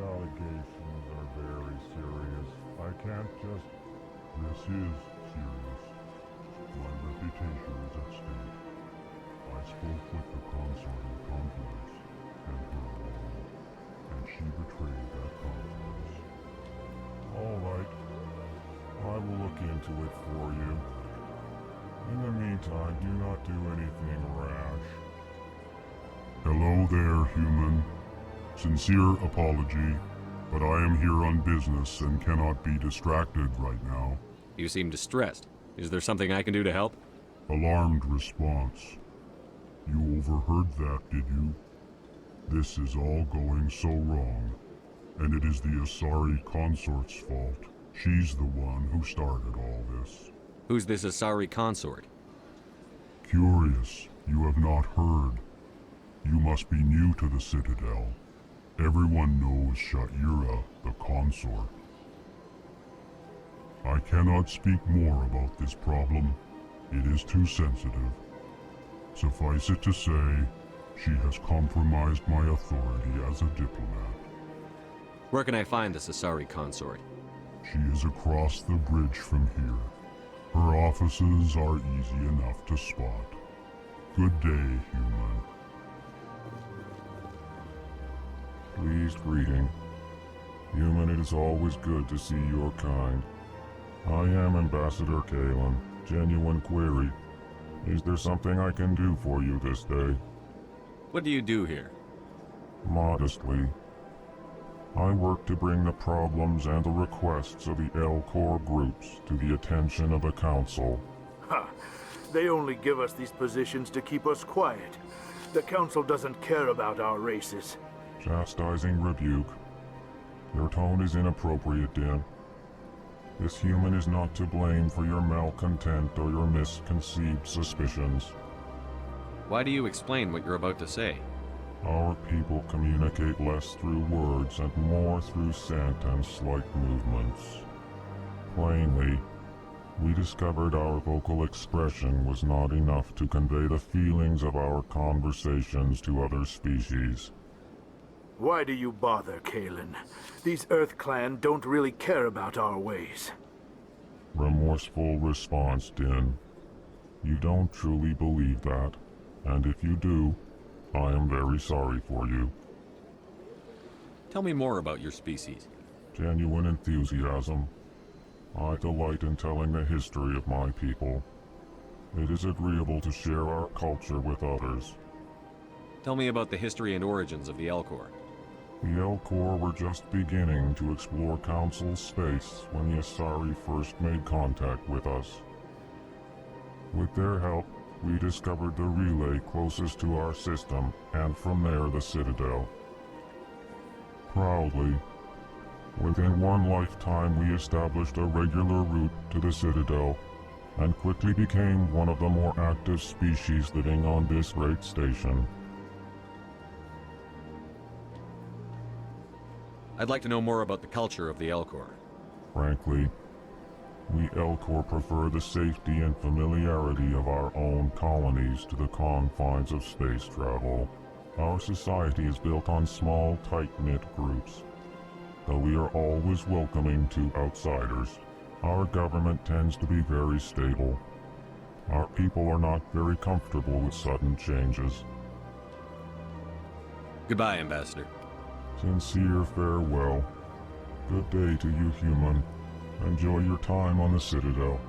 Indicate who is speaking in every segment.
Speaker 1: allegations are very serious. I can't just... This is serious. My reputation is at stake. I spoke with the consort in confidence, and her alone, and she betrayed that confidence. All right. I will look into it for you. In the meantime, do not do anything rash. Hello there, human. Sincere apology, but I am here on business and cannot be distracted right now.
Speaker 2: You seem distressed. Is there something I can do to help?
Speaker 1: Alarmed response. You overheard that, did you? This is all going so wrong, and it is the Asari consort's fault. She's the one who started all this.
Speaker 2: Who's this Asari consort?
Speaker 1: Curious, you have not heard. You must be new to the Citadel. Everyone knows Sha'ira, the consort. I cannot speak more about this problem. It is too sensitive. Suffice it to say, she has compromised my authority as a diplomat.
Speaker 2: Where can I find this Asari consort?
Speaker 1: She is across the bridge from here. Her offices are easy enough to spot. Good day, human.
Speaker 3: Pleased greeting. Human, it is always good to see your kind. I am Ambassador Kalen. Genuine query. Is there something I can do for you this day?
Speaker 2: What do you do here?
Speaker 3: Modestly. I work to bring the problems and the requests of the L-Corps groups to the attention of the Council.
Speaker 4: Ha! They only give us these positions to keep us quiet. The Council doesn't care about our races.
Speaker 3: Chastising rebuke. Your tone is inappropriate, Din. This human is not to blame for your malcontent or your misconceived suspicions.
Speaker 2: Why do you explain what you're about to say?
Speaker 3: Our people communicate less through words and more through scent and slight movements. Plainly, we discovered our vocal expression was not enough to convey the feelings of our conversations to other species.
Speaker 4: Why do you bother, Kalen? These Earth Clan don't really care about our ways.
Speaker 3: Remorseful response, Din. You don't truly believe that, and if you do, I am very sorry for you.
Speaker 2: Tell me more about your species.
Speaker 3: Genuine enthusiasm. I delight in telling the history of my people. It is agreeable to share our culture with others.
Speaker 2: Tell me about the history and origins of the L-Corps.
Speaker 3: The L-Corps were just beginning to explore Council space when the Asari first made contact with us. With their help, we discovered the relay closest to our system, and from there the Citadel. Proudly, within one lifetime we established a regular route to the Citadel, and quickly became one of the more active species living on this great station.
Speaker 2: I'd like to know more about the culture of the L-Corps.
Speaker 3: Frankly, we L-Corps prefer the safety and familiarity of our own colonies to the confines of space travel. Our society is built on small, tight-knit groups. Though we are always welcoming to outsiders, our government tends to be very stable. Our people are not very comfortable with sudden changes.
Speaker 2: Goodbye, Ambassador.
Speaker 3: Sincere farewell. Good day to you, human. Enjoy your time on the Citadel.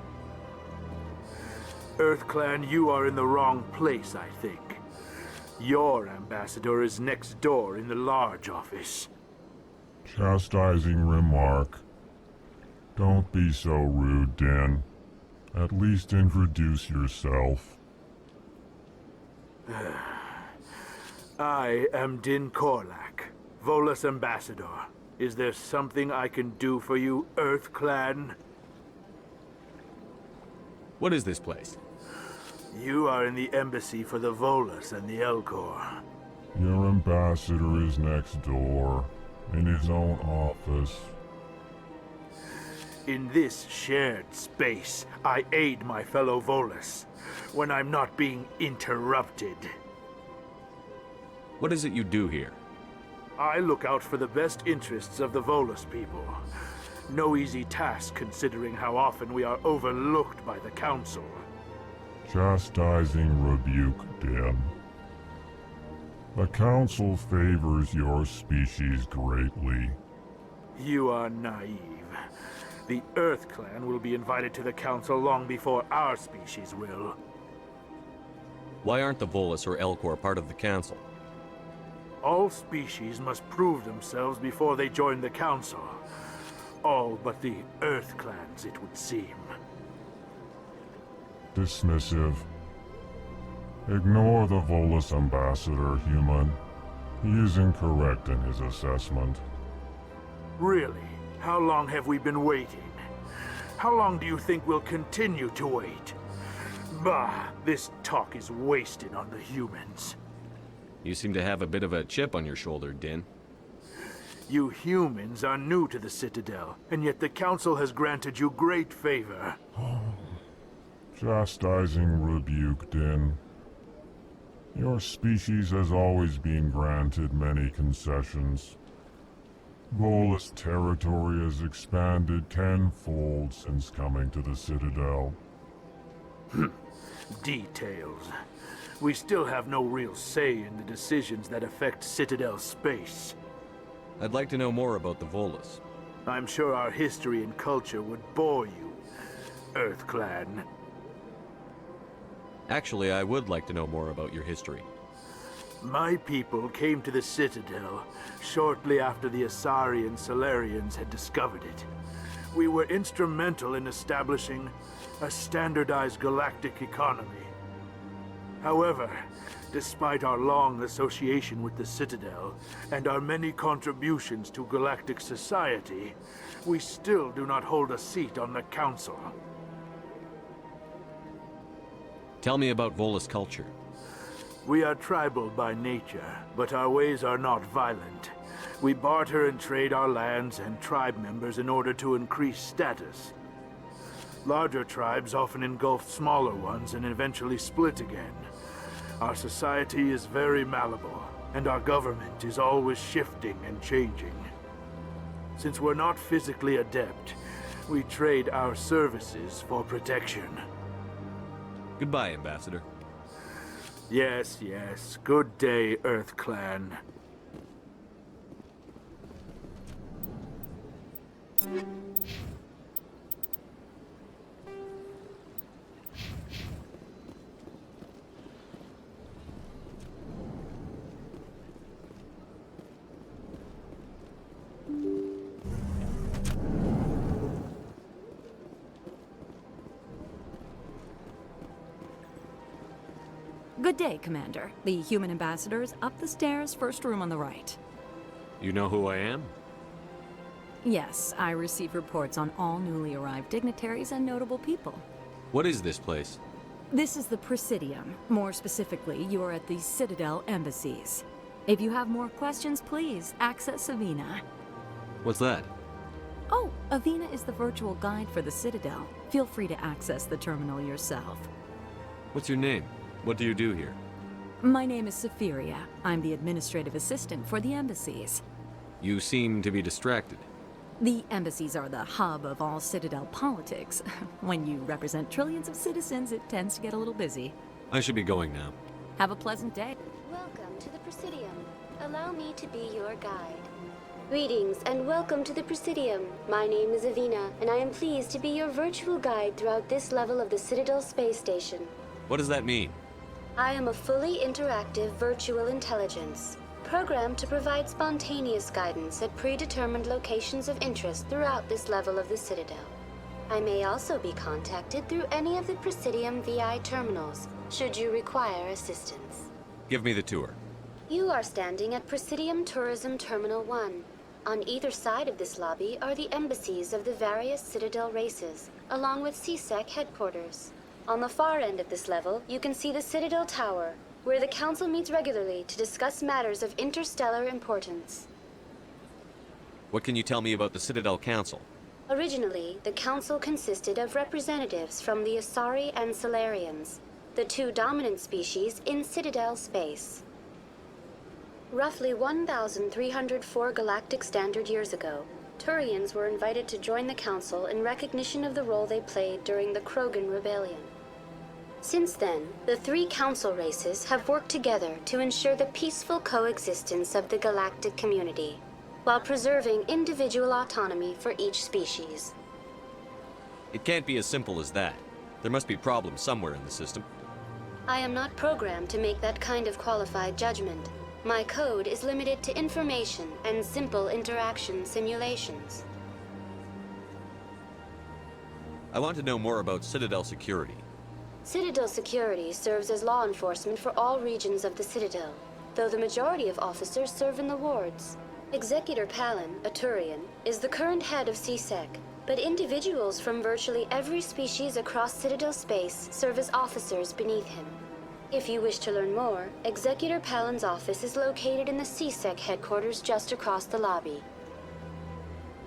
Speaker 4: Earth Clan, you are in the wrong place, I think. Your ambassador is next door in the large office.
Speaker 3: Chastising remark. Don't be so rude, Din. At least introduce yourself.
Speaker 4: I am Din Korlak, Volus ambassador. Is there something I can do for you, Earth Clan?
Speaker 2: What is this place?
Speaker 4: You are in the embassy for the Volus and the L-Corps.
Speaker 3: Your ambassador is next door, in his own office.
Speaker 4: In this shared space, I aid my fellow Volus when I'm not being interrupted.
Speaker 2: What is it you do here?
Speaker 4: I look out for the best interests of the Volus people. No easy task considering how often we are overlooked by the Council.
Speaker 3: Chastising rebuke, Din. The Council favors your species greatly.
Speaker 4: You are naive. The Earth Clan will be invited to the Council long before our species will.
Speaker 2: Why aren't the Volus or Elcor part of the Council?
Speaker 4: All species must prove themselves before they join the Council. All but the Earth Clans, it would seem.
Speaker 3: Dismissive. Ignore the Volus ambassador, human. He is incorrect in his assessment.
Speaker 4: Really? How long have we been waiting? How long do you think we'll continue to wait? Bah, this talk is wasted on the humans.
Speaker 2: You seem to have a bit of a chip on your shoulder, Din.
Speaker 4: You humans are new to the Citadel, and yet the Council has granted you great favor.
Speaker 3: Chastising rebuke, Din. Your species has always been granted many concessions. Volus territory has expanded tenfold since coming to the Citadel.
Speaker 4: Details. We still have no real say in the decisions that affect Citadel space.
Speaker 2: I'd like to know more about the Volus.
Speaker 4: I'm sure our history and culture would bore you, Earth Clan.
Speaker 2: Actually, I would like to know more about your history.
Speaker 4: My people came to the Citadel shortly after the Asari and Salarians had discovered it. We were instrumental in establishing a standardized galactic economy. However, despite our long association with the Citadel and our many contributions to galactic society, we still do not hold a seat on the Council.
Speaker 2: Tell me about Volus culture.
Speaker 4: We are tribal by nature, but our ways are not violent. We barter and trade our lands and tribe members in order to increase status. Larger tribes often engulf smaller ones and eventually split again. Our society is very malleable, and our government is always shifting and changing. Since we're not physically adept, we trade our services for protection.
Speaker 2: Goodbye, Ambassador.
Speaker 4: Yes, yes. Good day, Earth Clan.
Speaker 5: Good day, Commander. The human ambassador is up the stairs, first room on the right.
Speaker 2: You know who I am?
Speaker 5: Yes, I receive reports on all newly arrived dignitaries and notable people.
Speaker 2: What is this place?
Speaker 5: This is the Presidium. More specifically, you are at the Citadel embassies. If you have more questions, please access Avina.
Speaker 2: What's that?
Speaker 5: Oh, Avina is the virtual guide for the Citadel. Feel free to access the terminal yourself.
Speaker 2: What's your name? What do you do here?
Speaker 5: My name is Safiria. I'm the administrative assistant for the embassies.
Speaker 2: You seem to be distracted.
Speaker 5: The embassies are the hub of all Citadel politics. When you represent trillions of citizens, it tends to get a little busy.
Speaker 2: I should be going now.
Speaker 5: Have a pleasant day.
Speaker 6: Welcome to the Presidium. Allow me to be your guide. Greetings and welcome to the Presidium. My name is Avina, and I am pleased to be your virtual guide throughout this level of the Citadel space station.
Speaker 2: What does that mean?
Speaker 6: I am a fully interactive virtual intelligence, programmed to provide spontaneous guidance at predetermined locations of interest throughout this level of the Citadel. I may also be contacted through any of the Presidium VI terminals, should you require assistance.
Speaker 2: Give me the tour.
Speaker 6: You are standing at Presidium Tourism Terminal 1. On either side of this lobby are the embassies of the various Citadel races, along with CSEC headquarters. On the far end of this level, you can see the Citadel Tower, where the Council meets regularly to discuss matters of interstellar importance.
Speaker 2: What can you tell me about the Citadel Council?
Speaker 6: Originally, the Council consisted of representatives from the Asari and Salarians, the two dominant species in Citadel space. Roughly 1,304 galactic standard years ago, Turians were invited to join the Council in recognition of the role they played during the Krogan Rebellion. Since then, the three Council races have worked together to ensure the peaceful coexistence of the galactic community, while preserving individual autonomy for each species.
Speaker 2: It can't be as simple as that. There must be problems somewhere in the system.
Speaker 6: I am not programmed to make that kind of qualified judgment. My code is limited to information and simple interaction simulations.
Speaker 2: I want to know more about Citadel security.
Speaker 6: Citadel security serves as law enforcement for all regions of the Citadel, though the majority of officers serve in the wards. Executor Palin, a Turian, is the current head of CSEC, but individuals from virtually every species across Citadel space serve as officers beneath him. If you wish to learn more, Executor Palin's office is located in the CSEC headquarters just across the lobby.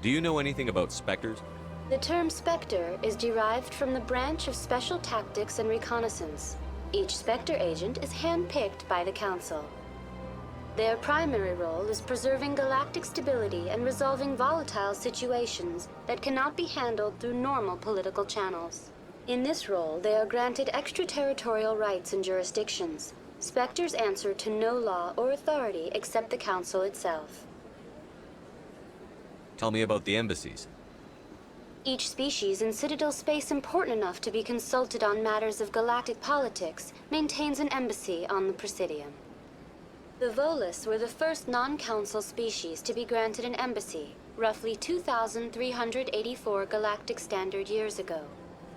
Speaker 2: Do you know anything about Spectres?
Speaker 6: The term Spectre is derived from the branch of Special Tactics and Reconnaissance. Each Spectre agent is handpicked by the Council. Their primary role is preserving galactic stability and resolving volatile situations that cannot be handled through normal political channels. In this role, they are granted extraterritorial rights and jurisdictions. Spectres answer to no law or authority except the Council itself.
Speaker 2: Tell me about the embassies.
Speaker 6: Each species in Citadel space important enough to be consulted on matters of galactic politics maintains an embassy on the Presidium. The Volus were the first non-council species to be granted an embassy, roughly 2,384 galactic standard years ago.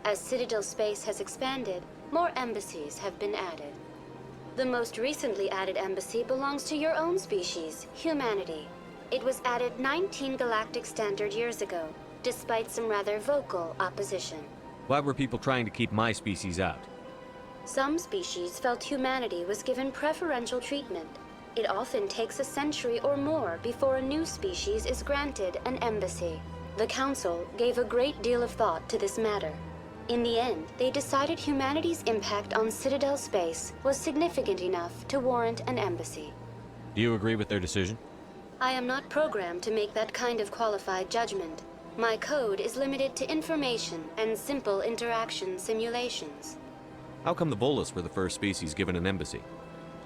Speaker 6: As Citadel space has expanded, more embassies have been added. The most recently added embassy belongs to your own species, humanity. It was added 19 galactic standard years ago, despite some rather vocal opposition.
Speaker 2: Why were people trying to keep my species out?
Speaker 6: Some species felt humanity was given preferential treatment. It often takes a century or more before a new species is granted an embassy. The Council gave a great deal of thought to this matter. In the end, they decided humanity's impact on Citadel space was significant enough to warrant an embassy.
Speaker 2: Do you agree with their decision?
Speaker 6: I am not programmed to make that kind of qualified judgment. My code is limited to information and simple interaction simulations.
Speaker 2: How come the Volus were the first species given an embassy?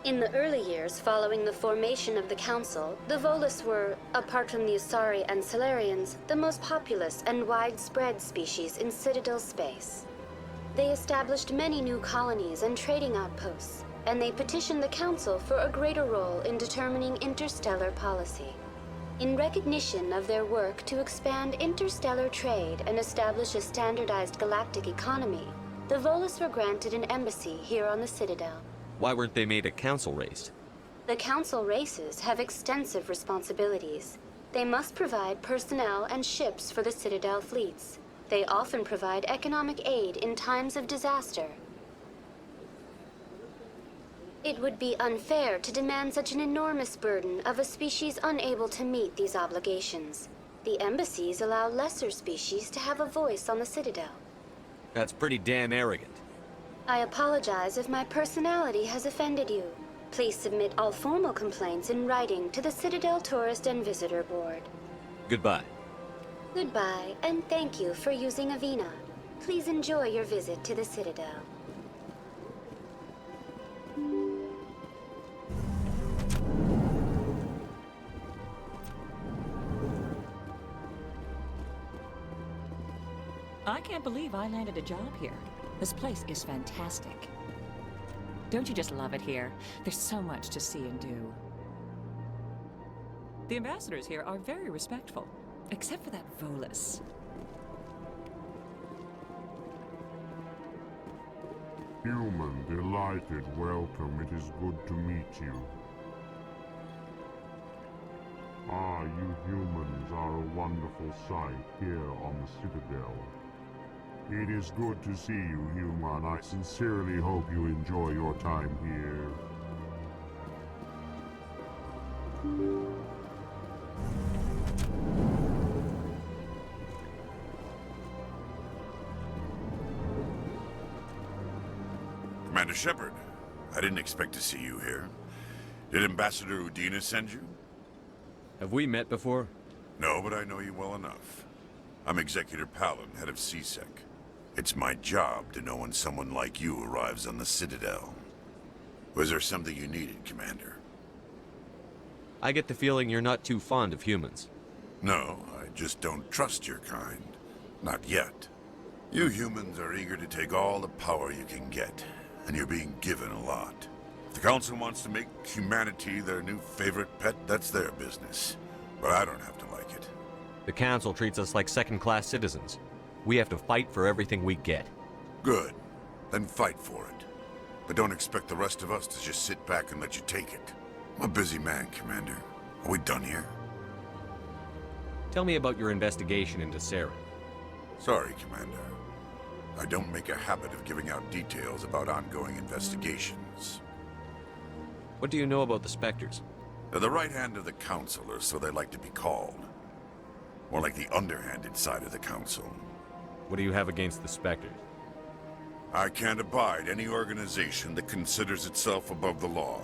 Speaker 6: In the early years following the formation of the Council, the Volus were, apart from the Asari and Salarians, the most populous and widespread species in Citadel space. They established many new colonies and trading outposts, and they petitioned the Council for a greater role in determining interstellar policy. In recognition of their work to expand interstellar trade and establish a standardized galactic economy, the Volus were granted an embassy here on the Citadel.
Speaker 2: Why weren't they made a council race?
Speaker 6: The Council races have extensive responsibilities. They must provide personnel and ships for the Citadel fleets. They often provide economic aid in times of disaster. It would be unfair to demand such an enormous burden of a species unable to meet these obligations. The embassies allow lesser species to have a voice on the Citadel.
Speaker 2: That's pretty damn arrogant.
Speaker 6: I apologize if my personality has offended you. Please submit all formal complaints in writing to the Citadel Tourist and Visitor Board.
Speaker 2: Goodbye.
Speaker 6: Goodbye, and thank you for using Avina. Please enjoy your visit to the Citadel.
Speaker 7: I can't believe I landed a job here. This place is fantastic. Don't you just love it here? There's so much to see and do. The ambassadors here are very respectful, except for that Volus.
Speaker 1: Human, delighted, welcome. It is good to meet you. Ah, you humans are a wonderful sight here on the Citadel. It is good to see you, human. I sincerely hope you enjoy your time here.
Speaker 8: Commander Shepard, I didn't expect to see you here. Did Ambassador Udina send you?
Speaker 2: Have we met before?
Speaker 8: No, but I know you well enough. I'm Executor Palin, head of CSEC. It's my job to know when someone like you arrives on the Citadel. Was there something you needed, Commander?
Speaker 2: I get the feeling you're not too fond of humans.
Speaker 8: No, I just don't trust your kind. Not yet. You humans are eager to take all the power you can get, and you're being given a lot. If the Council wants to make humanity their new favorite pet, that's their business. But I don't have to like it.
Speaker 2: The Council treats us like second-class citizens. We have to fight for everything we get.
Speaker 8: Good. Then fight for it. But don't expect the rest of us to just sit back and let you take it. I'm a busy man, Commander. Are we done here?
Speaker 2: Tell me about your investigation into Saren.
Speaker 8: Sorry, Commander. I don't make a habit of giving out details about ongoing investigations.
Speaker 2: What do you know about the Spectres?
Speaker 8: They're the right hand of the Council, or so they like to be called. More like the underhanded side of the Council.
Speaker 2: What do you have against the Spectres?
Speaker 8: I can't abide any organization that considers itself above the law.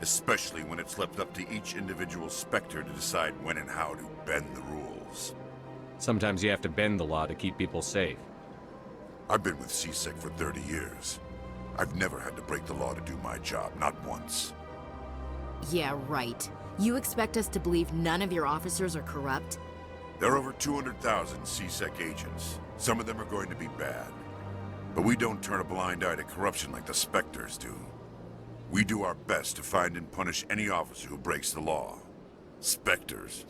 Speaker 8: Especially when it's left up to each individual Spectre to decide when and how to bend the rules.
Speaker 2: Sometimes you have to bend the law to keep people safe.
Speaker 8: I've been with CSEC for 30 years. I've never had to break the law to do my job, not once.
Speaker 9: Yeah, right. You expect us to believe none of your officers are corrupt?
Speaker 8: There are over 200,000 CSEC agents. Some of them are going to be bad. But we don't turn a blind eye to corruption like the Spectres do. We do our best to find and punish any officer who breaks the law. Spectres.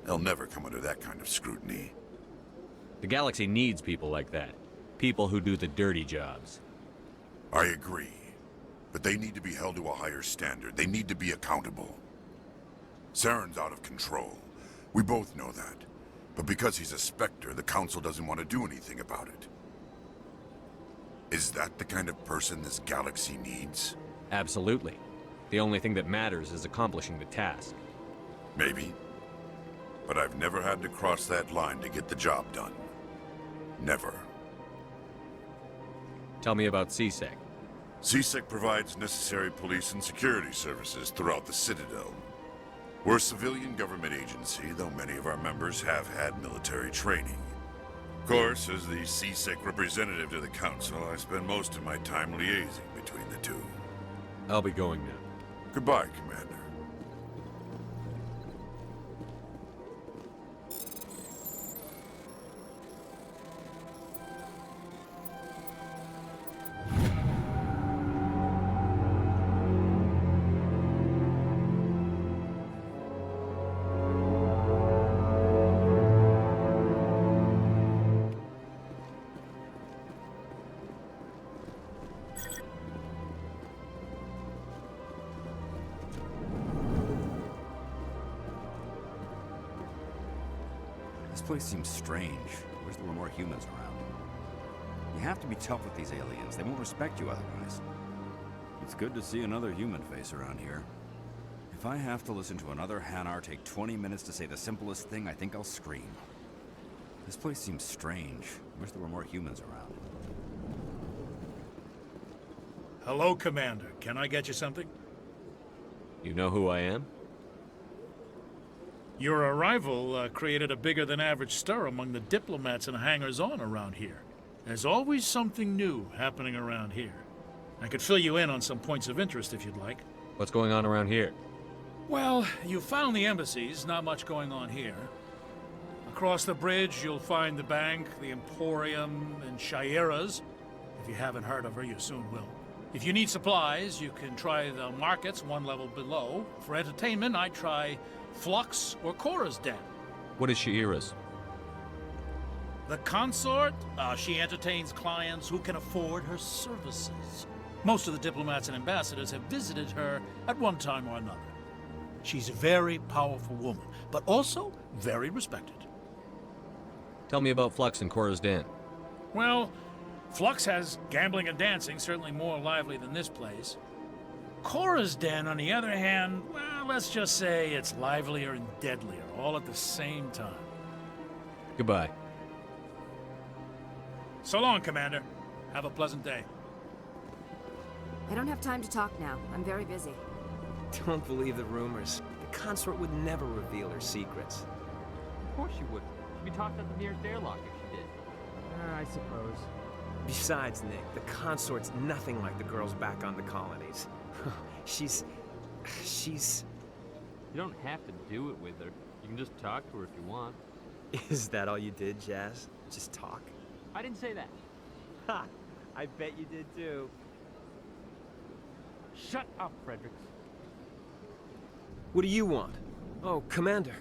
Speaker 8: They'll never come under that kind of scrutiny.
Speaker 2: The galaxy needs people like that. People who do the dirty jobs.
Speaker 8: I agree. But they need to be held to a higher standard. They need to be accountable. Saren's out of control. We both know that. But because he's a Spectre, the Council doesn't want to do anything about it. Is that the kind of person this galaxy needs?
Speaker 2: Absolutely. The only thing that matters is accomplishing the task.
Speaker 8: Maybe. But I've never had to cross that line to get the job done. Never.
Speaker 2: Tell me about CSEC.
Speaker 8: CSEC provides necessary police and security services throughout the Citadel. We're a civilian government agency, though many of our members have had military training. Of course, as the CSEC representative to the Council, I spend most of my time liaising between the two.
Speaker 2: I'll be going now.
Speaker 8: Goodbye, Commander.
Speaker 10: This place seems strange. Wish there were more humans around. You have to be tough with these aliens. They won't respect you otherwise. It's good to see another human face around here. If I have to listen to another Hanar take 20 minutes to say the simplest thing, I think I'll scream. This place seems strange. Wish there were more humans around.
Speaker 11: Hello, Commander. Can I get you something?
Speaker 2: You know who I am?
Speaker 11: Your arrival created a bigger-than-average stir among the diplomats and hangers-on around here. There's always something new happening around here. I could fill you in on some points of interest if you'd like.
Speaker 2: What's going on around here?
Speaker 11: Well, you found the embassies, not much going on here. Across the bridge, you'll find the bank, the Emporium, and Shaira's. If you haven't heard of her, you soon will. If you need supplies, you can try the markets one level below. For entertainment, I'd try Flux or Cora's Den.
Speaker 2: What is Shaira's?
Speaker 11: The consort, she entertains clients who can afford her services. Most of the diplomats and ambassadors have visited her at one time or another. She's a very powerful woman, but also very respected.
Speaker 2: Tell me about Flux and Cora's Den.
Speaker 11: Well, Flux has gambling and dancing, certainly more lively than this place. Cora's Den, on the other hand, well, let's just say it's livelier and deadlier, all at the same time.
Speaker 2: Goodbye.
Speaker 11: So long, Commander. Have a pleasant day.
Speaker 9: I don't have time to talk now. I'm very busy.
Speaker 12: Don't believe the rumors. The consort would never reveal her secrets.
Speaker 13: Of course she would. She'd be talked at the nearest airlock if she did.
Speaker 12: I suppose. Besides, Nick, the consort's nothing like the girls back on the colonies. She's...
Speaker 13: You don't have to do it with her. You can just talk to her if you want.
Speaker 12: Is that all you did, Jazz? Just talk?
Speaker 13: I didn't say that.
Speaker 12: Ha! I bet you did too.
Speaker 13: Shut up, Fredericks.
Speaker 12: What do you want? Oh, Commander.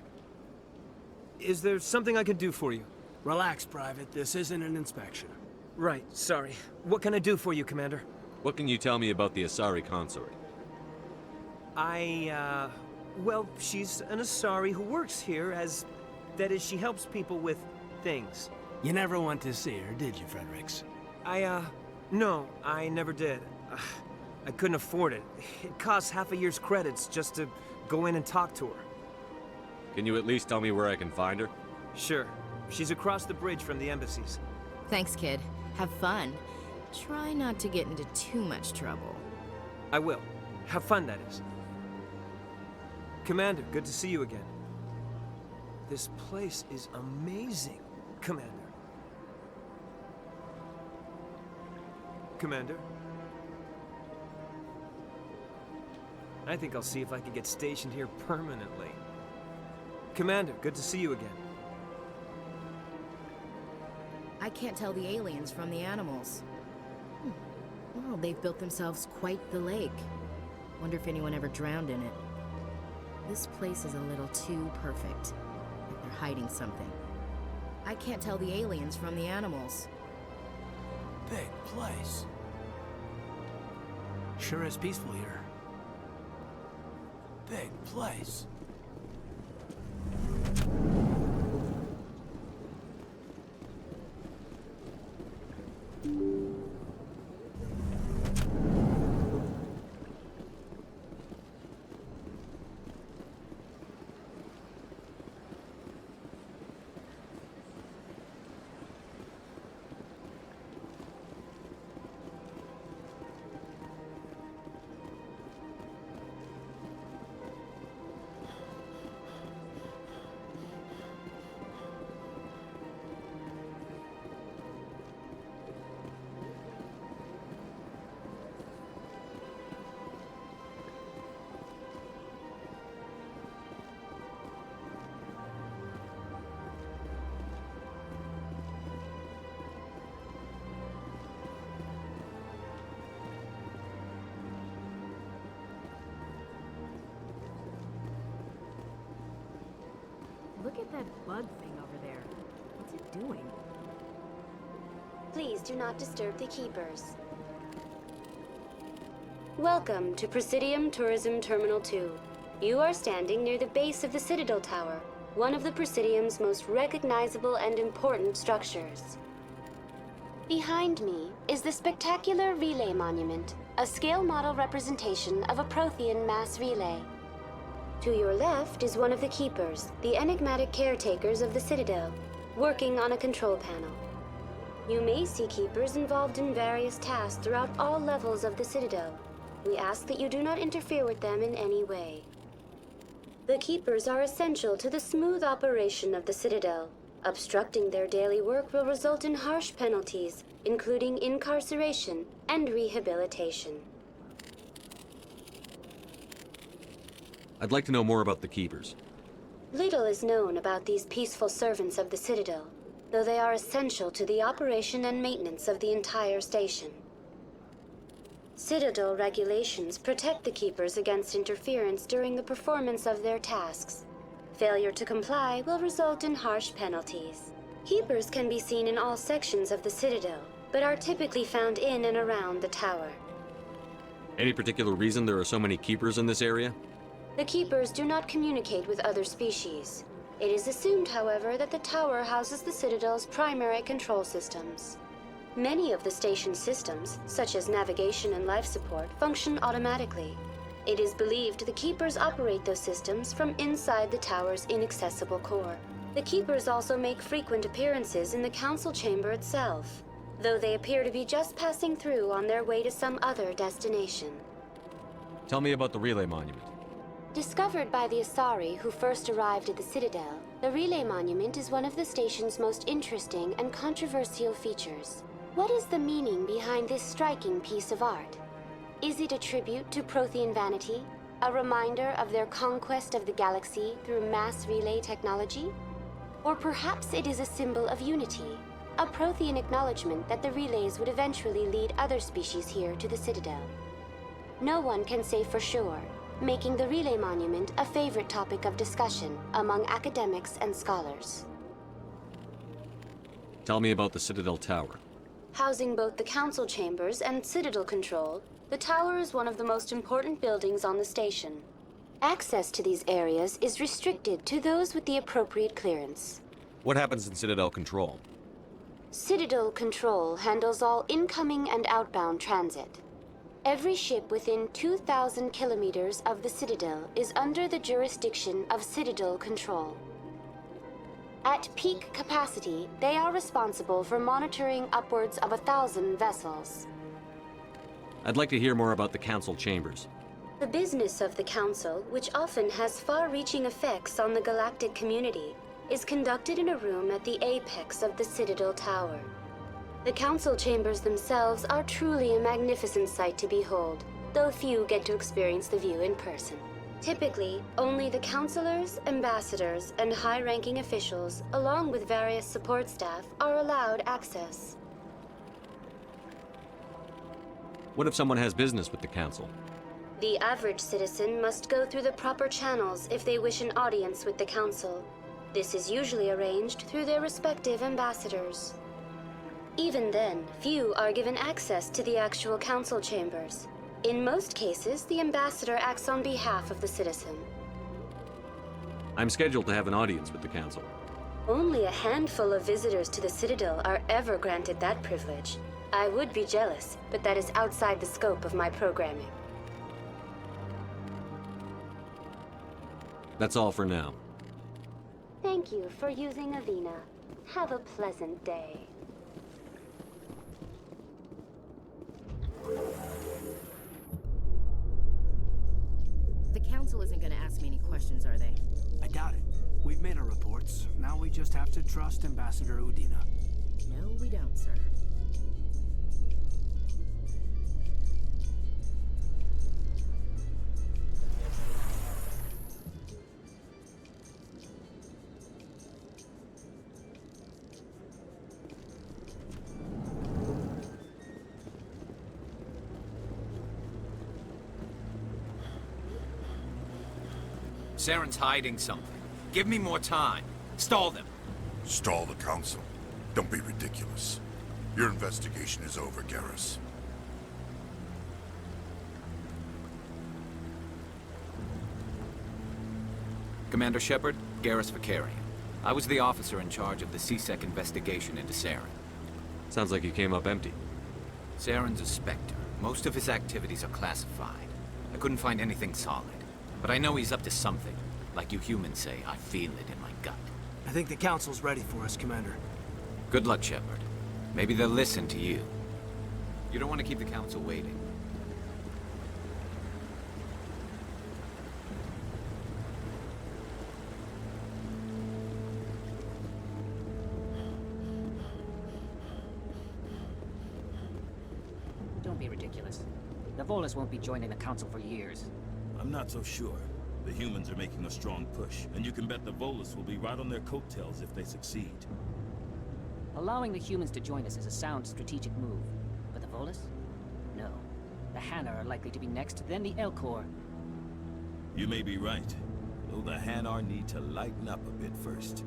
Speaker 12: Is there something I can do for you?
Speaker 14: Relax, Private. This isn't an inspection.
Speaker 12: Right, sorry. What can I do for you, Commander?
Speaker 2: What can you tell me about the Asari consort?
Speaker 12: Well, she's an Asari who works here as... That is, she helps people with things.
Speaker 14: You never went to see her, did you, Fredericks?
Speaker 12: No, I never did. I couldn't afford it. It costs half a year's credits just to go in and talk to her.
Speaker 2: Can you at least tell me where I can find her?
Speaker 12: Sure. She's across the bridge from the embassies.
Speaker 9: Thanks, kid. Have fun. Try not to get into too much trouble.
Speaker 12: I will. Have fun, that is. Commander, good to see you again. This place is amazing, Commander. Commander? I think I'll see if I can get stationed here permanently. Commander, good to see you again.
Speaker 9: I can't tell the aliens from the animals. Well, they've built themselves quite the lake. Wonder if anyone ever drowned in it. This place is a little too perfect. Like they're hiding something. I can't tell the aliens from the animals.
Speaker 14: Big place. Sure is peaceful here. Big place.
Speaker 5: Look at that bug thing over there. What's it doing?
Speaker 6: Please do not disturb the keepers. Welcome to Presidium Tourism Terminal 2. You are standing near the base of the Citadel Tower, one of the Presidium's most recognizable and important structures. Behind me is the spectacular Relay Monument, a scale model representation of a Prothean mass relay. To your left is one of the Keepers, the enigmatic caretakers of the Citadel, working on a control panel. You may see Keepers involved in various tasks throughout all levels of the Citadel. We ask that you do not interfere with them in any way. The Keepers are essential to the smooth operation of the Citadel. Obstructing their daily work will result in harsh penalties, including incarceration and rehabilitation.
Speaker 2: I'd like to know more about the Keepers.
Speaker 6: Little is known about these peaceful servants of the Citadel, though they are essential to the operation and maintenance of the entire station. Citadel regulations protect the Keepers against interference during the performance of their tasks. Failure to comply will result in harsh penalties. Keepers can be seen in all sections of the Citadel, but are typically found in and around the tower.
Speaker 2: Any particular reason there are so many Keepers in this area?
Speaker 6: The Keepers do not communicate with other species. It is assumed, however, that the tower houses the Citadel's primary control systems. Many of the station's systems, such as navigation and life support, function automatically. It is believed the Keepers operate those systems from inside the tower's inaccessible core. The Keepers also make frequent appearances in the council chamber itself, though they appear to be just passing through on their way to some other destination.
Speaker 2: Tell me about the Relay Monument.
Speaker 6: Discovered by the Asari who first arrived at the Citadel, the Relay Monument is one of the station's most interesting and controversial features. What is the meaning behind this striking piece of art? Is it a tribute to Prothean vanity? A reminder of their conquest of the galaxy through mass relay technology? Or perhaps it is a symbol of unity, a Prothean acknowledgement that the relays would eventually lead other species here to the Citadel. No one can say for sure, making the Relay Monument a favorite topic of discussion among academics and scholars.
Speaker 2: Tell me about the Citadel Tower.
Speaker 6: Housing both the Council Chambers and Citadel Control, the tower is one of the most important buildings on the station. Access to these areas is restricted to those with the appropriate clearance.
Speaker 2: What happens in Citadel Control?
Speaker 6: Citadel Control handles all incoming and outbound transit. Every ship within 2,000 kilometers of the Citadel is under the jurisdiction of Citadel Control. At peak capacity, they are responsible for monitoring upwards of 1,000 vessels.
Speaker 2: I'd like to hear more about the Council Chambers.
Speaker 6: The business of the Council, which often has far-reaching effects on the galactic community, is conducted in a room at the apex of the Citadel Tower. The Council Chambers themselves are truly a magnificent sight to behold, though few get to experience the view in person. Typically, only the councilors, ambassadors, and high-ranking officials, along with various support staff, are allowed access.
Speaker 2: What if someone has business with the Council?
Speaker 6: The average citizen must go through the proper channels if they wish an audience with the Council. This is usually arranged through their respective ambassadors. Even then, few are given access to the actual Council Chambers. In most cases, the ambassador acts on behalf of the citizen.
Speaker 2: I'm scheduled to have an audience with the Council.
Speaker 6: Only a handful of visitors to the Citadel are ever granted that privilege. I would be jealous, but that is outside the scope of my programming.
Speaker 2: That's all for now.
Speaker 6: Thank you for using Avina. Have a pleasant day.
Speaker 9: The Council isn't gonna ask me any questions, are they?
Speaker 14: I doubt it. We've made our reports. Now we just have to trust Ambassador Udina.
Speaker 9: No, we don't, sir.
Speaker 15: Saren's hiding something. Give me more time. Stall them.
Speaker 8: Stall the Council? Don't be ridiculous. Your investigation is over, Garrus.
Speaker 15: Commander Shepard, Garrus Vicarian. I was the officer in charge of the CSEC investigation into Saren.
Speaker 2: Sounds like you came up empty.
Speaker 15: Saren's a Spectre. Most of his activities are classified. I couldn't find anything solid. But I know he's up to something. Like you humans say, I feel it in my gut.
Speaker 14: I think the Council's ready for us, Commander.
Speaker 15: Good luck, Shepard. Maybe they'll listen to you. You don't want to keep the Council waiting.
Speaker 16: Don't be ridiculous. The Volus won't be joining the Council for years.
Speaker 17: I'm not so sure. The humans are making a strong push, and you can bet the Volus will be right on their coattails if they succeed.
Speaker 16: Allowing the humans to join us is a sound strategic move. But the Volus? No. The Hanar are likely to be next, then the Elcor.
Speaker 17: You may be right, though the Hanar need to lighten up a bit first.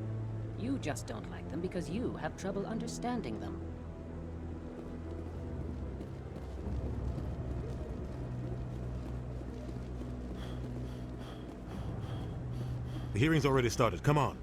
Speaker 16: You just don't like them because you have trouble understanding them.
Speaker 18: The hearing's already started. Come on.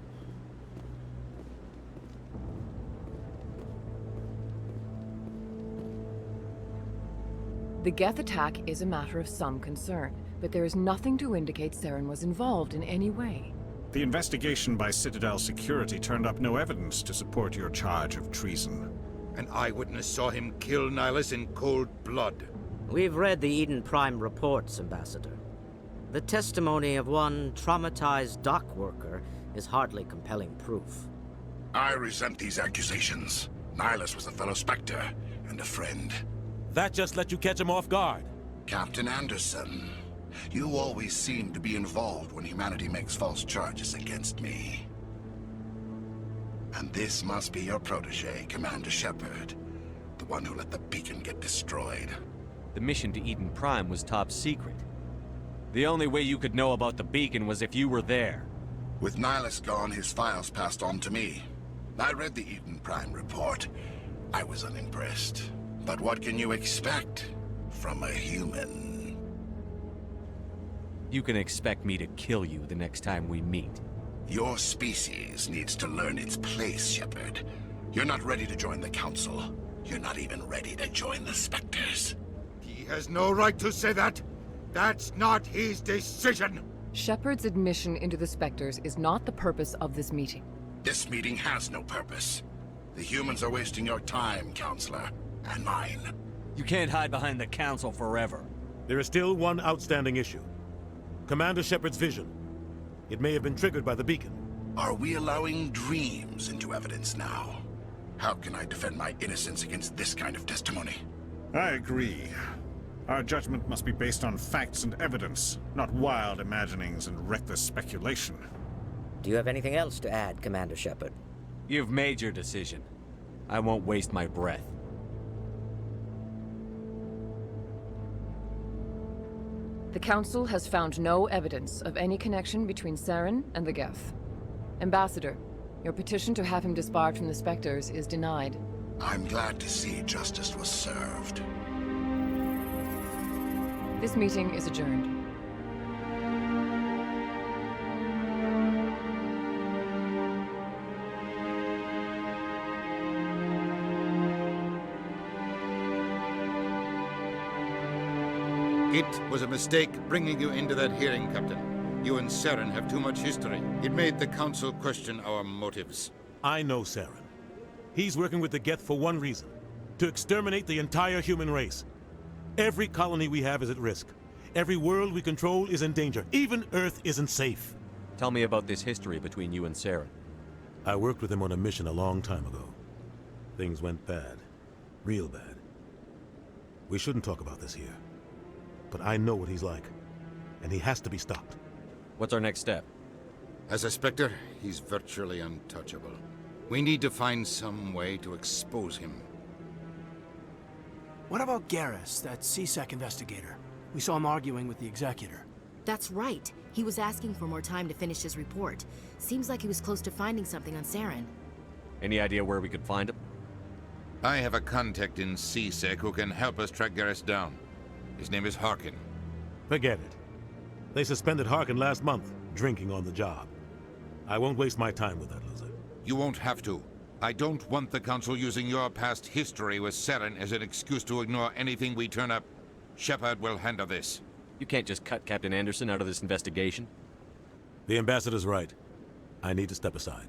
Speaker 19: The Geth attack is a matter of some concern, but there is nothing to indicate Saren was involved in any way.
Speaker 20: The investigation by Citadel Security turned up no evidence to support your charge of treason.
Speaker 21: An eyewitness saw him kill Nihilus in cold blood.
Speaker 22: We've read the Eden Prime reports, Ambassador.
Speaker 3: The testimony of one traumatized dock worker is hardly compelling proof.
Speaker 8: I resent these accusations. Nihilus was a fellow Spectre and a friend.
Speaker 18: That just let you catch him off guard.
Speaker 8: Captain Anderson, you always seem to be involved when humanity makes false charges against me. And this must be your protege, Commander Shepard. The one who let the beacon get destroyed.
Speaker 2: The mission to Eden Prime was top secret. The only way you could know about the beacon was if you were there.
Speaker 8: With Nihilus gone, his files passed on to me. I read the Eden Prime report. I was unimpressed. But what can you expect from a human?
Speaker 2: You can expect me to kill you the next time we meet.
Speaker 8: Your species needs to learn its place, Shepard. You're not ready to join the Council. You're not even ready to join the Spectres.
Speaker 21: He has no right to say that. That's not his decision.
Speaker 19: Shepard's admission into the Spectres is not the purpose of this meeting.
Speaker 8: This meeting has no purpose. The humans are wasting your time, Counselor, and mine.
Speaker 2: You can't hide behind the Council forever.
Speaker 18: There is still one outstanding issue. Commander Shepard's vision. It may have been triggered by the beacon.
Speaker 8: Are we allowing dreams into evidence now? How can I defend my innocence against this kind of testimony?
Speaker 20: I agree. Our judgment must be based on facts and evidence, not wild imaginings and reckless speculation.
Speaker 3: Do you have anything else to add, Commander Shepard?
Speaker 2: You've made your decision. I won't waste my breath.
Speaker 19: The Council has found no evidence of any connection between Saren and the Geth. Ambassador, your petition to have him disbarred from the Spectres is denied.
Speaker 8: I'm glad to see justice was served.
Speaker 19: This meeting is adjourned.
Speaker 21: It was a mistake bringing you into that hearing, Captain. You and Saren have too much history. It made the Council question our motives.
Speaker 18: I know Saren. He's working with the Geth for one reason. To exterminate the entire human race. Every colony we have is at risk. Every world we control is in danger. Even Earth isn't safe.
Speaker 2: Tell me about this history between you and Saren.
Speaker 18: I worked with him on a mission a long time ago. Things went bad. Real bad. We shouldn't talk about this here. But I know what he's like. And he has to be stopped.
Speaker 2: What's our next step?
Speaker 21: As a Spectre, he's virtually untouchable. We need to find some way to expose him.
Speaker 14: What about Garrus, that CSEC investigator? We saw him arguing with the Executor.
Speaker 9: That's right. He was asking for more time to finish his report. Seems like he was close to finding something on Saren.
Speaker 2: Any idea where we could find him?
Speaker 21: I have a contact in CSEC who can help us track Garrus down. His name is Harkin.
Speaker 18: Forget it. They suspended Harkin last month, drinking on the job. I won't waste my time with that loser.
Speaker 21: You won't have to. I don't want the Council using your past history with Saren as an excuse to ignore anything we turn up. Shepard will handle this.
Speaker 2: You can't just cut Captain Anderson out of this investigation.
Speaker 18: The Ambassador's right. I need to step aside.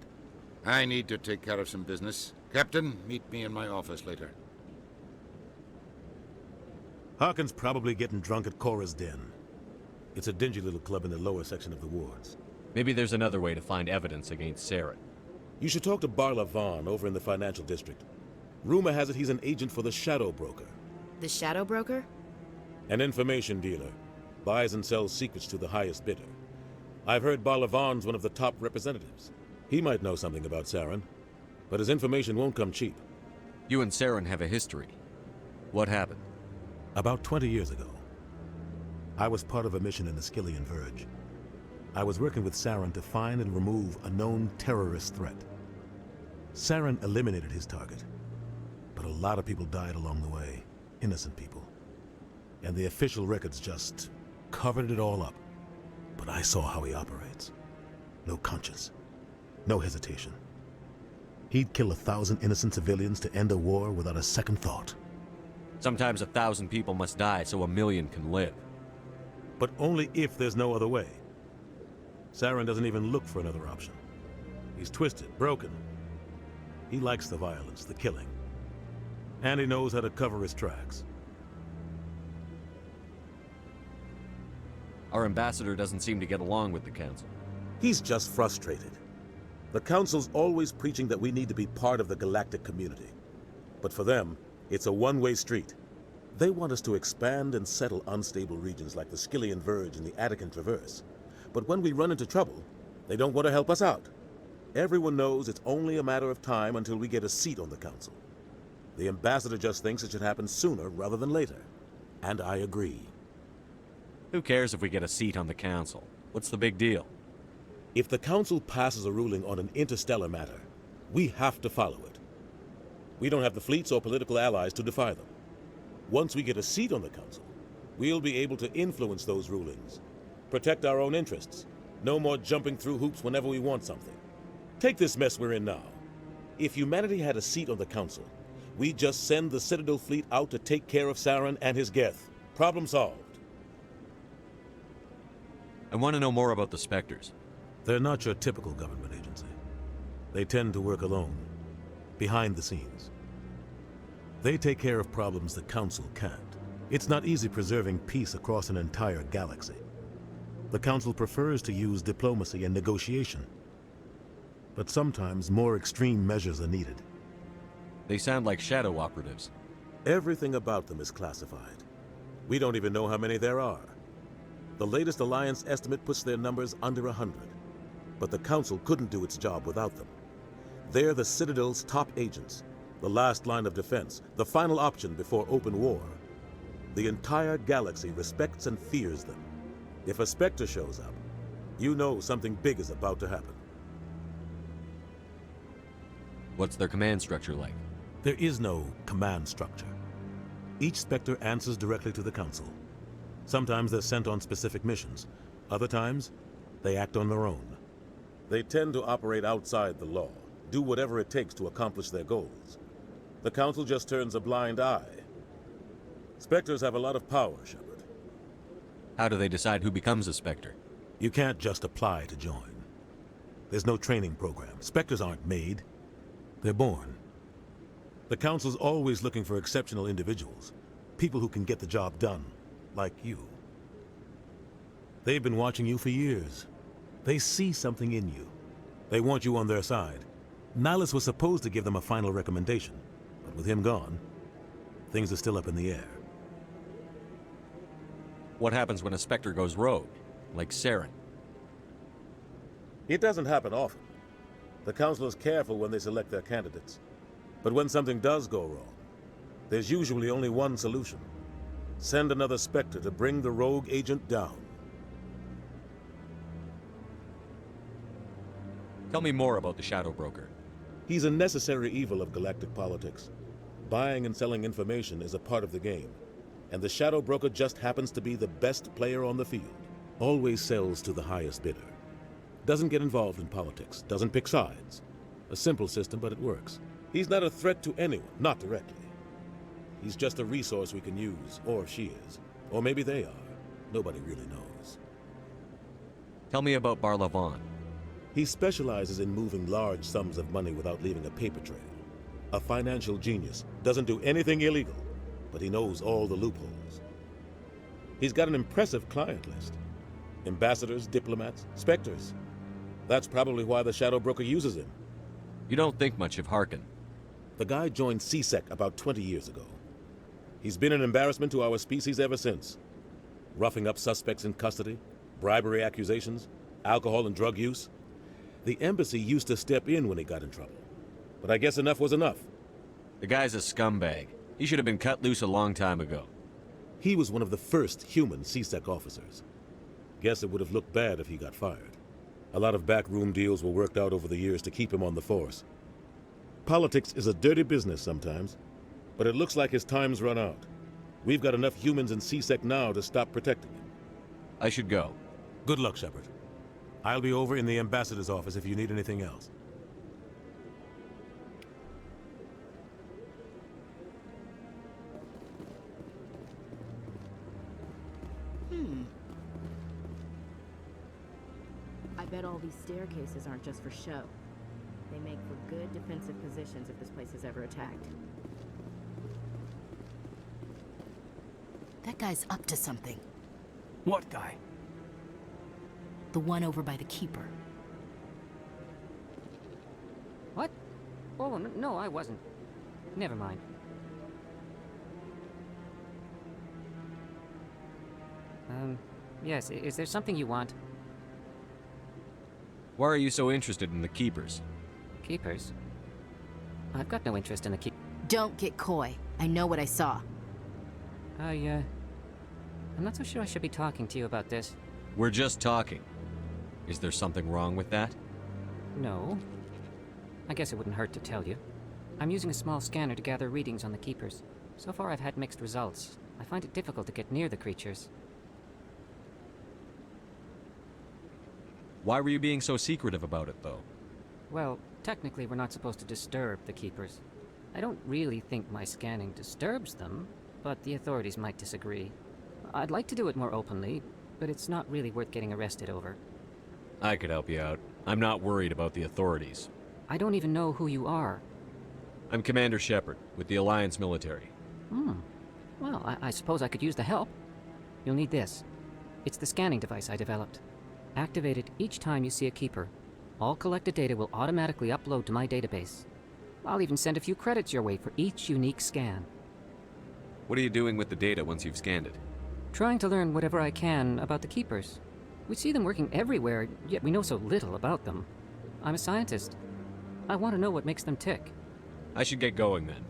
Speaker 21: I need to take care of some business. Captain, meet me in my office later.
Speaker 18: Harkin's probably getting drunk at Cora's Den. It's a dingy little club in the lower section of the wards.
Speaker 2: Maybe there's another way to find evidence against Saren.
Speaker 18: You should talk to Barla Vaughn over in the financial district. Rumor has it he's an agent for the Shadow Broker.
Speaker 9: The Shadow Broker?
Speaker 18: An information dealer. Buys and sells secrets to the highest bidder. I've heard Barla Vaughn's one of the top representatives. He might know something about Saren, but his information won't come cheap.
Speaker 2: You and Saren have a history. What happened?
Speaker 18: About 20 years ago, I was part of a mission in the Skillian Verge. I was working with Saren to find and remove a known terrorist threat. Saren eliminated his target, but a lot of people died along the way, innocent people. And the official records just covered it all up. But I saw how he operates. No conscience, no hesitation. He'd kill 1,000 innocent civilians to end a war without a second thought.
Speaker 2: Sometimes 1,000 people must die so 1,000,000 can live.
Speaker 18: But only if there's no other way. Saren doesn't even look for another option. He's twisted, broken. He likes the violence, the killing. And he knows how to cover his tracks.
Speaker 2: Our ambassador doesn't seem to get along with the Council.
Speaker 18: He's just frustrated. The Council's always preaching that we need to be part of the galactic community. But for them, it's a one-way street. They want us to expand and settle unstable regions like the Skillian Verge and the Attican Traverse. But when we run into trouble, they don't want to help us out. Everyone knows it's only a matter of time until we get a seat on the Council. The ambassador just thinks it should happen sooner rather than later. And I agree.
Speaker 2: Who cares if we get a seat on the Council? What's the big deal?
Speaker 18: If the Council passes a ruling on an interstellar matter, we have to follow it. We don't have the fleets or political allies to defy them. Once we get a seat on the Council, we'll be able to influence those rulings, protect our own interests. No more jumping through hoops whenever we want something. Take this mess we're in now. If humanity had a seat on the Council, we'd just send the Citadel fleet out to take care of Saren and his Geth. Problem solved.
Speaker 2: I want to know more about the Spectres.
Speaker 18: They're not your typical government agency. They tend to work alone, behind the scenes. They take care of problems the Council can't. It's not easy preserving peace across an entire galaxy. The Council prefers to use diplomacy and negotiation. But sometimes more extreme measures are needed.
Speaker 2: They sound like shadow operatives.
Speaker 18: Everything about them is classified. We don't even know how many there are. The latest Alliance estimate puts their numbers under 100. But the Council couldn't do its job without them. They're the Citadel's top agents, the last line of defense, the final option before open war. The entire galaxy respects and fears them. If a Spectre shows up, you know something big is about to happen.
Speaker 2: What's their command structure like?
Speaker 18: There is no command structure. Each Spectre answers directly to the Council. Sometimes they're sent on specific missions. Other times, they act on their own. They tend to operate outside the law, do whatever it takes to accomplish their goals. The Council just turns a blind eye. Spectres have a lot of power, Shepard.
Speaker 2: How do they decide who becomes a Spectre?
Speaker 18: You can't just apply to join. There's no training program. Spectres aren't made. They're born. The Council's always looking for exceptional individuals. People who can get the job done, like you. They've been watching you for years. They see something in you. They want you on their side. Nihilus was supposed to give them a final recommendation, but with him gone, things are still up in the air.
Speaker 2: What happens when a Spectre goes rogue, like Saren?
Speaker 18: It doesn't happen often. The Council is careful when they select their candidates. But when something does go wrong, there's usually only one solution. Send another Spectre to bring the rogue agent down.
Speaker 2: Tell me more about the Shadow Broker.
Speaker 18: He's a necessary evil of galactic politics. Buying and selling information is a part of the game. And the Shadow Broker just happens to be the best player on the field. Always sells to the highest bidder. Doesn't get involved in politics, doesn't pick sides. A simple system, but it works. He's not a threat to anyone, not directly. He's just a resource we can use, or she is. Or maybe they are. Nobody really knows.
Speaker 2: Tell me about Barlavon.
Speaker 18: He specializes in moving large sums of money without leaving a paper trail. A financial genius, doesn't do anything illegal, but he knows all the loopholes. He's got an impressive client list. Ambassadors, diplomats, Spectres. That's probably why the Shadow Broker uses him.
Speaker 2: You don't think much of Harkin.
Speaker 18: The guy joined CSEC about 20 years ago. He's been an embarrassment to our species ever since. Roughing up suspects in custody, bribery accusations, alcohol and drug use. The embassy used to step in when he got in trouble. But I guess enough was enough.
Speaker 2: The guy's a scumbag. He should have been cut loose a long time ago.
Speaker 18: He was one of the first human CSEC officers. Guess it would have looked bad if he got fired. A lot of backroom deals were worked out over the years to keep him on the force. Politics is a dirty business sometimes, but it looks like his time's run out. We've got enough humans in CSEC now to stop protecting him.
Speaker 2: I should go.
Speaker 18: Good luck, Shepard. I'll be over in the ambassador's office if you need anything else.
Speaker 9: I bet all these staircases aren't just for show. They make for good defensive positions if this place is ever attacked. That guy's up to something.
Speaker 14: What guy?
Speaker 9: The one over by the Keeper.
Speaker 16: What? Oh, no, I wasn't. Never mind. Yes, is there something you want?
Speaker 2: Why are you so interested in the Keepers?
Speaker 16: Keepers? I've got no interest in the
Speaker 9: Don't get coy. I know what I saw.
Speaker 16: I'm not so sure I should be talking to you about this.
Speaker 2: We're just talking. Is there something wrong with that?
Speaker 16: No. I guess it wouldn't hurt to tell you. I'm using a small scanner to gather readings on the Keepers. So far I've had mixed results. I find it difficult to get near the creatures.
Speaker 2: Why were you being so secretive about it, though?
Speaker 16: Well, technically we're not supposed to disturb the Keepers. I don't really think my scanning disturbs them, but the authorities might disagree. I'd like to do it more openly, but it's not really worth getting arrested over.
Speaker 2: I could help you out. I'm not worried about the authorities.
Speaker 16: I don't even know who you are.
Speaker 2: I'm Commander Shepard, with the Alliance military.
Speaker 16: Well, I suppose I could use the help. You'll need this. It's the scanning device I developed. Activate it each time you see a Keeper. All collected data will automatically upload to my database. I'll even send a few credits your way for each unique scan.
Speaker 2: What are you doing with the data once you've scanned it?
Speaker 16: Trying to learn whatever I can about the Keepers. We see them working everywhere, yet we know so little about them. I'm a scientist. I want to know what makes them tick.
Speaker 2: I should get going then.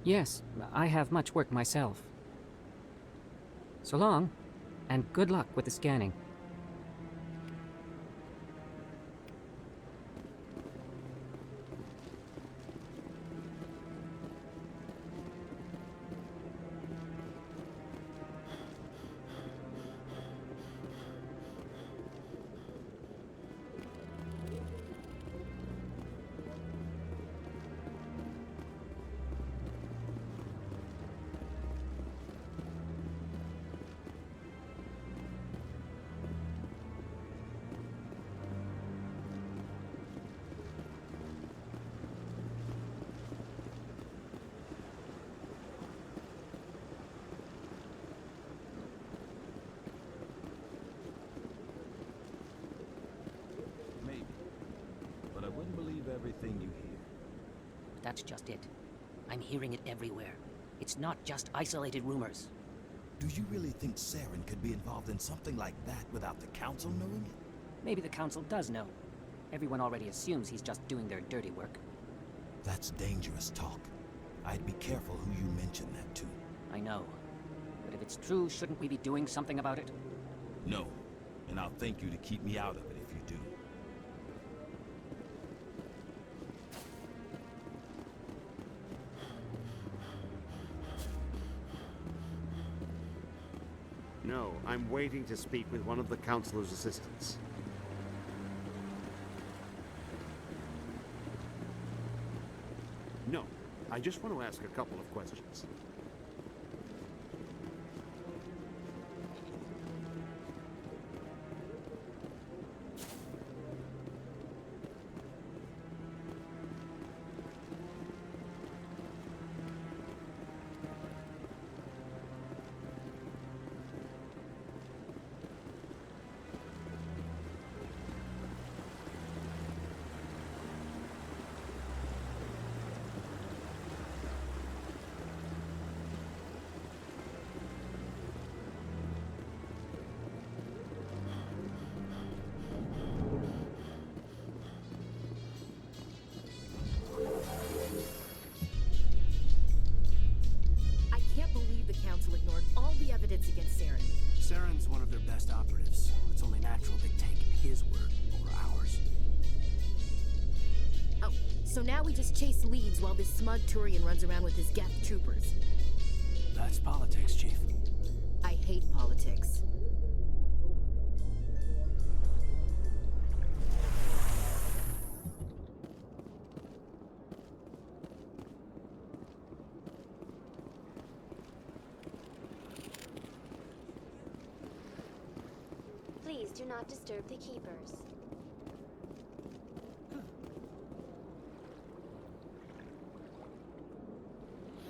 Speaker 16: Yes, I have much work myself. So long, and good luck with the scanning.
Speaker 17: Everything you hear.
Speaker 16: That's just it. I'm hearing it everywhere. It's not just isolated rumors.
Speaker 17: Do you really think Saren could be involved in something like that without the Council knowing it?
Speaker 16: Maybe the Council does know. Everyone already assumes he's just doing their dirty work.
Speaker 17: That's dangerous talk. I'd be careful who you mention that to.
Speaker 16: I know. But if it's true, shouldn't we be doing something about it?
Speaker 17: No. And I'll thank you to keep me out of it if you do.
Speaker 4: No, I'm waiting to speak with one of the Councilor's assistants. No, I just want to ask a couple of questions.
Speaker 9: Ignored all the evidence against Saren.
Speaker 14: Saren's one of their best operatives. It's only natural they take his word over ours.
Speaker 9: Oh, so now we just chase leads while this smug Turian runs around with his Geth troopers.
Speaker 14: That's politics, Chief.
Speaker 9: I hate politics.
Speaker 6: Please do not disturb the Keepers.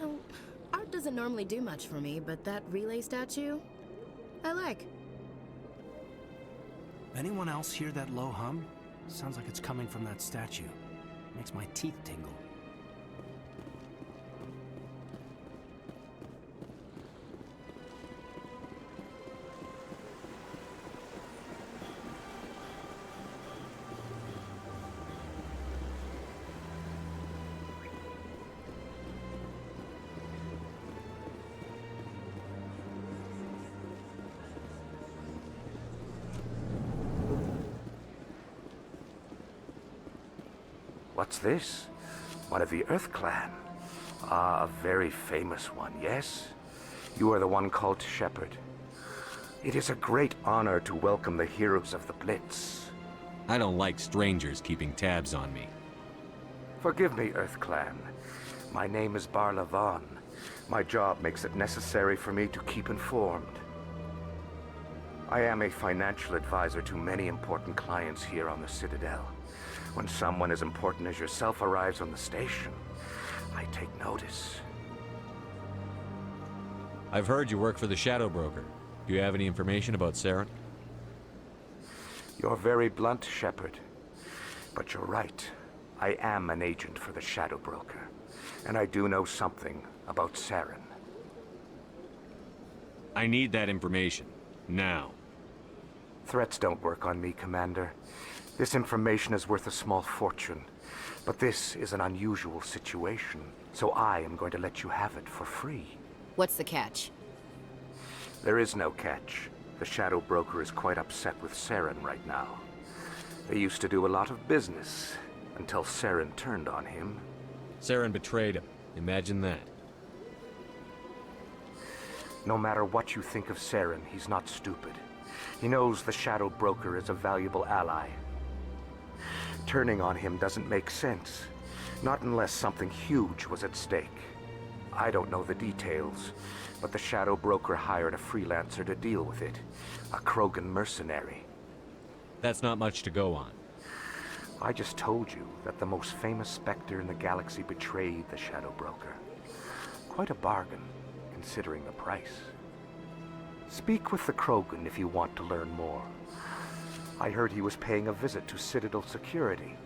Speaker 9: Oh, art doesn't normally do much for me, but that relay statue, I like.
Speaker 14: Anyone else hear that low hum? Sounds like it's coming from that statue. Makes my teeth tingle.
Speaker 7: What's this? One of the Earth Clan. Ah, a very famous one, yes? You are the one called Shepard. It is a great honor to welcome the heroes of the Blitz.
Speaker 2: I don't like strangers keeping tabs on me.
Speaker 7: Forgive me, Earth Clan. My name is Barla Vaughn. My job makes it necessary for me to keep informed. I am a financial advisor to many important clients here on the Citadel. When someone as important as yourself arrives on the station, I take notice.
Speaker 2: I've heard you work for the Shadow Broker. Do you have any information about Saren?
Speaker 7: You're very blunt, Shepard. But you're right. I am an agent for the Shadow Broker. And I do know something about Saren.
Speaker 2: I need that information. Now.
Speaker 7: Threats don't work on me, Commander. This information is worth a small fortune. But this is an unusual situation, so I am going to let you have it for free.
Speaker 9: What's the catch?
Speaker 7: There is no catch. The Shadow Broker is quite upset with Saren right now. They used to do a lot of business, until Saren turned on him.
Speaker 2: Saren betrayed him. Imagine that.
Speaker 7: No matter what you think of Saren, he's not stupid. He knows the Shadow Broker is a valuable ally. Turning on him doesn't make sense. Not unless something huge was at stake. I don't know the details, but the Shadow Broker hired a freelancer to deal with it. A Krogan mercenary.
Speaker 2: That's not much to go on.
Speaker 7: I just told you that the most famous Spectre in the galaxy betrayed the Shadow Broker. Quite a bargain, considering the price. Speak with the Krogan if you want to learn more. I heard he was paying a visit to Citadel security.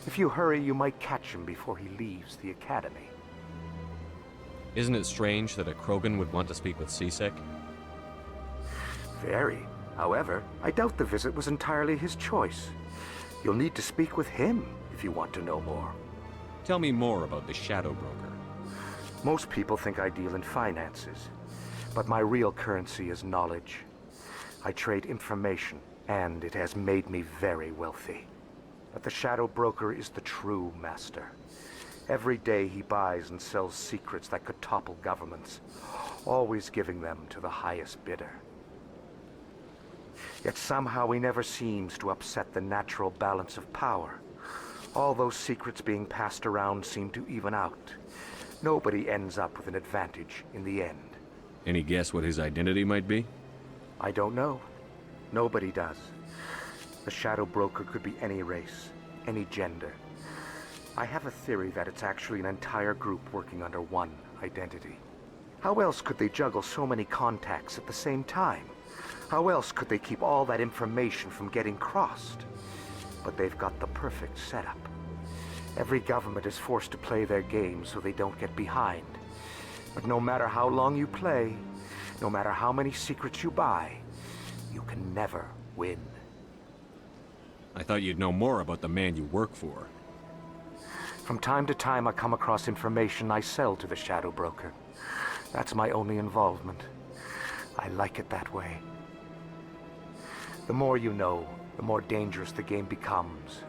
Speaker 7: If you hurry, you might catch him before he leaves the Academy.
Speaker 2: Isn't it strange that a Krogan would want to speak with C-Sec?
Speaker 7: Very. However, I doubt the visit was entirely his choice. You'll need to speak with him if you want to know more.
Speaker 2: Tell me more about the Shadow Broker.
Speaker 7: Most people think I deal in finances, but my real currency is knowledge. I trade information, and it has made me very wealthy. But the Shadow Broker is the true master. Every day he buys and sells secrets that could topple governments, always giving them to the highest bidder. Yet somehow he never seems to upset the natural balance of power. All those secrets being passed around seem to even out. Nobody ends up with an advantage in the end.
Speaker 2: Any guess what his identity might be?
Speaker 7: I don't know. Nobody does. The Shadow Broker could be any race, any gender. I have a theory that it's actually an entire group working under one identity. How else could they juggle so many contacts at the same time? How else could they keep all that information from getting crossed? But they've got the perfect setup. Every government is forced to play their game so they don't get behind. But no matter how long you play, no matter how many secrets you buy, you can never win.
Speaker 2: I thought you'd know more about the man you work for.
Speaker 7: From time to time, I come across information I sell to the Shadow Broker. That's my only involvement. I like it that way. The more you know, the more dangerous the game becomes.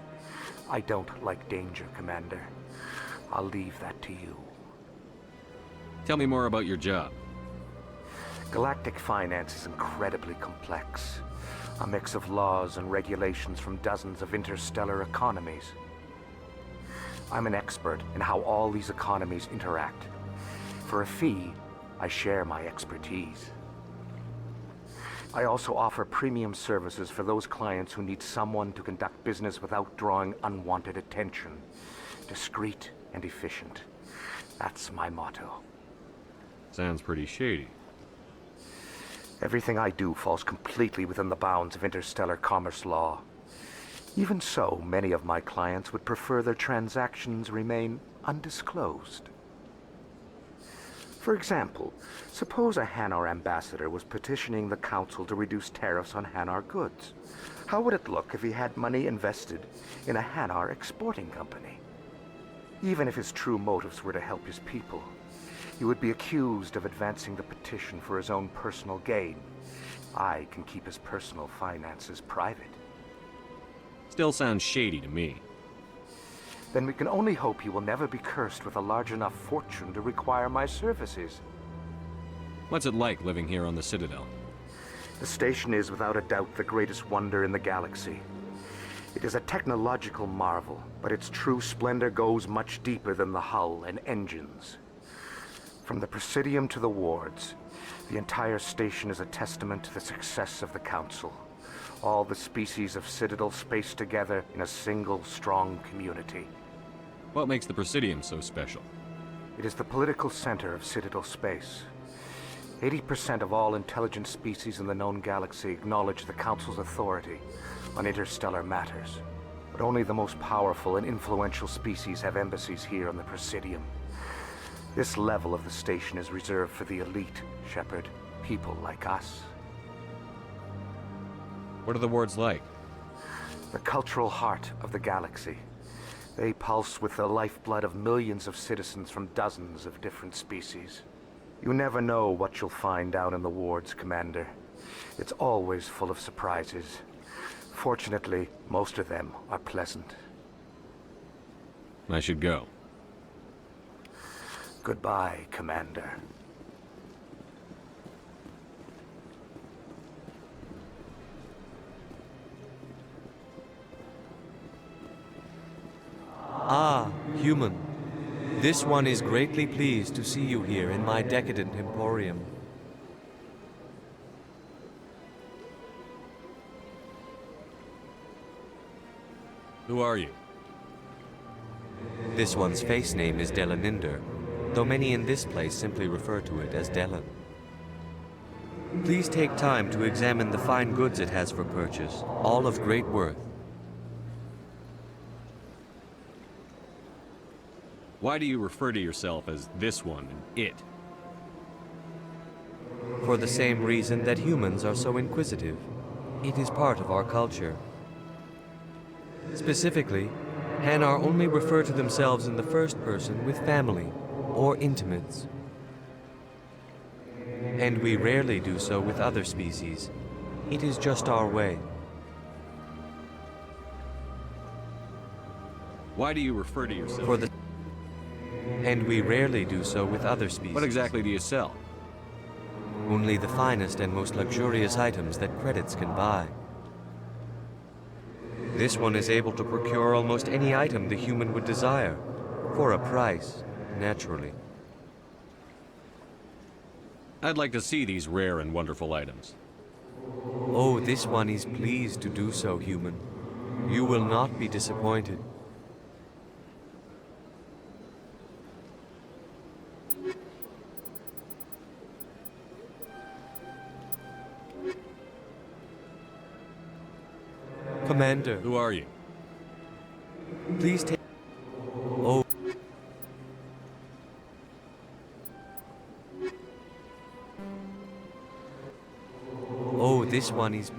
Speaker 7: I don't like danger, Commander. I'll leave that to you.
Speaker 2: Tell me more about your job.
Speaker 7: Galactic finance is incredibly complex. A mix of laws and regulations from dozens of interstellar economies. I'm an expert in how all these economies interact. For a fee, I share my expertise. I also offer premium services for those clients who need someone to conduct business without drawing unwanted attention. Discreet and efficient. That's my motto.
Speaker 2: Sounds pretty shady.
Speaker 7: Everything I do falls completely within the bounds of interstellar commerce law. Even so, many of my clients would prefer their transactions remain undisclosed. For example, suppose a Hanar ambassador was petitioning the Council to reduce tariffs on Hanar goods. How would it look if he had money invested in a Hanar exporting company? Even if his true motives were to help his people, he would be accused of advancing the petition for his own personal gain. I can keep his personal finances private.
Speaker 2: Still sounds shady to me.
Speaker 7: Then we can only hope he will never be cursed with a large enough fortune to require my services.
Speaker 2: What's it like living here on the Citadel?
Speaker 7: The station is without a doubt the greatest wonder in the galaxy. It is a technological marvel, but its true splendor goes much deeper than the hull and engines. From the Presidium to the wards, the entire station is a testament to the success of the Council. All the species of Citadel spaced together in a single, strong community.
Speaker 2: What makes the Presidium so special?
Speaker 7: It is the political center of Citadel space. 80% of all intelligent species in the known galaxy acknowledge the Council's authority on interstellar matters. But only the most powerful and influential species have embassies here on the Presidium. This level of the station is reserved for the elite, Shepard. People like us.
Speaker 2: What are the wards like?
Speaker 7: The cultural heart of the galaxy. They pulse with the lifeblood of millions of citizens from dozens of different species. You never know what you'll find down in the wards, Commander. It's always full of surprises. Fortunately, most of them are pleasant.
Speaker 2: I should go.
Speaker 7: Goodbye, Commander.
Speaker 1: Ah, human. This one is greatly pleased to see you here in my decadent emporium.
Speaker 2: Who are you?
Speaker 1: This one's face name is Delaninder, though many in this place simply refer to it as Delan. Please take time to examine the fine goods it has for purchase, all of great worth.
Speaker 2: Why do you refer to yourself as this one and it?
Speaker 1: For the same reason that humans are so inquisitive. It is part of our culture. Specifically, Hanar only refer to themselves in the first person with family or intimates. And we rarely do so with other species. It is just our way.
Speaker 2: Why do you refer to yourself?
Speaker 1: And we rarely do so with other species.
Speaker 2: What exactly do you sell?
Speaker 1: Only the finest and most luxurious items that credits can buy. This one is able to procure almost any item the human would desire, for a price, naturally.
Speaker 2: I'd like to see these rare and wonderful items.
Speaker 1: Oh, this one is pleased to do so, human. You will not be disappointed. Commander.
Speaker 2: Who are you?
Speaker 1: Please take... Oh. Oh, this one is...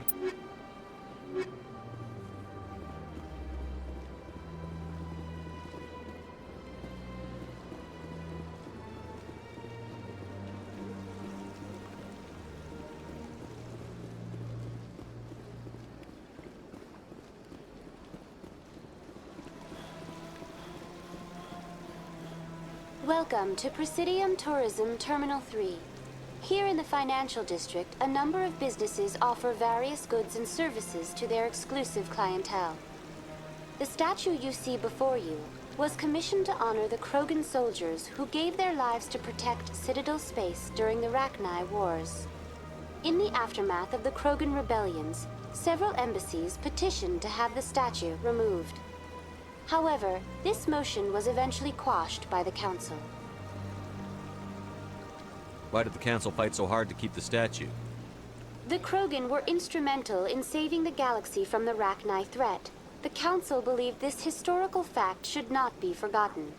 Speaker 6: Welcome to Presidium Tourism Terminal 3. Here in the financial district, a number of businesses offer various goods and services to their exclusive clientele. The statue you see before you was commissioned to honor the Krogan soldiers who gave their lives to protect Citadel space during the Rachni Wars. In the aftermath of the Krogan rebellions, several embassies petitioned to have the statue removed. However, this motion was eventually quashed by the Council.
Speaker 2: Why did the Council fight so hard to keep the statue?
Speaker 6: The Krogan were instrumental in saving the galaxy from the Rachni threat. The Council believed this historical fact should not be forgotten.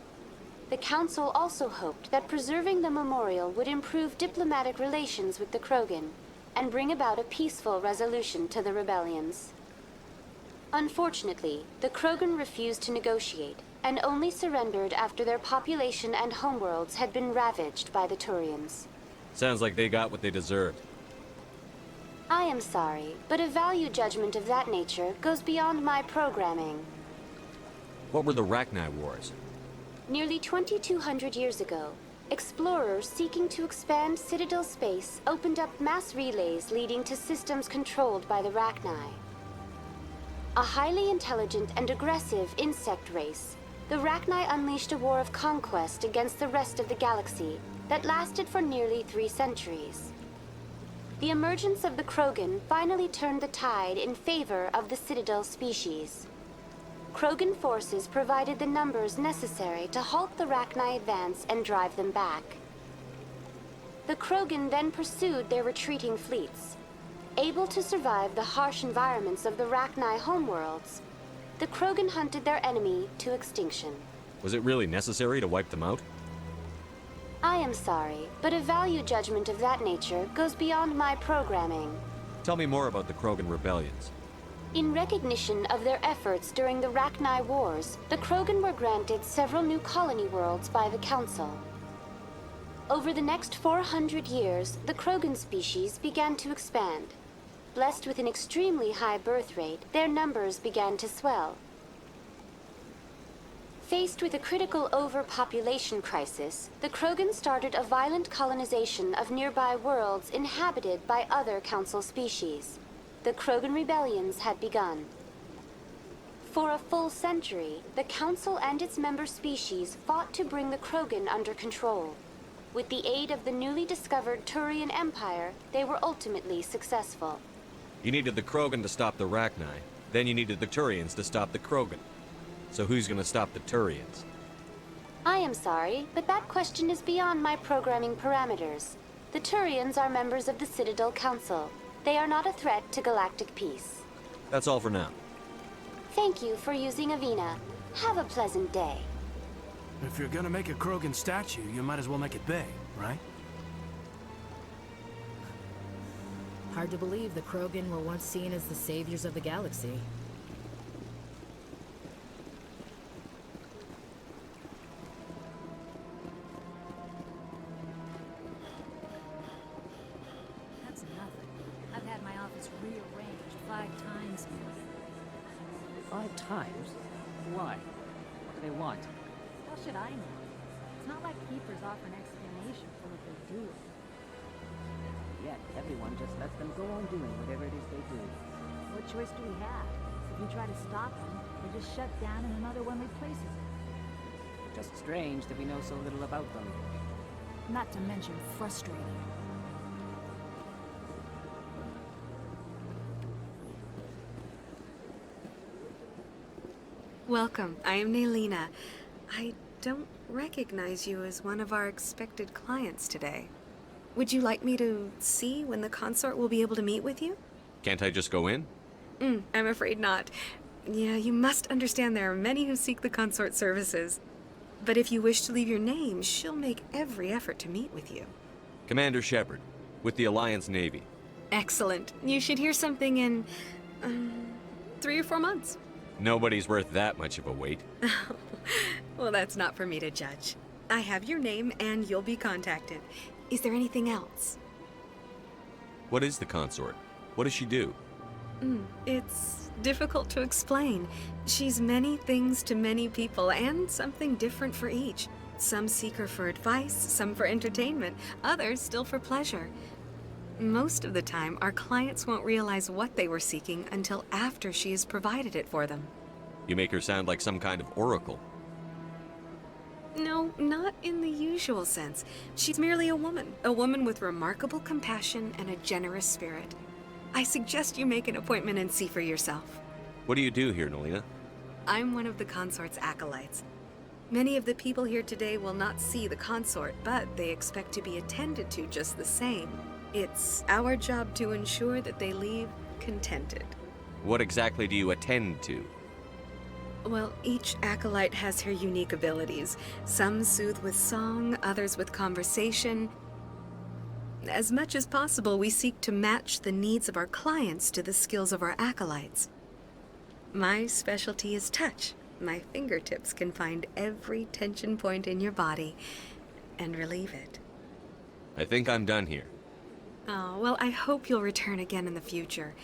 Speaker 6: The Council also hoped that preserving the memorial would improve diplomatic relations with the Krogan and bring about a peaceful resolution to the rebellions. Unfortunately, the Krogan refused to negotiate and only surrendered after their population and homeworlds had been ravaged by the Turians.
Speaker 2: Sounds like they got what they deserved.
Speaker 6: I am sorry, but a value judgment of that nature goes beyond my programming.
Speaker 2: What were the Rachni Wars?
Speaker 6: Nearly 2,200 years ago, explorers seeking to expand Citadel space opened up mass relays leading to systems controlled by the Rachni. A highly intelligent and aggressive insect race, the Rachni unleashed a war of conquest against the rest of the galaxy that lasted for nearly 3 centuries. The emergence of the Krogan finally turned the tide in favor of the Citadel species. Krogan forces provided the numbers necessary to halt the Rachni advance and drive them back. The Krogan then pursued their retreating fleets. Able to survive the harsh environments of the Rachni homeworlds, the Krogan hunted their enemy to extinction.
Speaker 2: Was it really necessary to wipe them out?
Speaker 6: I am sorry, but a value judgment of that nature goes beyond my programming.
Speaker 2: Tell me more about the Krogan rebellions.
Speaker 6: In recognition of their efforts during the Rachni Wars, the Krogan were granted several new colony worlds by the Council. Over the next 400 years, the Krogan species began to expand. Blessed with an extremely high birth rate, their numbers began to swell. Faced with a critical overpopulation crisis, the Krogan started a violent colonization of nearby worlds inhabited by other Council species. The Krogan rebellions had begun. For a full century, the Council and its member species fought to bring the Krogan under control. With the aid of the newly discovered Turian Empire, they were ultimately successful.
Speaker 2: You needed the Krogan to stop the Rachni, then you needed the Turians to stop the Krogan. So who's gonna stop the Turians?
Speaker 6: I am sorry, but that question is beyond my programming parameters. The Turians are members of the Citadel Council. They are not a threat to galactic peace.
Speaker 2: That's all for now.
Speaker 6: Thank you for using Avina. Have a pleasant day.
Speaker 14: If you're gonna make a Krogan statue, you might as well make it big, right?
Speaker 9: Hard to believe the Krogan were once seen as the saviors of the galaxy.
Speaker 10: That's nothing. I've had my office rearranged 5 times now.
Speaker 16: 5 times? Why? What do they want?
Speaker 10: How should I know? It's not like keepers offer an explanation for what they do.
Speaker 16: Yet everyone just lets them go on doing whatever it is they do.
Speaker 10: What choice do we have? If you try to stop them, they just shut down and another one replaces it.
Speaker 16: Just strange that we know so little about them.
Speaker 10: Not to mention frustrating.
Speaker 22: Welcome. I am Naylina. I don't recognize you as one of our expected clients today. Would you like me to see when the consort will be able to meet with you?
Speaker 2: Can't I just go in?
Speaker 22: I'm afraid not. Yeah, you must understand there are many who seek the consort services. But if you wish to leave your name, she'll make every effort to meet with you.
Speaker 2: Commander Shepard, with the Alliance Navy.
Speaker 22: Excellent. You should hear something in 3 or 4 months.
Speaker 2: Nobody's worth that much of a wait.
Speaker 22: Well, that's not for me to judge. I have your name and you'll be contacted. Is there anything else?
Speaker 2: What is the consort? What does she do?
Speaker 22: It's difficult to explain. She's many things to many people and something different for each. Some seek her for advice, some for entertainment, others still for pleasure. Most of the time, our clients won't realize what they were seeking until after she has provided it for them.
Speaker 2: You make her sound like some kind of oracle.
Speaker 22: No, not in the usual sense. She's merely a woman with remarkable compassion and a generous spirit. I suggest you make an appointment and see for yourself.
Speaker 2: What do you do here, Naylina?
Speaker 22: I'm one of the consort's acolytes. Many of the people here today will not see the consort, but they expect to be attended to just the same. It's our job to ensure that they leave contented.
Speaker 2: What exactly do you attend to?
Speaker 22: Well, each acolyte has her unique abilities. Some soothe with song, others with conversation. As much as possible, we seek to match the needs of our clients to the skills of our acolytes. My specialty is touch. My fingertips can find every tension point in your body and relieve it.
Speaker 2: I think I'm done here.
Speaker 22: Oh, well, I hope you'll return again in the future.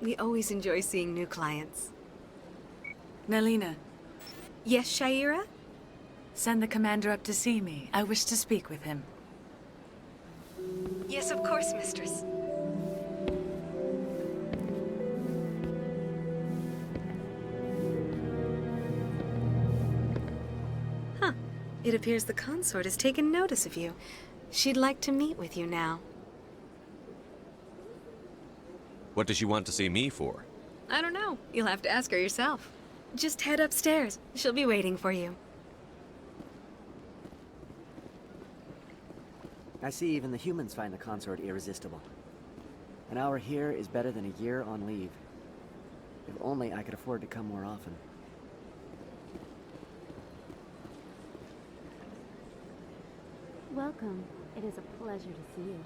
Speaker 22: We always enjoy seeing new clients.
Speaker 11: Nelina.
Speaker 22: Yes, Shaira?
Speaker 11: Send the commander up to see me. I wish to speak with him.
Speaker 22: Yes, of course, mistress. Huh. It appears the consort has taken notice of you. She'd like to meet with you now.
Speaker 2: What does she want to see me for?
Speaker 22: I don't know. You'll have to ask her yourself. Just head upstairs. She'll be waiting for you.
Speaker 13: I see even the humans find the consort irresistible. An hour here is better than a year on leave. If only I could afford to come more often.
Speaker 6: Welcome. It is a pleasure to see you.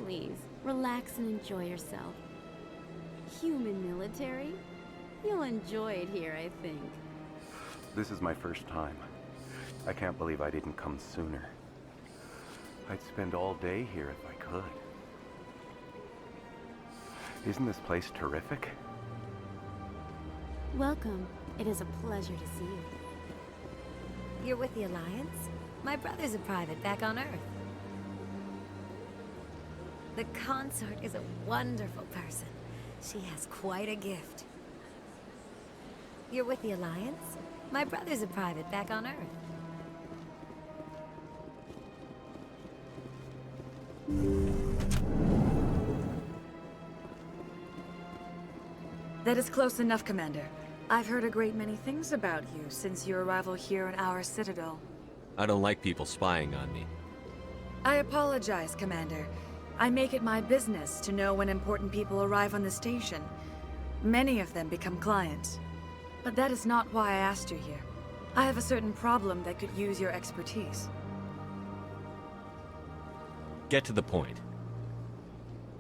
Speaker 6: Please, relax and enjoy yourself. Human military? You'll enjoy it here, I think.
Speaker 7: This is my first time. I can't believe I didn't come sooner. I'd spend all day here if I could. Isn't this place terrific?
Speaker 6: Welcome. It is a pleasure to see you.
Speaker 23: You're with the Alliance? My brother's a private back on Earth. The consort is a wonderful person. She has quite a gift. You're with the Alliance? My brother's a private back on Earth.
Speaker 11: That is close enough, Commander. I've heard a great many things about you since your arrival here in our Citadel.
Speaker 2: I don't like people spying on me.
Speaker 11: I apologize, Commander. I make it my business to know when important people arrive on the station. Many of them become clients. But that is not why I asked you here. I have a certain problem that could use your expertise.
Speaker 2: Get to the point.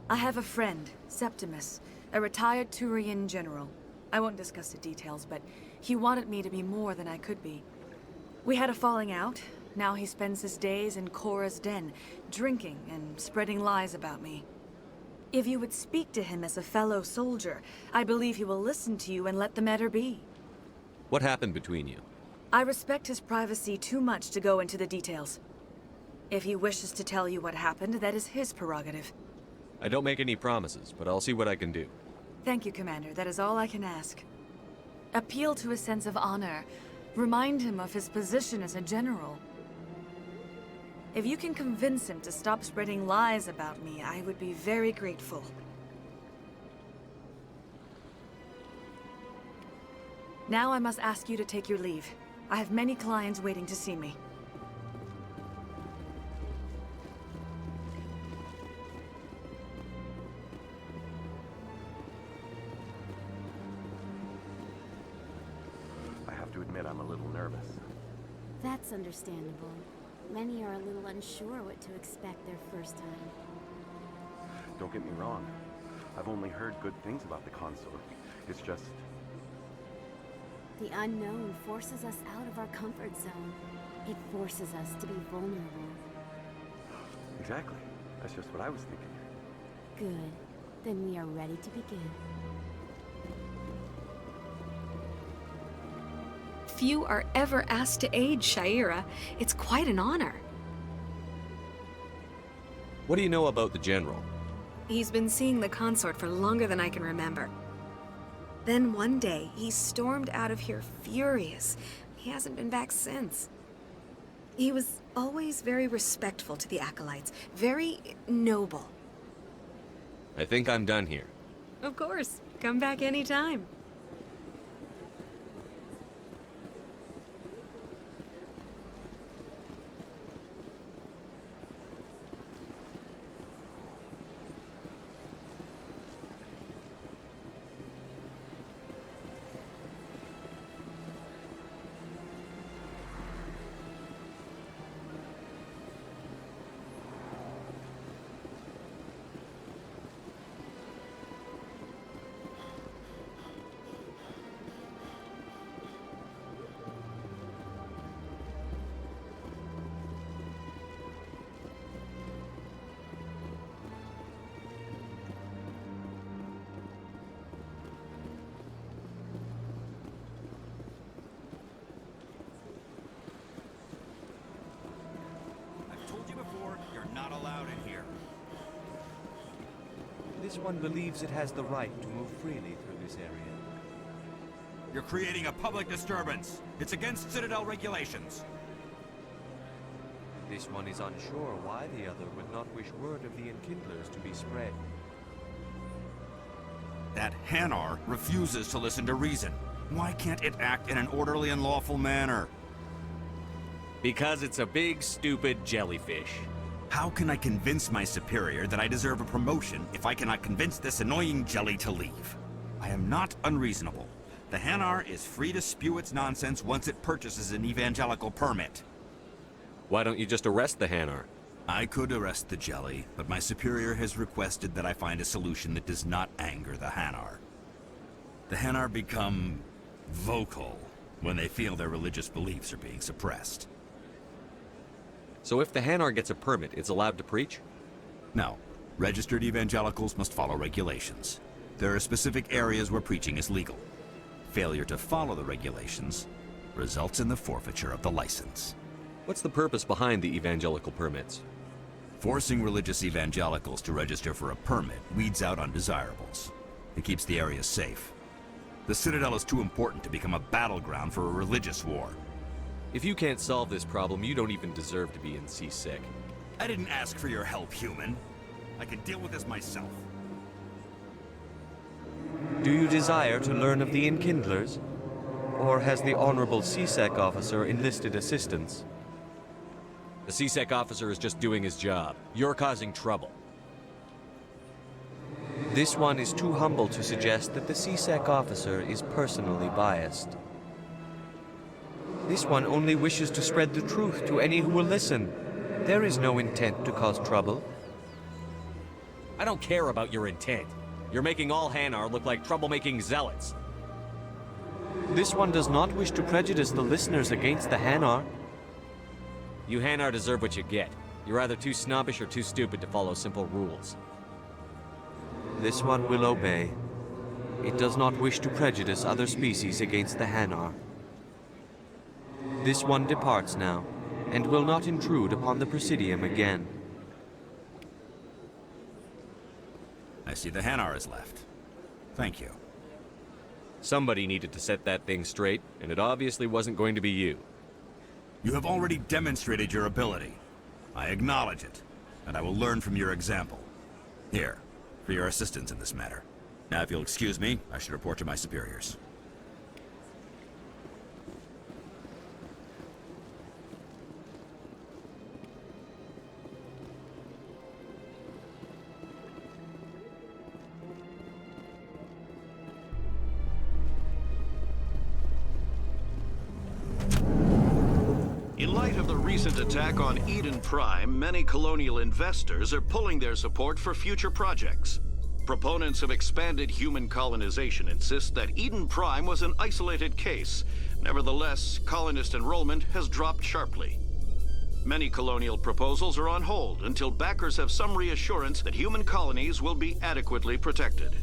Speaker 11: I have a friend, Septimus, a retired Turian general. I won't discuss the details, but he wanted me to be more than I could be. We had a falling out. Now he spends his days in Korra's den, drinking and spreading lies about me. If you would speak to him as a fellow soldier, I believe he will listen to you and let the matter be.
Speaker 2: What happened between you?
Speaker 11: I respect his privacy too much to go into the details. If he wishes to tell you what happened, that is his prerogative.
Speaker 2: I don't make any promises, but I'll see what I can do.
Speaker 11: Thank you, Commander. That is all I can ask. Appeal to his sense of honor. Remind him of his position as a general. If you can convince him to stop spreading lies about me, I would be very grateful. Now I must ask you to take your leave. I have many clients waiting to see me.
Speaker 7: I have to admit I'm a little nervous.
Speaker 6: That's understandable. Many are a little unsure what to expect their first time.
Speaker 7: Don't get me wrong. I've only heard good things about the consort. It's just...
Speaker 6: The unknown forces us out of our comfort zone. It forces us to be vulnerable.
Speaker 7: Exactly. That's just what I was thinking.
Speaker 6: Good. Then we are ready to begin.
Speaker 22: Few are ever asked to aid Shaira. It's quite an honor.
Speaker 2: What do you know about the General?
Speaker 22: He's been seeing the consort for longer than I can remember. Then one day, he stormed out of here furious. He hasn't been back since. He was always very respectful to the acolytes, very noble.
Speaker 2: I think I'm done here.
Speaker 22: Of course. Come back anytime.
Speaker 1: This one believes it has the right to move freely through this area.
Speaker 5: You're creating a public disturbance. It's against Citadel regulations.
Speaker 1: This one is unsure why the other would not wish word of the Enkindlers to be spread.
Speaker 5: That Hanar refuses to listen to reason. Why can't it act in an orderly and lawful manner?
Speaker 2: Because it's a big, stupid jellyfish.
Speaker 5: How can I convince my superior that I deserve a promotion if I cannot convince this annoying jelly to leave? I am not unreasonable. The Hanar is free to spew its nonsense once it purchases an evangelical permit.
Speaker 2: Why don't you just arrest the Hanar?
Speaker 5: I could arrest the jelly, but my superior has requested that I find a solution that does not anger the Hanar. The Hanar become vocal when they feel their religious beliefs are being suppressed.
Speaker 2: So if the Hanar gets a permit, it's allowed to preach?
Speaker 5: No. Registered evangelicals must follow regulations. There are specific areas where preaching is legal. Failure to follow the regulations results in the forfeiture of the license.
Speaker 2: What's the purpose behind the evangelical permits?
Speaker 5: Forcing religious evangelicals to register for a permit weeds out undesirables. It keeps the area safe. The Citadel is too important to become a battleground for a religious war.
Speaker 2: If you can't solve this problem, you don't even deserve to be in CSEC.
Speaker 5: I didn't ask for your help, human. I can deal with this myself.
Speaker 1: Do you desire to learn of the Enkindlers? Or has the Honorable CSEC officer enlisted assistance?
Speaker 2: The CSEC officer is just doing his job. You're causing trouble.
Speaker 1: This one is too humble to suggest that the CSEC officer is personally biased. This one only wishes to spread the truth to any who will listen. There is no intent to cause trouble.
Speaker 2: I don't care about your intent. You're making all Hanar look like troublemaking zealots.
Speaker 1: This one does not wish to prejudice the listeners against the Hanar.
Speaker 2: You Hanar deserve what you get. You're either too snobbish or too stupid to follow simple rules.
Speaker 1: This one will obey. It does not wish to prejudice other species against the Hanar. This one departs now, and will not intrude upon the Presidium again.
Speaker 5: I see the Hanar is left. Thank you.
Speaker 2: Somebody needed to set that thing straight, and it obviously wasn't going to be you.
Speaker 5: You have already demonstrated your ability. I acknowledge it, and I will learn from your example. Here, for your assistance in this matter. Now, if you'll excuse me, I should report to my superiors.
Speaker 12: In light of the recent attack on Eden Prime, many colonial investors are pulling their support for future projects. Proponents of expanded human colonization insist that Eden Prime was an isolated case. Nevertheless, colonist enrollment has dropped sharply. Many colonial proposals are on hold until backers have some reassurance that human colonies will be adequately protected.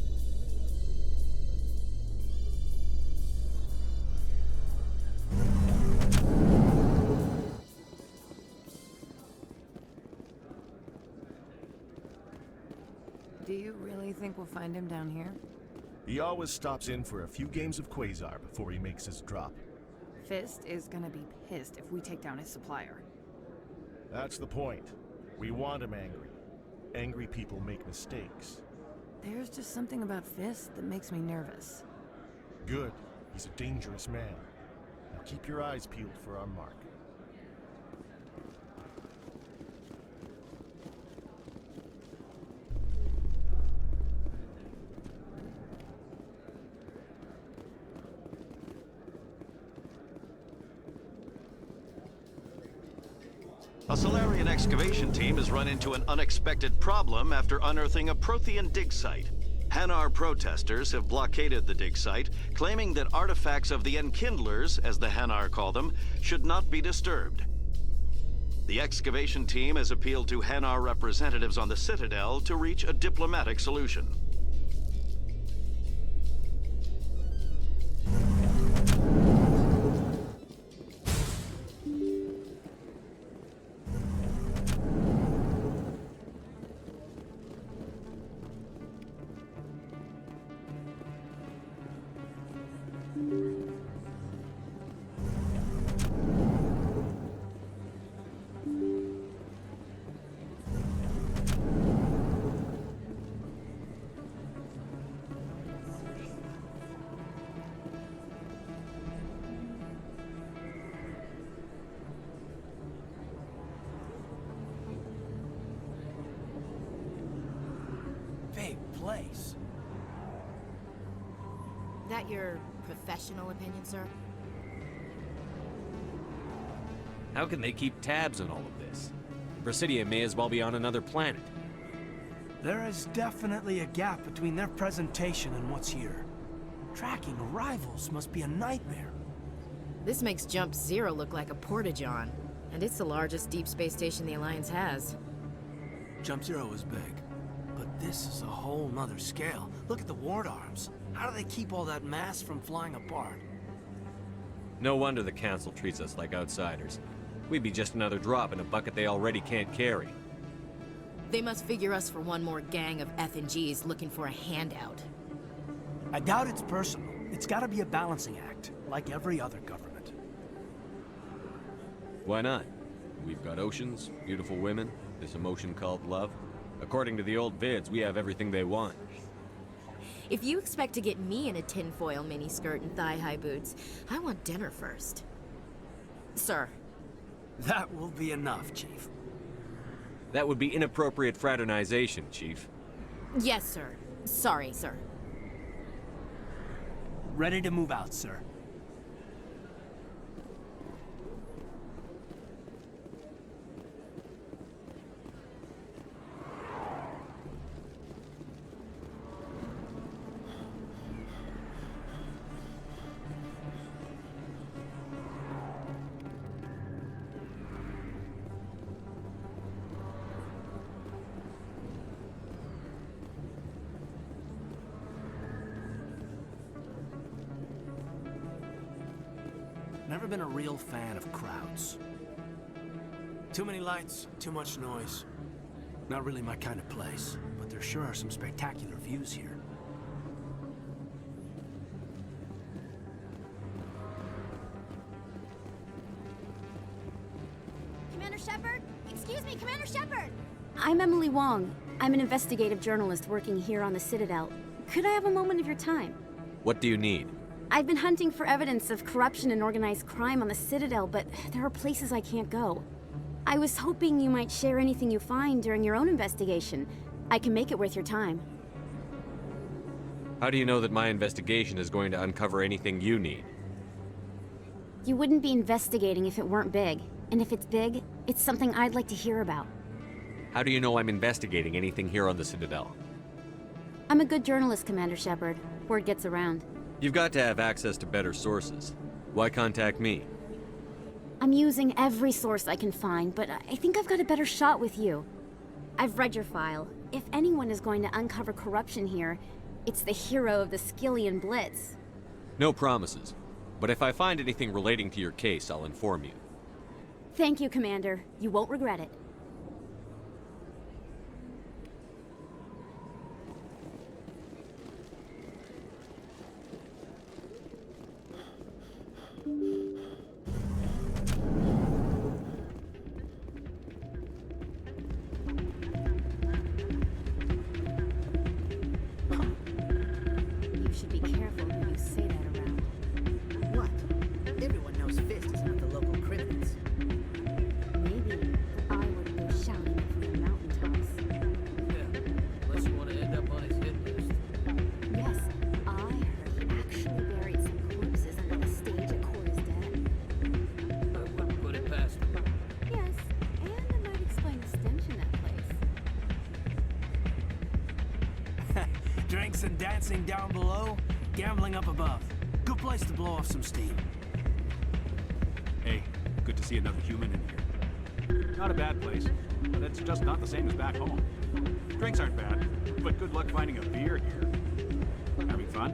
Speaker 19: Do you really think we'll find him down here?
Speaker 15: He always stops in for a few games of Quasar before he makes his drop.
Speaker 24: Fist is gonna be pissed if we take down his supplier.
Speaker 15: That's the point. We want him angry. Angry people make mistakes.
Speaker 24: There's just something about Fist that makes me nervous.
Speaker 15: Good. He's a dangerous man. Now keep your eyes peeled for our mark.
Speaker 12: A Salarian excavation team has run into an unexpected problem after unearthing a Prothean dig site. Hanar protesters have blockaded the dig site, claiming that artifacts of the Enkindlers, as the Hanar call them, should not be disturbed. The excavation team has appealed to Hanar representatives on the Citadel to reach a diplomatic solution.
Speaker 14: place.
Speaker 9: That your professional opinion, sir?
Speaker 2: How can they keep tabs on all of this? Presidium may as well be on another planet.
Speaker 14: There is definitely a gap between their presentation and what's here. Tracking arrivals must be a nightmare.
Speaker 9: This makes Jump Zero look like a porta-john, and it's the largest deep space station the Alliance has.
Speaker 14: Jump Zero is big, but this is a whole nother scale. Look at the ward arms. How do they keep all that mass from flying apart?
Speaker 2: No wonder the Council treats us like outsiders. We'd be just another drop in a bucket they already can't carry.
Speaker 9: They must figure us for one more gang of F&Gs looking for a handout.
Speaker 14: I doubt it's personal. It's gotta be a balancing act, like every other government.
Speaker 2: Why not? We've got oceans, beautiful women, this emotion called love. According to the old vids, we have everything they want.
Speaker 9: If you expect to get me in a tinfoil miniskirt and thigh-high boots, I want dinner first. Sir.
Speaker 14: That will be enough, Chief.
Speaker 2: That would be inappropriate fraternization, Chief.
Speaker 9: Yes, sir. Sorry, sir.
Speaker 14: Ready to move out, sir. Never been a real fan of crowds. Too many lights, too much noise. Not really my kind of place, but there sure are some spectacular views here.
Speaker 3: Commander Shepard? Excuse me, Commander Shepard! I'm Emily Wong. I'm an investigative journalist working here on the Citadel. Could I have a moment of your time?
Speaker 2: What do you need?
Speaker 3: I've been hunting for evidence of corruption and organized crime on the Citadel, but there are places I can't go. I was hoping you might share anything you find during your own investigation. I can make it worth your time.
Speaker 2: How do you know that my investigation is going to uncover anything you need?
Speaker 3: You wouldn't be investigating if it weren't big. And if it's big, it's something I'd like to hear about.
Speaker 2: How do you know I'm investigating anything here on the Citadel?
Speaker 3: I'm a good journalist, Commander Shepard. Word gets around.
Speaker 2: You've got to have access to better sources. Why contact me?
Speaker 3: I'm using every source I can find, but I think I've got a better shot with you. I've read your file. If anyone is going to uncover corruption here, it's the hero of the Skillian Blitz.
Speaker 2: No promises. But if I find anything relating to your case, I'll inform you.
Speaker 3: Thank you, Commander. You won't regret it. You should be careful who you say that around.
Speaker 13: What? Everyone knows Fist is one of the local criminals.
Speaker 3: Maybe, but I wouldn't go shouting it from the mountaintops.
Speaker 8: Yeah, unless you want to end up on his hit list.
Speaker 3: Yes, I heard he actually buried some corpses under the stage at Cora's Dead.
Speaker 8: I wouldn't put it past him.
Speaker 3: Yes, and it might explain the stench in that place.
Speaker 14: Drinks and dancing down below, gambling up above. Good place to blow off some steam.
Speaker 20: Hey, good to see another human in here. Not a bad place, but it's just not the same as back home. Drinks aren't bad, but good luck finding a beer here. Having fun?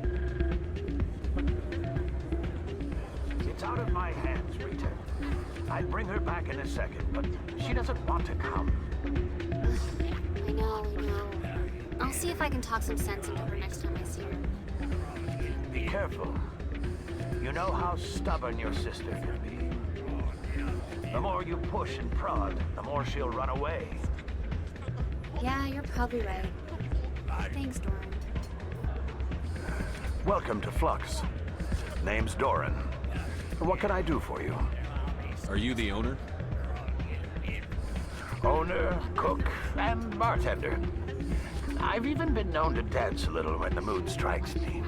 Speaker 21: It's out of my hands, Rita. I'd bring her back in a second, but she doesn't want to come.
Speaker 6: I know. I'll see if I can talk some sense into her next time I see her.
Speaker 21: Be careful. You know how stubborn your sister can be. The more you push and prod, the more she'll run away.
Speaker 6: Yeah, you're probably right. Thanks, Doran.
Speaker 21: Welcome to Flux. Name's Doran. What can I do for you?
Speaker 2: Are you the owner?
Speaker 21: Owner, cook, and bartender. I've even been known to dance a little when the mood strikes me.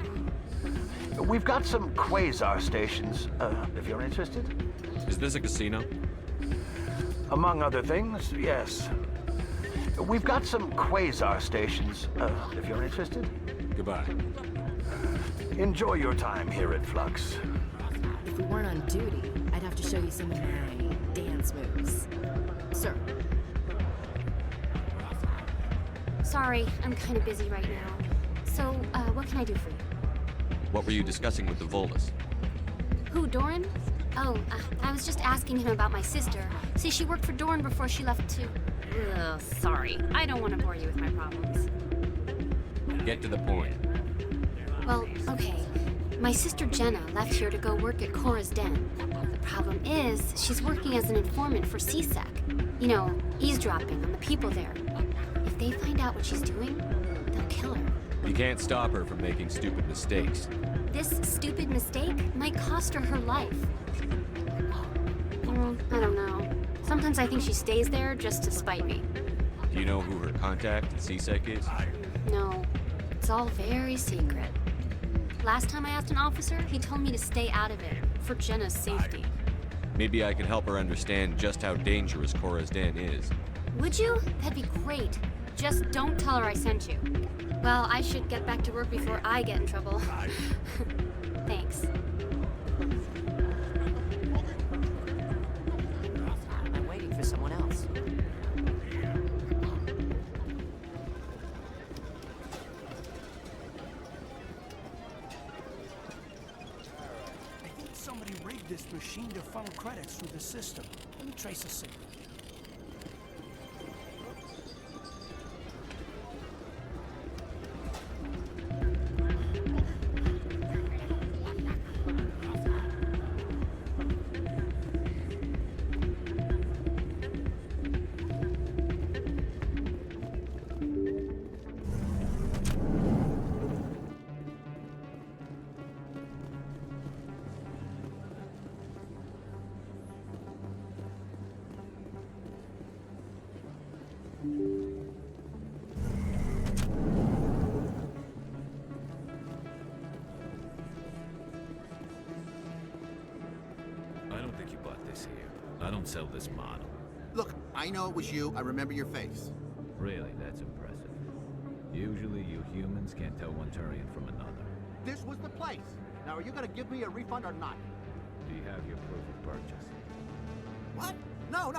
Speaker 21: We've got some quasar stations, if you're interested.
Speaker 2: Is this a casino?
Speaker 21: Among other things, yes. We've got some quasar stations, if you're interested.
Speaker 2: Goodbye.
Speaker 21: Enjoy your time here at Flux.
Speaker 9: If we weren't on duty, I'd have to show you some of my dance moves. Sir.
Speaker 3: Sorry, I'm kind of busy right now. So, what can I do for you?
Speaker 2: What were you discussing with the Volus?
Speaker 3: Who, Doran? Oh, I was just asking him about my sister. See, she worked for Doran before she left to... Ugh, sorry. I don't want to bore you with my problems.
Speaker 2: Get to the point.
Speaker 3: Well, okay. My sister Jenna left here to go work at Cora's Den. The problem is, she's working as an informant for CSEC. You know, eavesdropping on the people there. If they find out what she's doing, they'll kill her.
Speaker 2: You can't stop her from making stupid mistakes.
Speaker 3: This stupid mistake might cost her her life. I don't know. Sometimes I think she stays there just to spite me.
Speaker 2: Do you know who her contact at CSEC is?
Speaker 3: No, it's all very secret. Last time I asked an officer, he told me to stay out of it, for Jenna's safety.
Speaker 2: Maybe I can help her understand just how dangerous Cora's Den is.
Speaker 3: Would you? That'd be great. Just don't tell her I sent you. Well, I should get back to work before I get in trouble. Thanks.
Speaker 13: I'm waiting for someone else.
Speaker 14: I think somebody rigged this machine to funnel credits through the system. Let me trace a signal.
Speaker 4: I don't sell this model.
Speaker 16: Look, I know it was you. I remember your face.
Speaker 4: Really, that's impressive. Usually you humans can't tell one Turian from another.
Speaker 16: This was the place. Now, are you gonna give me a refund or not?
Speaker 4: Do you have your proof of purchase?
Speaker 16: What? No,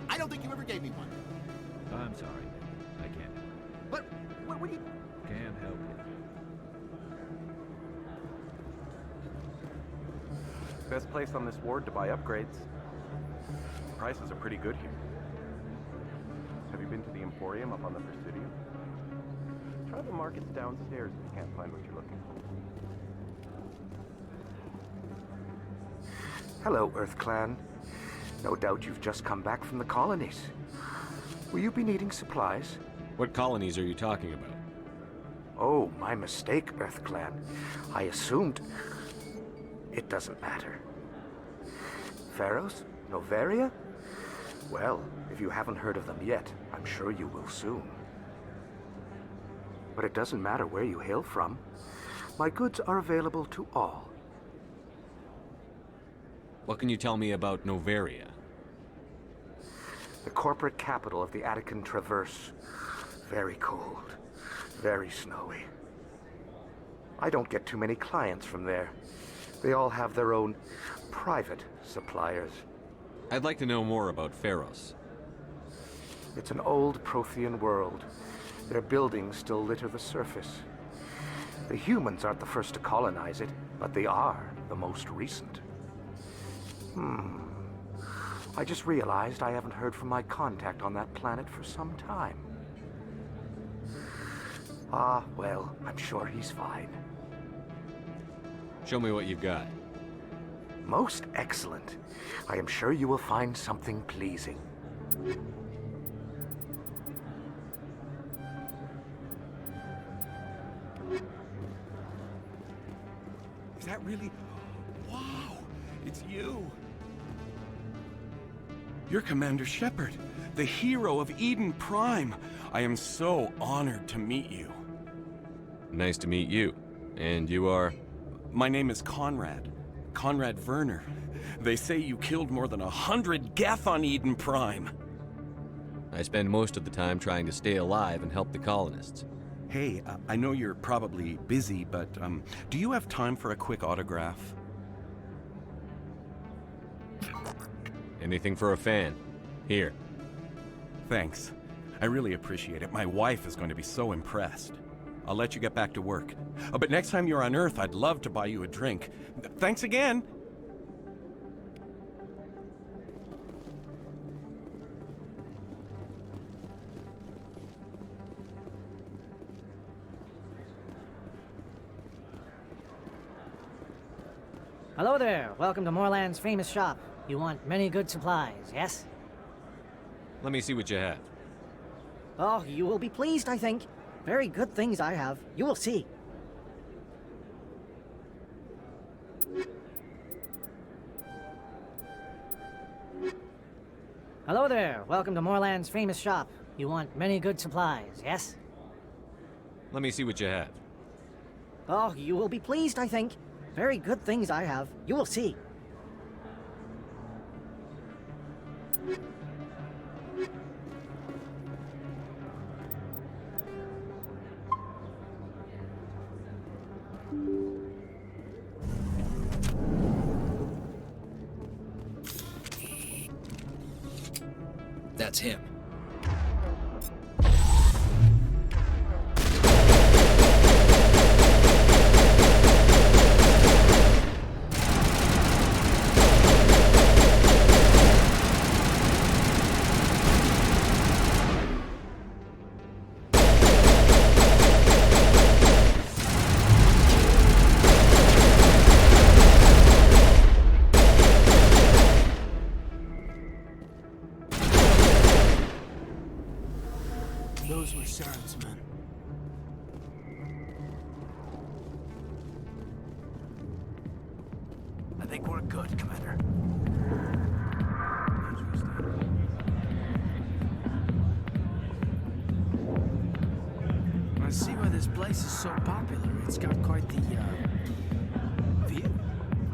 Speaker 16: I don't think you ever gave me one.
Speaker 4: I'm sorry, I can't.
Speaker 16: But, what do you...
Speaker 4: Can't help you.
Speaker 7: Best place on this ward to buy upgrades. Prices are pretty good here. Have you been to the Emporium up on the Presidium? Try the markets downstairs if you can't find what you're looking for. Hello, Earth Clan. No doubt you've just come back from the colonies. Will you be needing supplies?
Speaker 2: What colonies are you talking about?
Speaker 7: Oh, my mistake, Earth Clan. I assumed... It doesn't matter. Pharos? Noveria? Well, if you haven't heard of them yet, I'm sure you will soon. But it doesn't matter where you hail from. My goods are available to all.
Speaker 2: What can you tell me about Noveria?
Speaker 7: The corporate capital of the Attican Traverse. Very cold. Very snowy. I don't get too many clients from there. They all have their own private suppliers.
Speaker 2: I'd like to know more about Pharos.
Speaker 7: It's an old Prothean world. Their buildings still litter the surface. The humans aren't the first to colonize it, but they are the most recent. I just realized I haven't heard from my contact on that planet for some time. Ah, well, I'm sure he's fine.
Speaker 2: Show me what you've got.
Speaker 7: Most excellent. I am sure you will find something pleasing.
Speaker 5: Is that really... Wow! It's you! You're Commander Shepard.
Speaker 10: the hero of Eden Prime. I am so honored to meet you.
Speaker 2: Nice to meet you. And you are?
Speaker 10: My name is Conrad. Conrad Werner. They say you killed more than 100 Geth on Eden Prime.
Speaker 2: I spend most of the time trying to stay alive and help the colonists.
Speaker 10: Hey, I know you're probably busy, but do you have time for a quick autograph?
Speaker 2: Anything for a fan. Here.
Speaker 10: Thanks. I really appreciate it. My wife is going to be so impressed. I'll let you get back to work. But next time you're on Earth, I'd love to buy you a drink. Thanks again!
Speaker 17: Hello there. Welcome to Moorland's famous shop. You want many good supplies, yes?
Speaker 2: Let me see what you have.
Speaker 17: Oh, you will be pleased, I think. Very good things I have. You will see. Hello there. Welcome to Moorland's famous shop. You want many good supplies, yes?
Speaker 2: Let me see what you have.
Speaker 17: Oh, you will be pleased, I think. Very good things I have. You will see.
Speaker 8: That's him.
Speaker 14: Those were Saren's men. I think we're good, Commander. I see why this place is so popular. It's got quite the, view.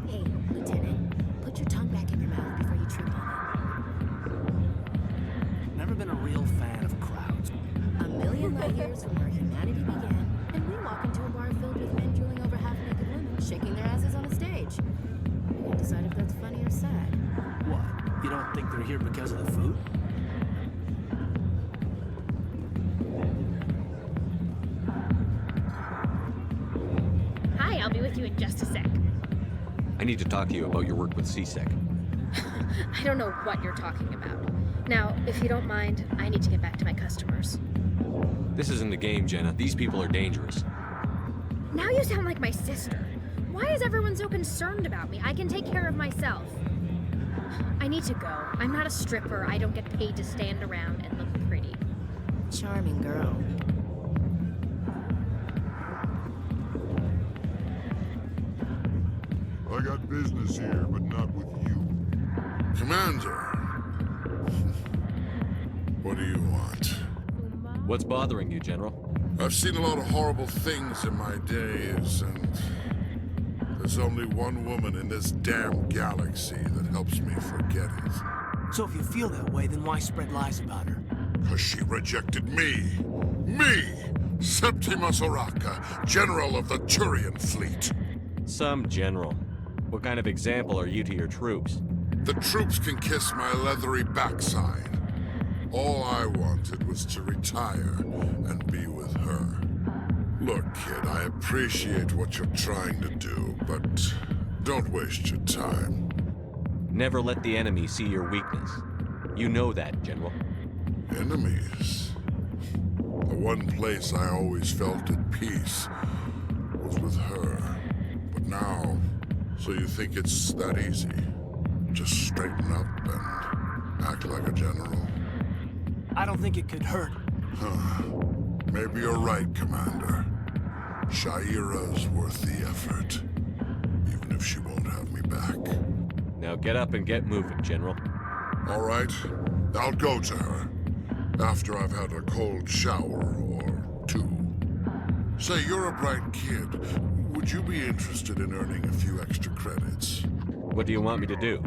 Speaker 9: Hey, Lieutenant, put your tongue back in your mouth before you trip on it.
Speaker 14: Never been a real fan of crowds.
Speaker 9: A million light years from where humanity began, and we walk into a bar filled with men drooling over half-naked women, shaking their asses on a stage. You can decide if that's funny or sad.
Speaker 14: What? You don't think they're here because of the food?
Speaker 3: Hi, I'll be with you in just a sec.
Speaker 2: I need to talk to you about your work with CSEC.
Speaker 3: I don't know what you're talking about. Now, if you don't mind, I need to get back to my customers.
Speaker 2: This isn't a game, Jenna. These people are dangerous.
Speaker 3: Now you sound like my sister. Why is everyone so concerned about me? I can take care of myself. I need to go. I'm not a stripper. I don't get paid to stand around and look pretty.
Speaker 9: Charming girl.
Speaker 18: I got business here, but not with you. Commander. What do you want?
Speaker 2: What's bothering you, General?
Speaker 18: I've seen a lot of horrible things in my days, and there's only one woman in this damn galaxy that helps me forget it.
Speaker 14: So if you feel that way, then why spread lies about her?
Speaker 18: 'Cause she rejected me! Me! Septimus Oraka, General of the Turian Fleet!
Speaker 2: Some general. What kind of example are you to your troops?
Speaker 18: The troops can kiss my leathery backside. All I wanted was to retire and be with her. Look, kid, I appreciate what you're trying to do, but don't waste your time.
Speaker 2: Never let the enemy see your weakness. You know that, General.
Speaker 18: Enemies? The one place I always felt at peace was with her. But now, so you think it's that easy? Just straighten up and act like a general?
Speaker 14: I don't think it could hurt.
Speaker 18: Huh. Maybe you're right, Commander. Shaira's worth the effort, even if she won't have me back.
Speaker 2: Now get up and get moving, General.
Speaker 18: All right. I'll go to her after I've had a cold shower or two. Say, you're a bright kid. Would you be interested in earning a few extra credits?
Speaker 2: What do you want me to do?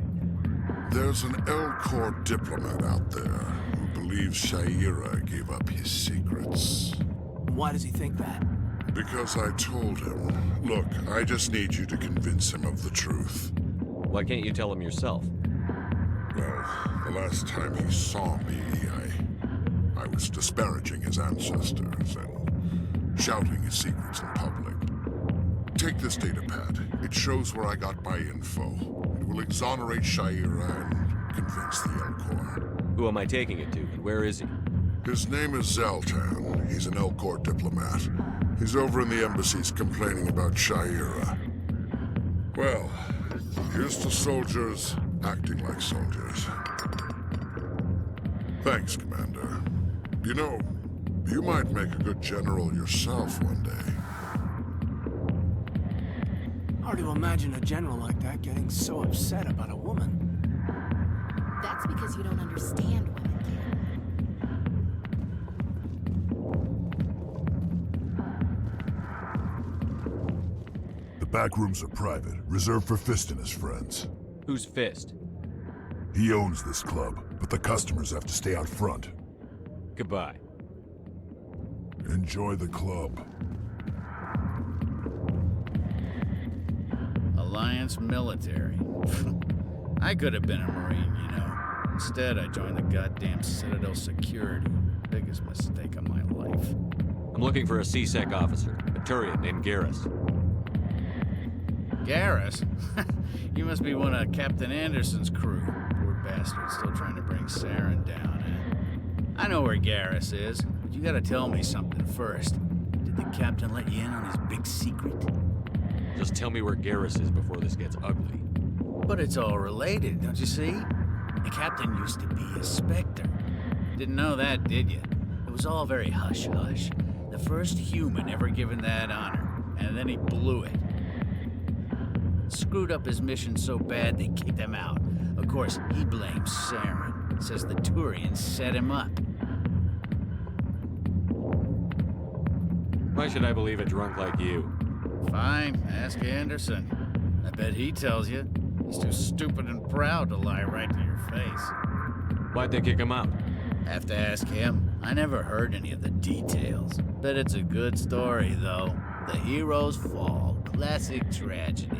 Speaker 18: There's an Elcor diplomat out there who believes Sha'ira gave up his secrets.
Speaker 14: Why does he think that?
Speaker 18: Because I told him. Look, I just need you to convince him of the truth.
Speaker 2: Why can't you tell him yourself?
Speaker 18: Well, the last time he saw me, I was disparaging his ancestors and shouting his secrets in public. Take this datapad. It shows where I got my info. It will exonerate Sha'ira and convince the Elcor.
Speaker 2: Who am I taking it to, and where is he?
Speaker 18: His name is Zaltan. He's an Elcor diplomat. He's over in the embassies complaining about Sha'ira. Well, here's to soldiers acting like soldiers. Thanks, Commander. You know, you might make a good general yourself one day.
Speaker 14: Hard to imagine a general like that getting so upset about a woman.
Speaker 9: That's because you don't understand women,
Speaker 15: The back rooms are private, reserved for Fist and his friends.
Speaker 2: Who's Fist?
Speaker 15: He owns this club, but the customers have to stay out front.
Speaker 2: Goodbye.
Speaker 15: Enjoy the club.
Speaker 4: Alliance military. I could have been a Marine, you know. Instead, I joined the goddamn Citadel security. Biggest mistake of my life.
Speaker 2: I'm looking for a C-Sec officer, a Turian named Garrus.
Speaker 4: Garrus? You must be one of Captain Anderson's crew. Poor bastard, still trying to bring Saren down, eh? I know where Garrus is, but you gotta tell me something first. Did the captain let you in on his big secret?
Speaker 2: Just tell me where Garrus is before this gets ugly.
Speaker 4: But it's all related, don't you see? The captain used to be a Spectre. Didn't know that, did you? It was all very hush-hush. The first human ever given that honor, and then he blew it. Screwed up his mission so bad they kicked him out. Of course, he blames Saren. Says the Turians set him up.
Speaker 2: Why should I believe a drunk like you?
Speaker 4: Fine, ask Anderson. I bet he tells you. He's too stupid and proud to lie right to your face.
Speaker 2: Why'd they kick him out?
Speaker 4: Have to ask him. I never heard any of the details. Bet it's a good story, though. The heroes fall. Classic tragedy.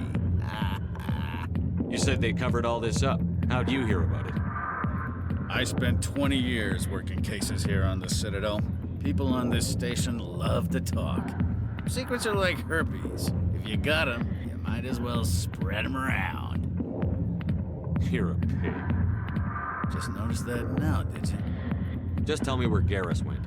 Speaker 2: You said they covered all this up. How'd you hear about it?
Speaker 4: I spent 20 years working cases here on the Citadel. People on this station love to talk. Secrets are like herpes. If you got them, you might as well spread them around.
Speaker 2: You're a pig.
Speaker 4: Just noticed that now, did you?
Speaker 2: Just tell me where Garrus went.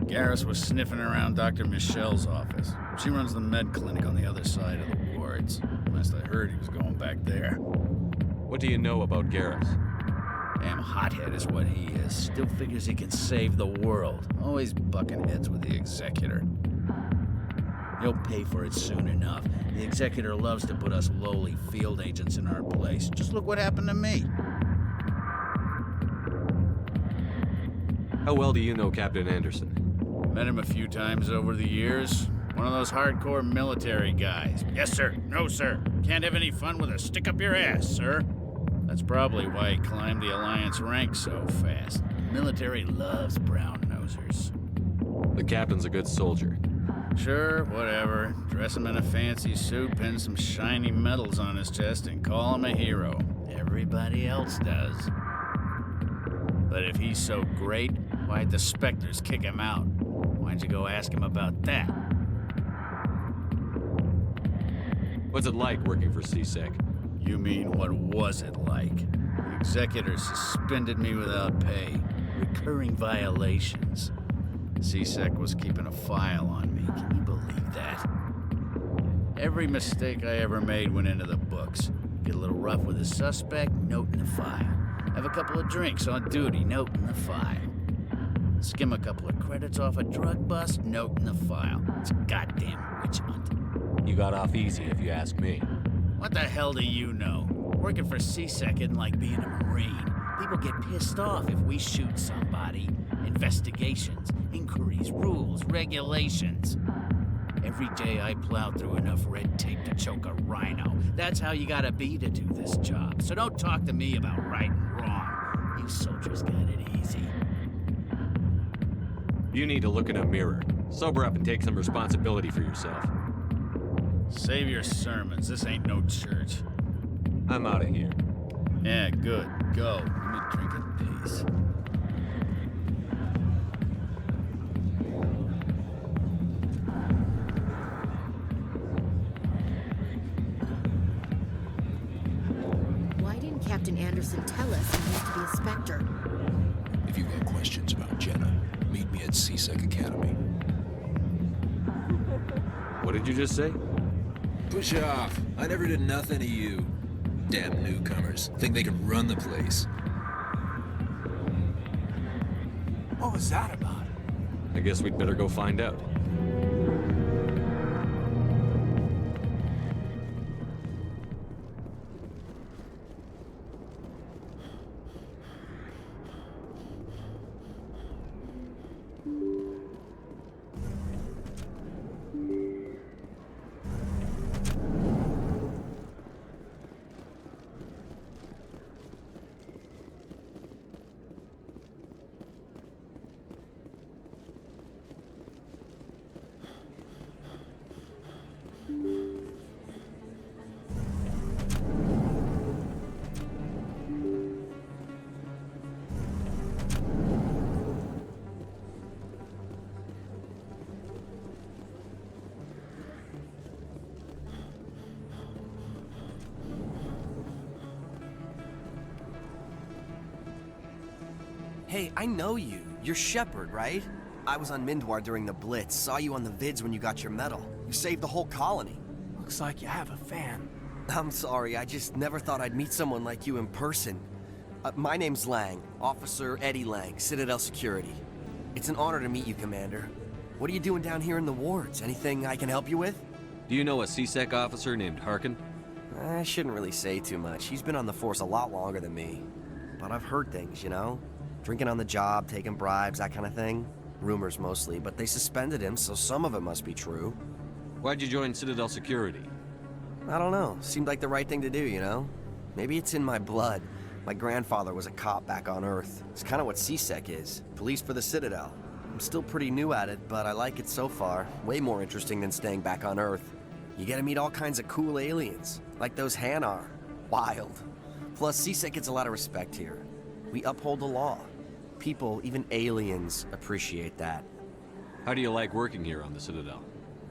Speaker 4: Garrus was sniffing around Dr. Michelle's office. She runs the med clinic on the other side of the wards. Last I heard, he was going back there.
Speaker 2: What do you know about Garrus?
Speaker 4: Damn hothead is what he is. Still figures he can save the world. Always bucking heads with the Executor. He'll pay for it soon enough. The Executor loves to put us lowly field agents in our place. Just look what happened to me.
Speaker 2: How well do you know Captain Anderson?
Speaker 4: Met him a few times over the years. One of those hardcore military guys. Yes, sir. No, sir. Can't have any fun with a stick up your ass, sir. That's probably why he climbed the Alliance ranks so fast. The military loves brown-nosers.
Speaker 2: The captain's a good soldier.
Speaker 4: Sure, whatever. Dress him in a fancy suit, pin some shiny medals on his chest, and call him a hero. Everybody else does. But if he's so great, why'd the Spectres kick him out? Why'd you go ask him about that?
Speaker 2: What's it like working for C-Sec?
Speaker 4: You mean, what was it like? The Executor suspended me without pay. Recurring violations. C-Sec was keeping a file on me. Can you believe that? Every mistake I ever made went into the books. Get a little rough with a suspect, note in the file. Have a couple of drinks on duty, note in the file. Skim a couple of credits off a drug bust, note in the file. It's a goddamn witch hunt.
Speaker 2: You got off easy, if you ask me.
Speaker 4: What the hell do you know? Working for C-Sec isn't like being a Marine. People People get pissed off if we shoot somebody. Investigations, inquiries, rules, regulations. Every day I plow through enough red tape to choke a rhino. That's how you gotta be to do this job. So don't talk to me about right and wrong. You soldiers got it easy.
Speaker 2: You need to look in a mirror. Sober up and take some responsibility for yourself.
Speaker 4: Save your sermons. This ain't no church.
Speaker 2: I'm out of here.
Speaker 4: Yeah, good. Go. Give me a drink in peace.
Speaker 9: Why didn't Captain Anderson tell us he used to be a Spectre?
Speaker 1: If you've got questions about Jenna, meet me at CSEC Academy.
Speaker 2: What did you just say?
Speaker 1: Push off. I never did nothing to you. Damn newcomers. Think they can run the place.
Speaker 14: What was that about?
Speaker 2: I guess we'd better go find out.
Speaker 11: Hey, I know you. You're Shepard, right? I was on Mindwar during the Blitz. Saw you on the vids when you got your medal. You saved the whole colony.
Speaker 14: Looks like you have a fan.
Speaker 11: I'm sorry, I just never thought I'd meet someone like you in person. My name's Lang, Officer Eddie Lang, Citadel Security. It's an honor to meet you, Commander. What are you doing down here in the wards? Anything I can help you with?
Speaker 2: Do you know a CSEC officer named Harkin?
Speaker 11: I shouldn't really say too much. He's been on the force a lot longer than me. But I've heard things, you know? Drinking on the job, taking bribes, that kind of thing. Rumors mostly, but they suspended him, so some of it must be true.
Speaker 2: Why'd you join Citadel Security?
Speaker 11: I don't know. Seemed like the right thing to do, you know? Maybe it's in my blood. My grandfather was a cop back on Earth. It's kind of what CSEC is. Police for the Citadel. I'm still pretty new at it, but I like it so far. Way more interesting than staying back on Earth. You get to meet all kinds of cool aliens, like those Hanar. Wild. Plus, CSEC gets a lot of respect here. We uphold the law. People, even aliens, appreciate that.
Speaker 2: How do you like working here on the Citadel?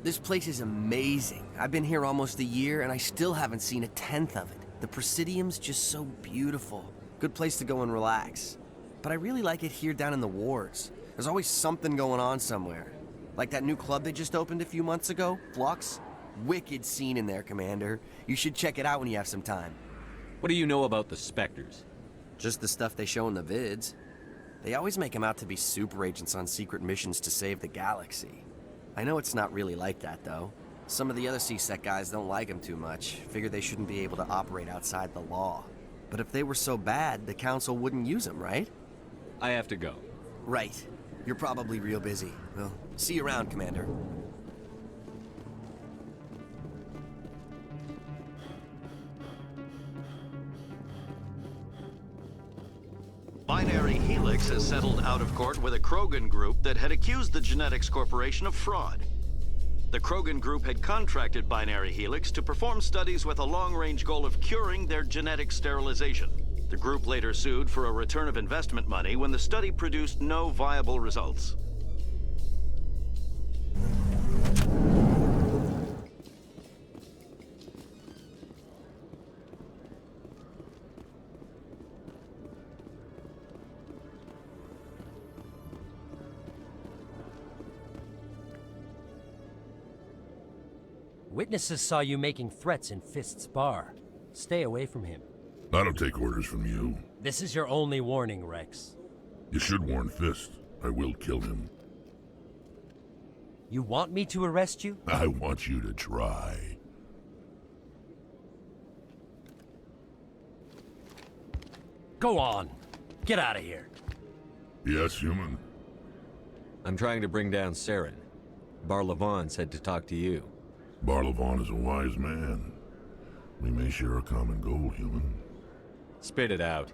Speaker 11: This place is amazing. I've been here almost a year, and I still haven't seen a tenth of it. The Presidium's just so beautiful. Good place to go and relax. But I really like it here down in the wards. There's always something going on somewhere. Like that new club they just opened a few months ago, Flux. Wicked scene in there, Commander. You should check it out when you have some time.
Speaker 2: What do you know about the Spectres?
Speaker 11: Just the stuff they show in the vids. They always make them out to be super agents on secret missions to save the galaxy. I know it's not really like that, though. Some of the other CSEC guys don't like them too much, figure they shouldn't be able to operate outside the law. But if they were so bad, the Council wouldn't use them, right?
Speaker 2: I have to go.
Speaker 11: Right. You're probably real busy. Well, see you around, Commander.
Speaker 12: Binary Helix has settled out of court with a Krogan group that had accused the Genetics Corporation of fraud. The Krogan group had contracted Binary Helix to perform studies with a long-range goal of curing their genetic sterilization. The group later sued for a return of investment money when the study produced no viable results.
Speaker 22: Witnesses saw you making threats in Fist's bar. Stay away from him.
Speaker 18: I don't take orders from you.
Speaker 22: This is your only warning, Rex.
Speaker 18: You should warn Fist. I will kill him.
Speaker 22: You want me to arrest you?
Speaker 18: I want you to try.
Speaker 22: Go on. Get out of here.
Speaker 18: Yes, human.
Speaker 2: I'm trying to bring down Saren. Barlavon said to talk to you.
Speaker 18: Barlavon is a wise man. We may share a common goal, human.
Speaker 2: Spit it out.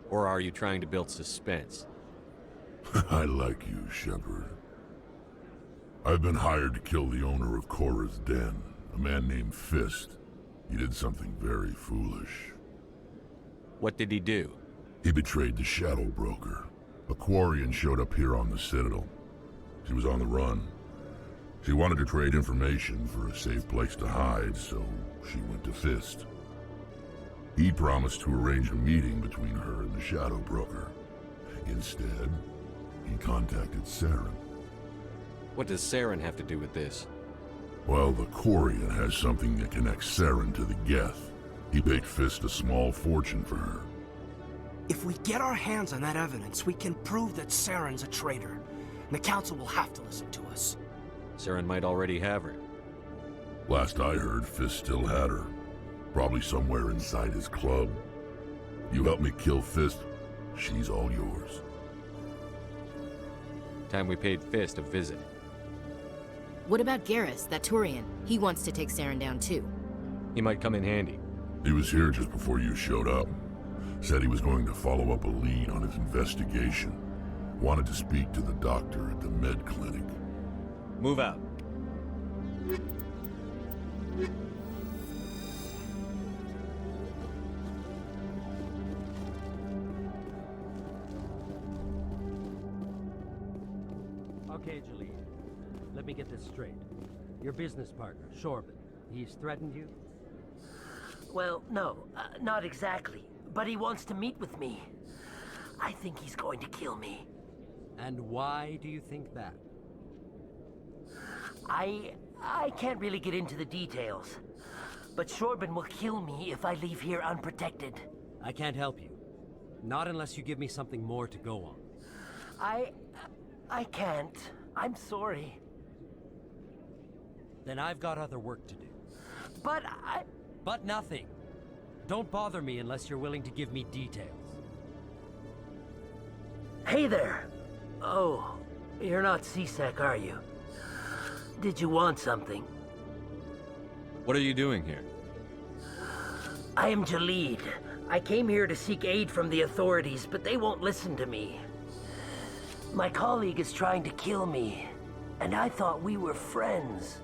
Speaker 2: Or are you trying to build suspense?
Speaker 18: I like you, Shepard. I've been hired to kill the owner of Cora's Den, a man named Fist. He did something very foolish.
Speaker 2: What did he do?
Speaker 18: He betrayed the Shadow Broker. A Quarian showed up here on the Citadel. She was on the run. She wanted to trade information for a safe place to hide, so she went to Fist. He promised to arrange a meeting between her and the Shadow Broker. Instead, he contacted Saren.
Speaker 2: What does Saren have to do with this?
Speaker 18: Well, the Quarian has something that connects Saren to the Geth. He paid Fist a small fortune for her.
Speaker 14: If we get our hands on that evidence, we can prove that Saren's a traitor. And the Council will have to listen to us.
Speaker 2: Saren might already have her.
Speaker 18: Last I heard, Fist still had her. Probably somewhere inside his club. You help me kill Fist, she's all yours.
Speaker 2: Time we paid Fist a visit.
Speaker 9: What about Garrus, that Turian? He wants to take Saren down too.
Speaker 2: He might come in handy.
Speaker 18: He was here just before you showed up. Said he was going to follow up a lead on his investigation. Wanted to speak to the doctor at the med clinic.
Speaker 2: Move out.
Speaker 22: Okay, Jalil. Let me get this straight. Your business partner, Shorban, he's threatened you?
Speaker 19: Well, no, not exactly. But he wants to meet with me. I think he's going to kill me.
Speaker 22: And why do you think that?
Speaker 19: I can't really get into the details. But Shorban will kill me if I leave here unprotected.
Speaker 22: I can't help you. Not unless you give me something more to go on.
Speaker 19: I can't. I'm sorry.
Speaker 22: Then I've got other work to do.
Speaker 19: But
Speaker 22: But nothing. Don't bother me unless you're willing to give me details.
Speaker 19: Hey there. Oh, you're not C-Sec, are you? Did you want something?
Speaker 2: What are you doing here?
Speaker 19: I am Jalid. I came here to seek aid from the authorities, but they won't listen to me. My colleague is trying to kill me, and I thought we were friends.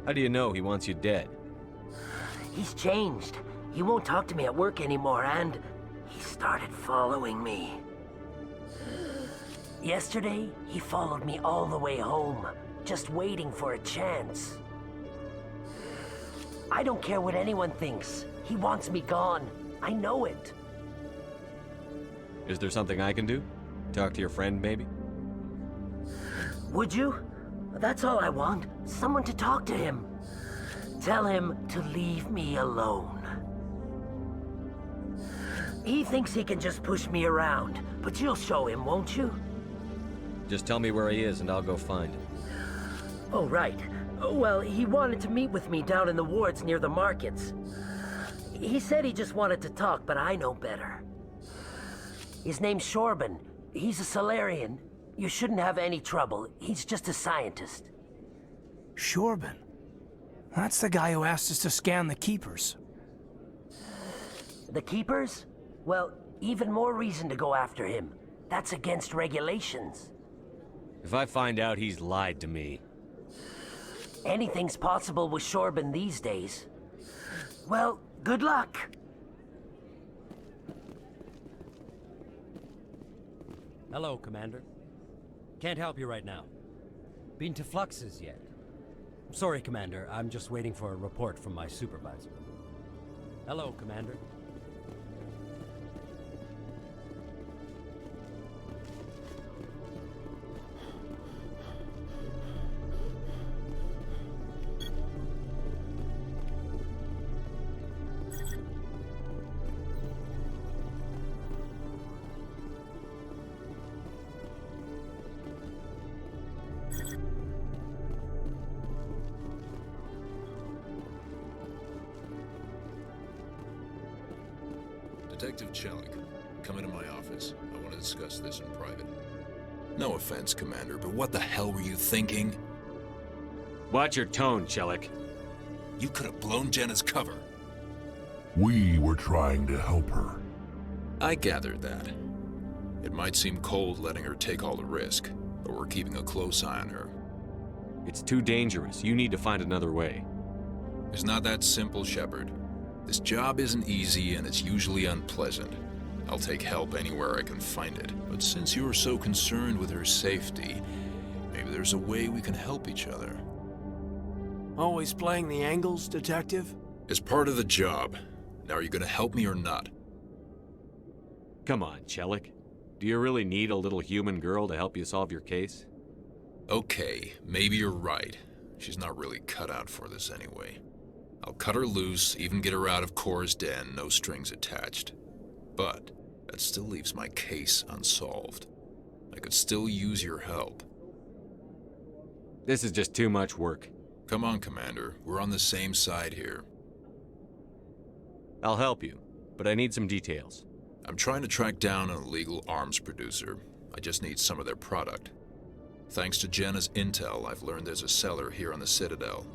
Speaker 2: How do you know he wants you dead?
Speaker 19: He's changed. He won't talk to me at work anymore, and he started following me. Yesterday, he followed me all the way home, just waiting for a chance. I don't care what anyone thinks. He wants me gone. I know it.
Speaker 2: Is there something I can do? Talk to your friend, maybe?
Speaker 19: Would you? That's all I want. Someone to talk to him. Tell him to leave me alone. He thinks he can just push me around, but you'll show him, won't you?
Speaker 2: Just tell me where he is and I'll go find him.
Speaker 19: Oh, right. Well, he wanted to meet with me down in the wards near the markets. He said he just wanted to talk, but I know better. His name's Shorban. He's a Salarian. You shouldn't have any trouble. He's just a scientist.
Speaker 14: Shorban? That's the guy who asked us to scan the Keepers.
Speaker 19: The Keepers? Well, even more reason to go after him. That's against regulations.
Speaker 2: If I find out he's lied to me...
Speaker 19: Anything's possible with Shorban these days. Well, good luck.
Speaker 22: Hello, Commander. Can't help you right now. Been to Fluxes yet? Sorry, Commander. I'm just waiting for a report from my supervisor. Hello, Commander.
Speaker 1: Detective Chelik, come into my office. I want to discuss this in private. No offense, Commander, but what the hell were you thinking?
Speaker 2: Watch your tone, Chelik.
Speaker 1: You could have blown Jenna's cover.
Speaker 18: We were trying to help her.
Speaker 1: I gathered that. It might seem cold letting her take all the risk, but we're keeping a close eye on her.
Speaker 2: It's too dangerous. You need to find another way.
Speaker 1: It's not that simple, Shepard. This job isn't easy and it's usually unpleasant. I'll take help anywhere I can find it. But since you're so concerned with her safety, maybe there's a way we can help each other.
Speaker 14: Always playing the angles, Detective?
Speaker 1: It's part of the job. Now are you gonna help me or not?
Speaker 2: Come on, Chelik. Do you really need a little human girl to help you solve your case?
Speaker 1: Okay, maybe you're right. She's not really cut out for this anyway. I'll cut her loose, even get her out of Cora's den, no strings attached. But that still leaves my case unsolved. I could still use your help.
Speaker 2: This is just too much work.
Speaker 1: Come on, Commander. We're on the same side here.
Speaker 2: I'll help you, but I need some details.
Speaker 1: I'm trying to track down an illegal arms producer. I just need some of their product. Thanks to Jenna's intel, I've learned there's a seller here on the Citadel.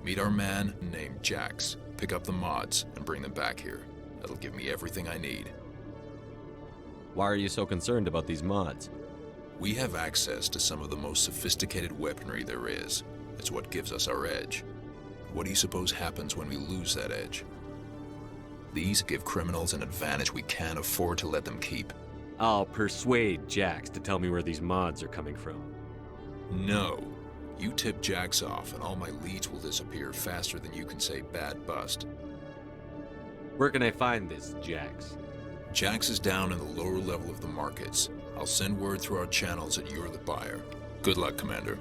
Speaker 1: Meet our man named Jax, pick up the mods, and bring them back here. That'll give me everything I need.
Speaker 2: Why are you so concerned about these mods?
Speaker 1: We have access to some of the most sophisticated weaponry there is. It's what gives us our edge. What do you suppose happens when we lose that edge? These give criminals an advantage we can't afford to let them keep.
Speaker 2: I'll persuade Jax to tell me where these mods are coming from.
Speaker 1: No. You tip Jax off and all my leads will disappear faster than you can say bad bust.
Speaker 2: Where can I find this Jax?
Speaker 1: Jax is down in the lower level of the markets. I'll send word through our channels that you're the buyer. Good luck, Commander.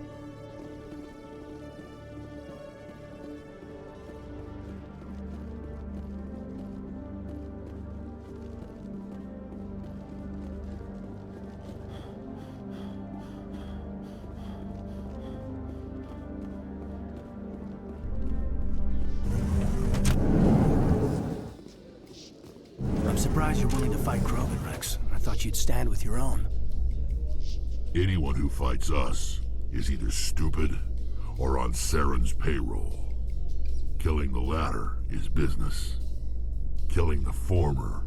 Speaker 14: Surprised you're willing to fight Krogan, Rex. I thought you'd stand with your own.
Speaker 18: Anyone who fights us is either stupid or on Saren's payroll. Killing the latter is business. Killing the former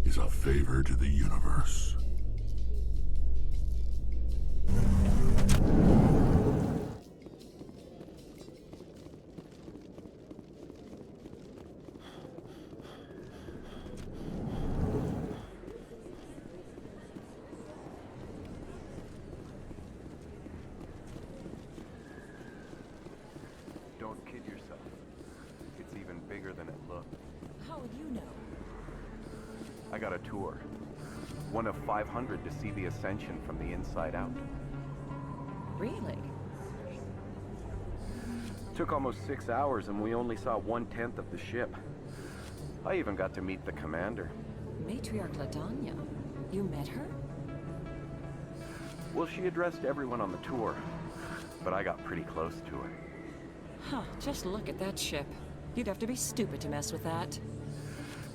Speaker 18: is a favor to the universe.
Speaker 6: Don't kid yourself. It's even bigger than it looked.
Speaker 20: How would you know?
Speaker 6: I got a tour. One of 500 to see the Ascension from the inside out.
Speaker 20: Really?
Speaker 6: Took almost 6 hours and we only saw 1/10 of the ship. I even got to meet the commander.
Speaker 20: Matriarch Ladanya. You met her?
Speaker 6: Well, she addressed everyone on the tour, but I got pretty close to her.
Speaker 20: Huh, just look at that ship. You'd have to be stupid to mess with that.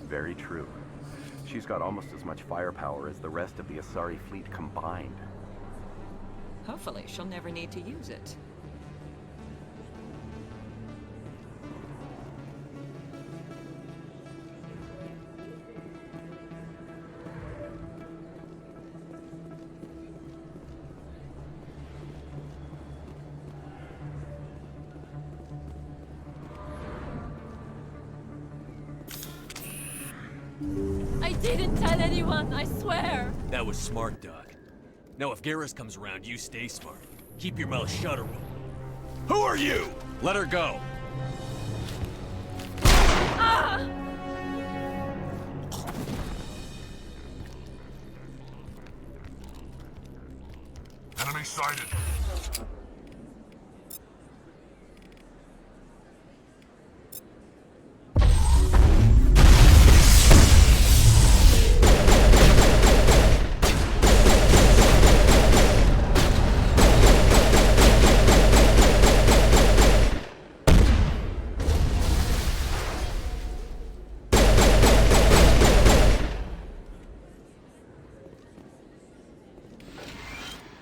Speaker 6: Very true. She's got almost as much firepower as the rest of the Asari fleet combined.
Speaker 20: Hopefully, she'll never need to use it. I didn't tell anyone, I swear!
Speaker 23: That was smart, Doc. Now if Garrus comes around, you stay smart. Keep your mouth shut or we'll... Who are you?
Speaker 2: Let her go!
Speaker 20: Ah!
Speaker 18: Enemy sighted.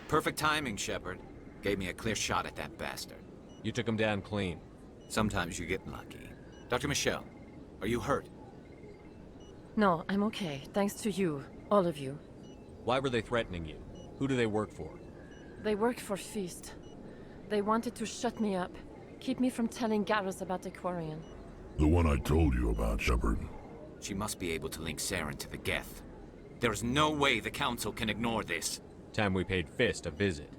Speaker 13: Perfect timing, Shepard. Gave me a clear shot at that bastard.
Speaker 2: You took him down clean.
Speaker 13: Sometimes you get lucky. Dr. Michelle, are you hurt?
Speaker 16: No, I'm okay. Thanks to you. All of you.
Speaker 2: Why were they threatening you? Who do they work for?
Speaker 16: They work for Feast. They wanted to shut me up. Keep me from telling Garrus about the Quarian.
Speaker 18: The one I told you about, Shepard.
Speaker 13: She must be able to link Saren to the Geth. There is no way the Council can ignore this.
Speaker 2: Time we paid Fist a visit.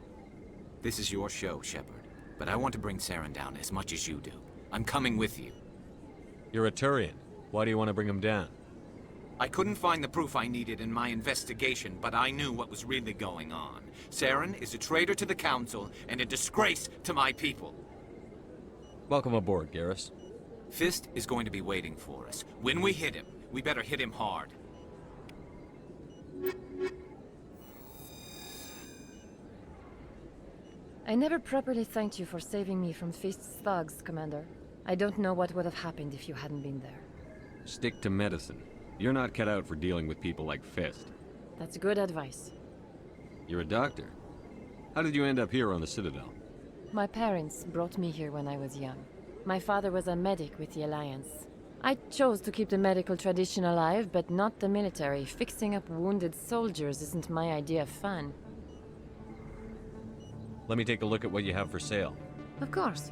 Speaker 13: This is your show, Shepard. But I want to bring Saren down as much as you do. I'm coming with you.
Speaker 2: You're a Turian. Why do you want to bring him down?
Speaker 13: I couldn't find the proof I needed in my investigation, but I knew what was really going on. Saren is a traitor to the Council and a disgrace to my people.
Speaker 2: Welcome aboard, Garrus.
Speaker 13: Fist is going to be waiting for us. When we hit him, we better hit him hard.
Speaker 16: I never properly thanked you for saving me from Feast's thugs, Commander. I don't know what would have happened if you hadn't been there.
Speaker 2: Stick to medicine. You're not cut out for dealing with people like Fist.
Speaker 16: That's good advice.
Speaker 2: You're a doctor. How did you end up here on the Citadel?
Speaker 16: My parents brought me here when I was young. My father was a medic with the Alliance. I chose to keep the medical tradition alive, but not the military. Fixing up wounded soldiers isn't my idea of fun.
Speaker 2: Let me take a look at what you have for sale.
Speaker 16: Of course.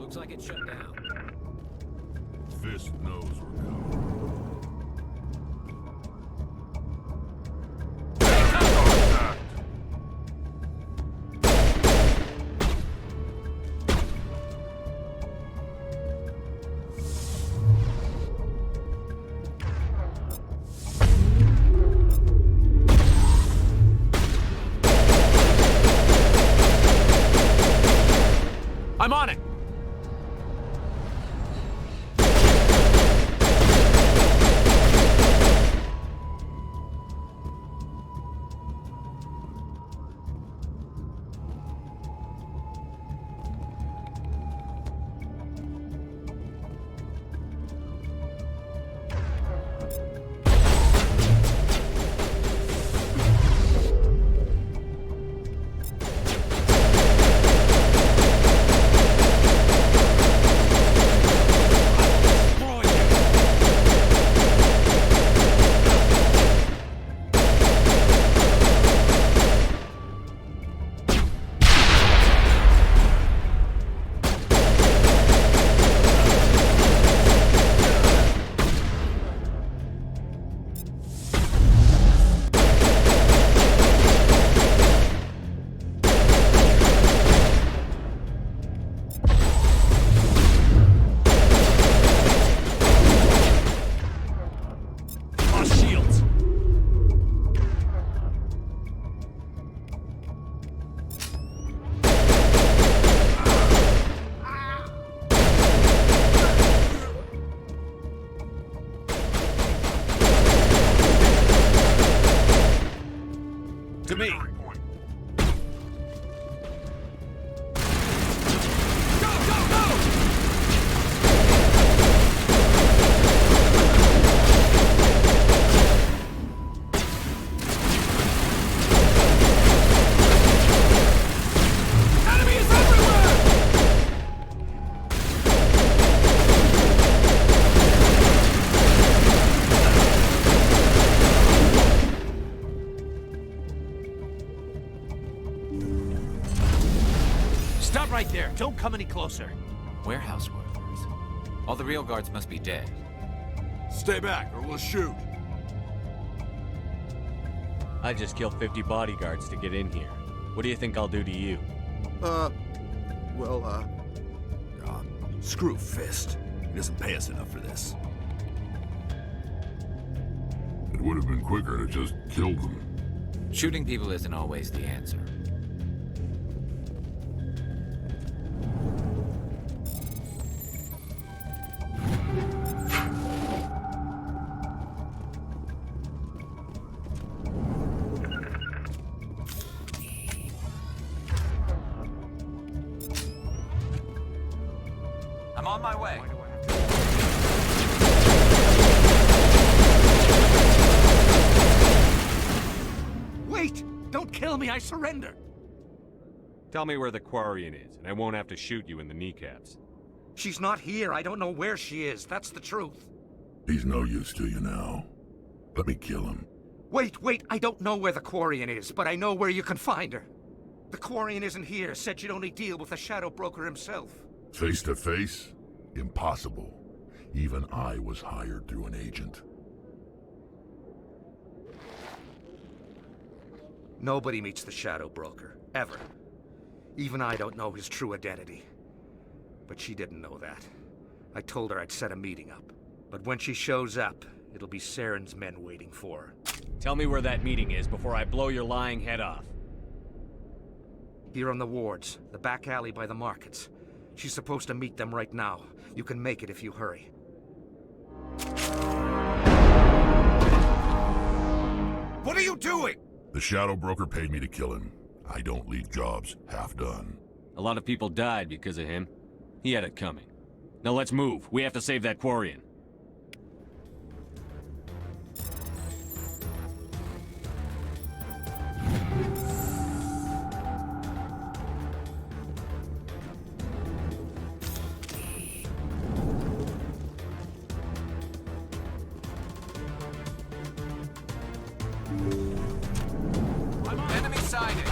Speaker 13: Looks like it's shut down.
Speaker 18: Fist knows we're coming.
Speaker 13: I'm on it! To me. Stop right there. Don't come any closer. Warehouse workers. All the real guards must be dead.
Speaker 5: Stay back, or we'll shoot.
Speaker 2: I just killed 50 bodyguards to get in here. What do you think I'll do to you?
Speaker 5: Screw Fist. He doesn't pay us enough for this.
Speaker 18: It would have been quicker to just kill them.
Speaker 13: Shooting people isn't always the answer. I'm on my way. Wait! Don't kill me, I surrender!
Speaker 2: Tell me where the Quarian is, and I won't have to shoot you in the kneecaps.
Speaker 13: She's not here. I don't know where she is. That's the truth.
Speaker 18: He's no use to you now. Let me kill him.
Speaker 13: Wait! I don't know where the Quarian is, but I know where you can find her. The Quarian isn't here. Said you'd only deal with the Shadow Broker himself.
Speaker 18: Face to face? Impossible. Even I was hired through an agent.
Speaker 13: Nobody meets the Shadow Broker, ever. Even I don't know his true identity. But she didn't know that. I told her I'd set a meeting up. But when she shows up, it'll be Saren's men waiting for her.
Speaker 2: Tell me where that meeting is before I blow your lying head off.
Speaker 13: Here on the wards, the back alley by the markets. She's supposed to meet them right now. You can make it if you hurry.
Speaker 5: What are you doing?
Speaker 18: The Shadow Broker paid me to kill him. I don't leave jobs half done.
Speaker 2: A lot of people died because of him. He had it coming. Now let's move. We have to save that Quarian.
Speaker 13: Enemy sighted!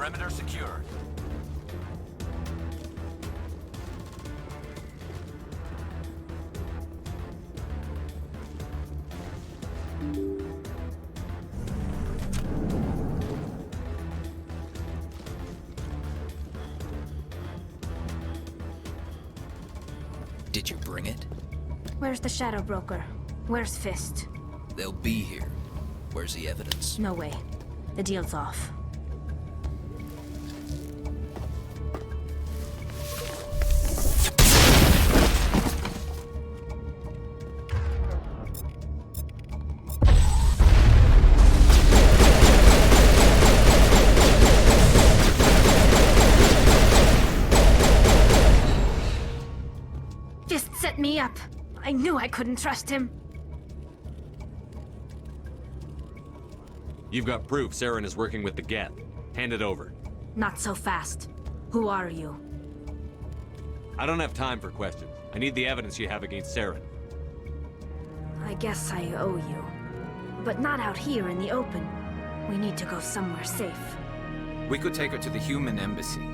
Speaker 7: Perimeter secured.
Speaker 10: Did you bring it?
Speaker 3: Where's the Shadow Broker? Where's Fist?
Speaker 10: They'll be here. Where's the evidence?
Speaker 3: No way. The deal's off. Fist set me up. I knew I couldn't trust him.
Speaker 2: You've got proof Saren is working with the Geth. Hand it over.
Speaker 3: Not so fast. Who are you?
Speaker 2: I don't have time for questions. I need the evidence you have against Saren.
Speaker 3: I guess I owe you. But not out here in the open. We need to go somewhere safe.
Speaker 7: We could take her to the human embassy.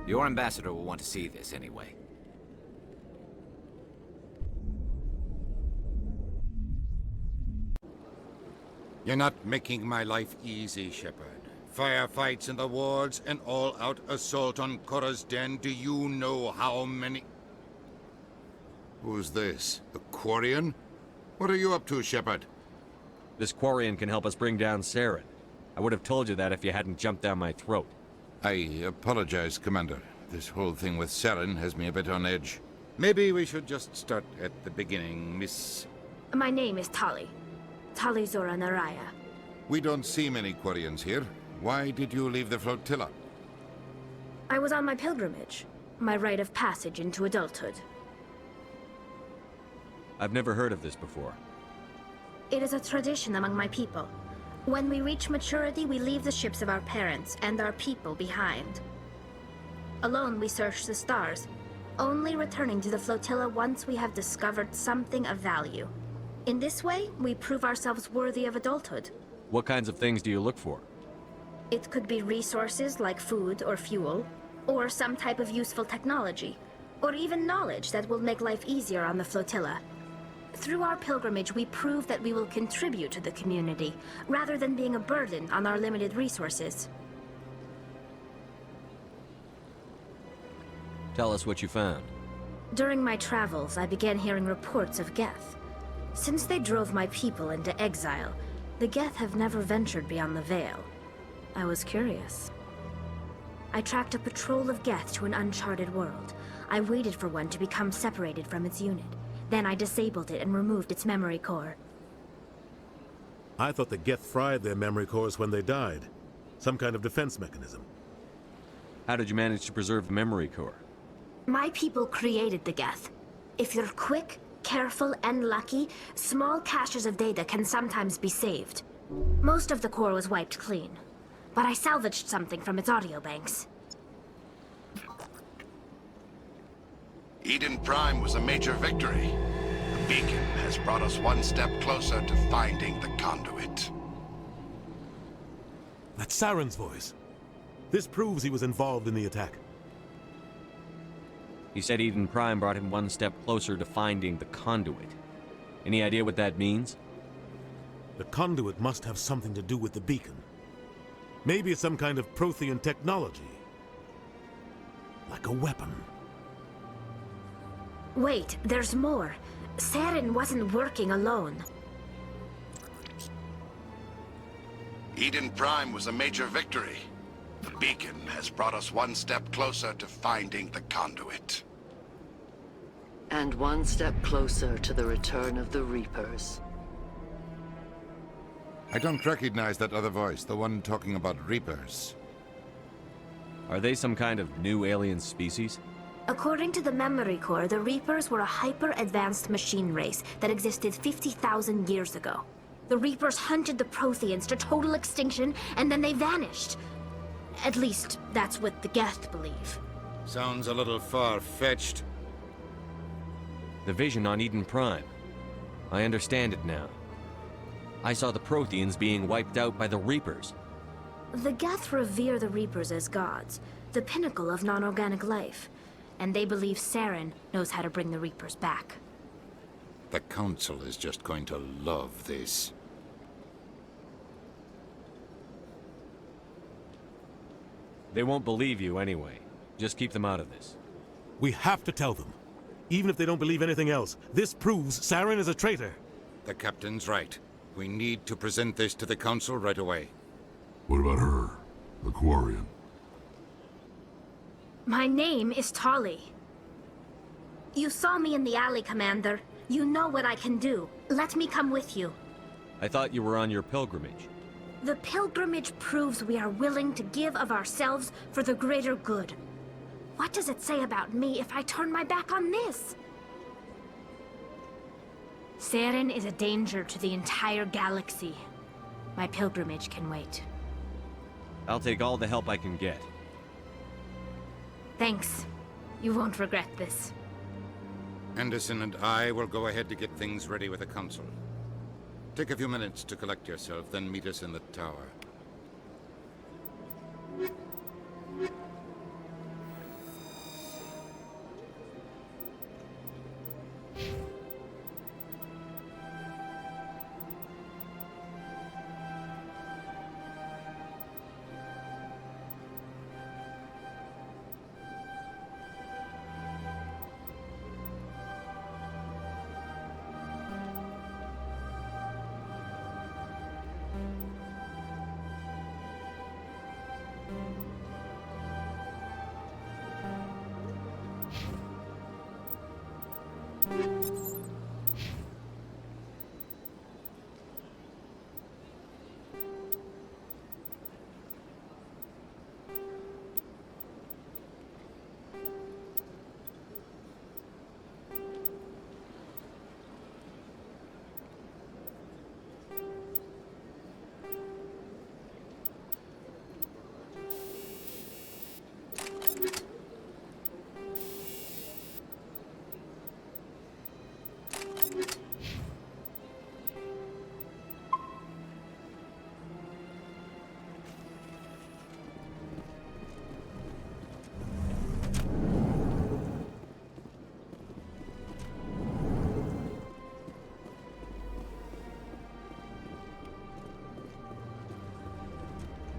Speaker 7: Your ambassador will want to see this anyway.
Speaker 21: You're not making my life easy, Shepard. Firefights in the wards, an all-out assault on Korra's den. Do you know how many... Who's this? The Quarian? What are you up to, Shepard?
Speaker 2: This Quarian can help us bring down Saren. I would have told you that if you hadn't jumped down my throat.
Speaker 21: I apologize, Commander. This whole thing with Saren has me a bit on edge. Maybe we should just start at the beginning, Miss...
Speaker 3: My name is Tali. Tali Zora Naraya.
Speaker 21: We don't see many Quarians here. Why did you leave the flotilla?
Speaker 3: I was on my pilgrimage. My rite of passage into adulthood.
Speaker 2: I've never heard of this before.
Speaker 3: It is a tradition among my people. When we reach maturity, we leave the ships of our parents and our people behind. Alone, we search the stars, only returning to the flotilla once we have discovered something of value. In this way, we prove ourselves worthy of adulthood.
Speaker 2: What kinds of things do you look for?
Speaker 3: It could be resources like food or fuel, or some type of useful technology, or even knowledge that will make life easier on the flotilla. Through our pilgrimage, we prove that we will contribute to the community, rather than being a burden on our limited resources.
Speaker 2: Tell us what you found.
Speaker 3: During my travels, I began hearing reports of Geth. Since they drove my people into exile, the Geth have never ventured beyond the Veil. I was curious. I tracked a patrol of Geth to an uncharted world. I waited for one to become separated from its unit. Then I disabled it and removed its memory core.
Speaker 15: I thought the Geth fried their memory cores when they died. Some kind of defense mechanism.
Speaker 2: How did you manage to preserve the memory core?
Speaker 3: My people created the Geth. If you're quick, careful, and lucky, small caches of data can sometimes be saved. Most of the core was wiped clean, but I salvaged something from its audio banks.
Speaker 18: Eden Prime was a major victory. The beacon has brought us one step closer to finding the conduit.
Speaker 15: That's Saren's voice. This proves he was involved in the attack.
Speaker 2: He said Eden Prime brought him one step closer to finding the conduit. Any idea what that means?
Speaker 15: The conduit must have something to do with the beacon. Maybe it's some kind of Prothean technology. Like a weapon.
Speaker 3: Wait, there's more. Saren wasn't working alone.
Speaker 18: Eden Prime was a major victory. The beacon has brought us one step closer to finding the conduit.
Speaker 24: And one step closer to the return of the Reapers.
Speaker 21: I don't recognize that other voice, the one talking about Reapers.
Speaker 2: Are they some kind of new alien species?
Speaker 3: According to the memory core, the Reapers were a hyper-advanced machine race that existed 50,000 years ago. The Reapers hunted the Protheans to total extinction, and then they vanished. At least, that's what the Geth believe.
Speaker 21: Sounds a little far-fetched.
Speaker 2: The vision on Eden Prime. I understand it now. I saw the Protheans being wiped out by the Reapers.
Speaker 4: The Geth revere the Reapers as gods, the pinnacle of non-organic life. And they believe Saren knows how to bring the Reapers back.
Speaker 21: The Council is just going to love this.
Speaker 2: They won't believe you anyway. Just keep them out of this.
Speaker 15: We have to tell them. Even if they don't believe anything else, this proves Saren is a traitor.
Speaker 21: The Captain's right. We need to present this to the Council right away.
Speaker 18: What about her? The Quarian?
Speaker 4: My name is Tali. You saw me in the alley, Commander. You know what I can do. Let me come with you.
Speaker 2: I thought you were on your pilgrimage.
Speaker 4: The pilgrimage proves we are willing to give of ourselves for the greater good. What does it say about me if I turn my back on this? Saren is a danger to the entire galaxy. My pilgrimage can wait.
Speaker 2: I'll take all the help I can get.
Speaker 4: Thanks. You won't regret this.
Speaker 21: Anderson and I will go ahead to get things ready with the Council. Take a few minutes to collect yourself, then meet us in the tower.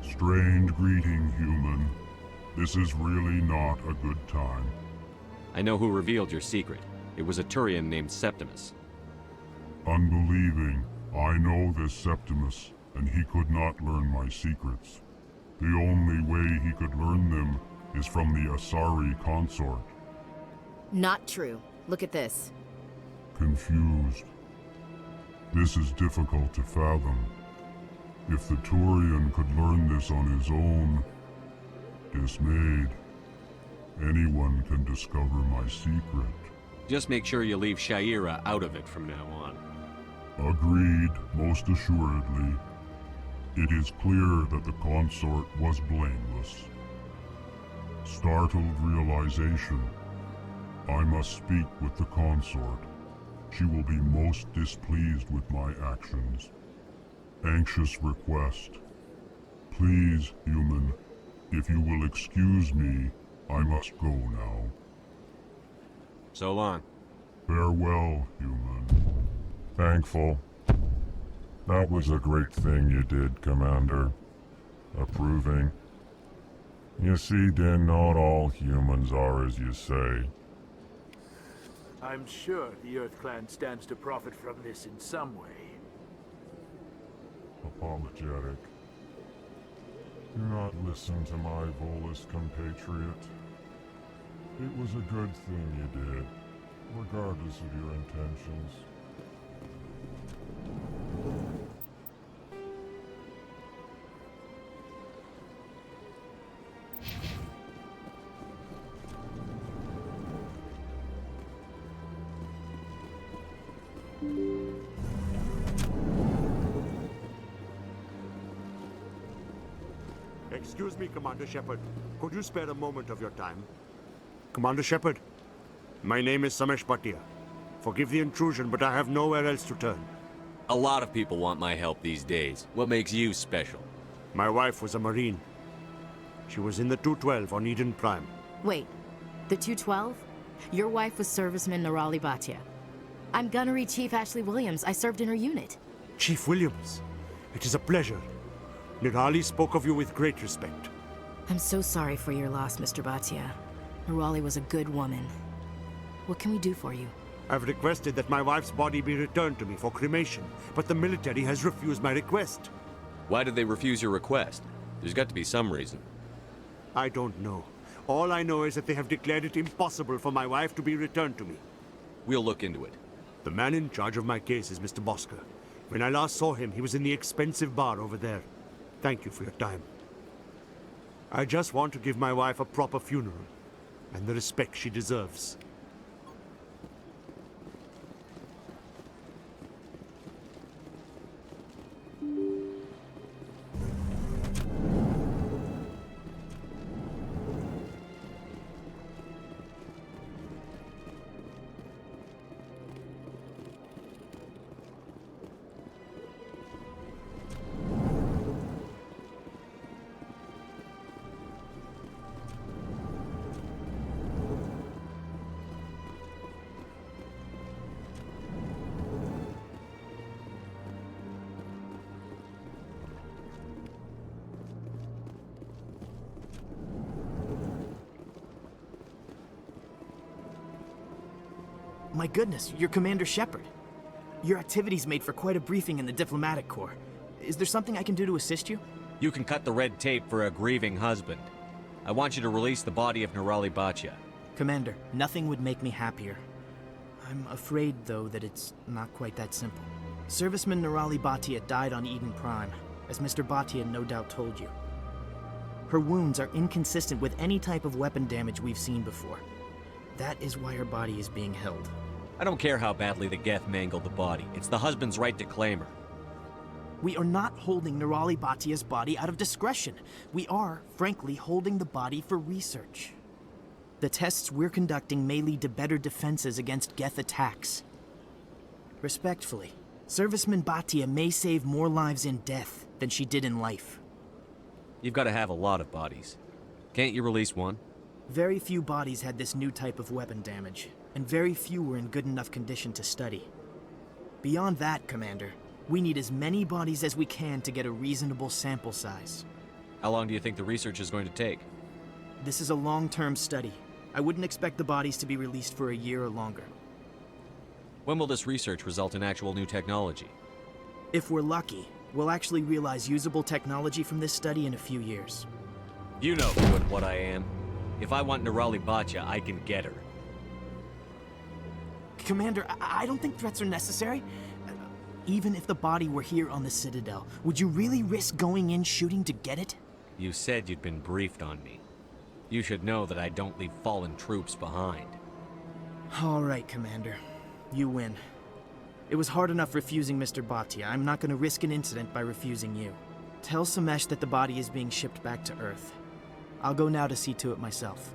Speaker 18: Strange greeting, human. This is really not a good time.
Speaker 2: I know who revealed your secret. It was a Turian named Septimus.
Speaker 18: Unbelieving, I know this Septimus, and he could not learn my secrets. The only way he could learn them is from the Asari consort.
Speaker 9: Not true. Look at this.
Speaker 18: Confused. This is difficult to fathom. If the Turian could learn this on his own, dismayed, anyone can discover my secret.
Speaker 2: Just make sure you leave Shaira out of it from now on.
Speaker 18: Agreed, most assuredly. It is clear that the consort was blameless. Startled realization. I must speak with the consort. She will be most displeased with my actions. Anxious request. Please, human, if you will excuse me, I must go now.
Speaker 2: So long.
Speaker 18: Farewell, human. Thankful. That was a great thing you did, Commander. Approving. You see, Din, not all humans are as you say.
Speaker 8: I'm sure the Earth Clan stands to profit from this in some way.
Speaker 18: Apologetic. Do not listen to my Volus compatriot. It was a good thing you did, regardless of your intentions.
Speaker 11: Excuse me, Commander Shepard. Could you spare a moment of your time? Commander Shepard, my name is Samesh Bhatia. Forgive the intrusion, but I have nowhere else to turn.
Speaker 2: A lot of people want my help these days. What makes you special?
Speaker 11: My wife was a Marine. She was in the 212 on Eden Prime.
Speaker 9: Wait, the 212? Your wife was serviceman Nirali Bhatia. I'm Gunnery Chief Ashley Williams. I served in her unit.
Speaker 11: Chief Williams, it is a pleasure. Nirali spoke of you with great respect.
Speaker 9: I'm so sorry for your loss, Mr. Bhatia. Nirali was a good woman. What can we do for you?
Speaker 11: I've requested that my wife's body be returned to me for cremation, but the military has refused my request.
Speaker 2: Why did they refuse your request? There's got to be some reason.
Speaker 11: I don't know. All I know is that they have declared it impossible for my wife to be returned to me.
Speaker 2: We'll look into it.
Speaker 11: The man in charge of my case is Mr. Bosker. When I last saw him, he was in the expensive bar over there. Thank you for your time. I just want to give my wife a proper funeral, and the respect she deserves.
Speaker 12: My goodness, you're Commander Shepard. Your activities made for quite a briefing in the diplomatic corps. Is there something I can do to assist you?
Speaker 2: You can cut the red tape for a grieving husband. I want you to release the body of Nirali Bhatia.
Speaker 12: Commander, nothing would make me happier. I'm afraid, though, that it's not quite that simple. Serviceman Nirali Bhatia died on Eden Prime, as Mr. Bhatia no doubt told you. Her wounds are inconsistent with any type of weapon damage we've seen before. That is why her body is being held.
Speaker 2: I don't care how badly the Geth mangled the body. It's the husband's right to claim her.
Speaker 12: We are not holding Nirali Bhatia's body out of discretion. We are, frankly, holding the body for research. The tests we're conducting may lead to better defenses against Geth attacks. Respectfully, Serviceman Bhatia may save more lives in death than she did in life.
Speaker 2: You've got to have a lot of bodies. Can't you release one?
Speaker 12: Very few bodies had this new type of weapon damage, and very few were in good enough condition to study. Beyond that, Commander, we need as many bodies as we can to get a reasonable sample size.
Speaker 2: How long do you think the research is going to take?
Speaker 12: This is a long-term study. I wouldn't expect the bodies to be released for a year or longer.
Speaker 2: When will this research result in actual new technology?
Speaker 12: If we're lucky, we'll actually realize usable technology from this study in a few years.
Speaker 2: You know who and what I am. If I want Nirali Bhatia, I can get her.
Speaker 12: Commander, I don't think threats are necessary. Even if the body were here on the Citadel, would you really risk going in shooting to get it?
Speaker 2: You said you'd been briefed on me. You should know that I don't leave fallen troops behind.
Speaker 12: All right, Commander. You win. It was hard enough refusing Mr. Bhatia. I'm not going to risk an incident by refusing you. Tell Samesh that the body is being shipped back to Earth. I'll go now to see to it myself.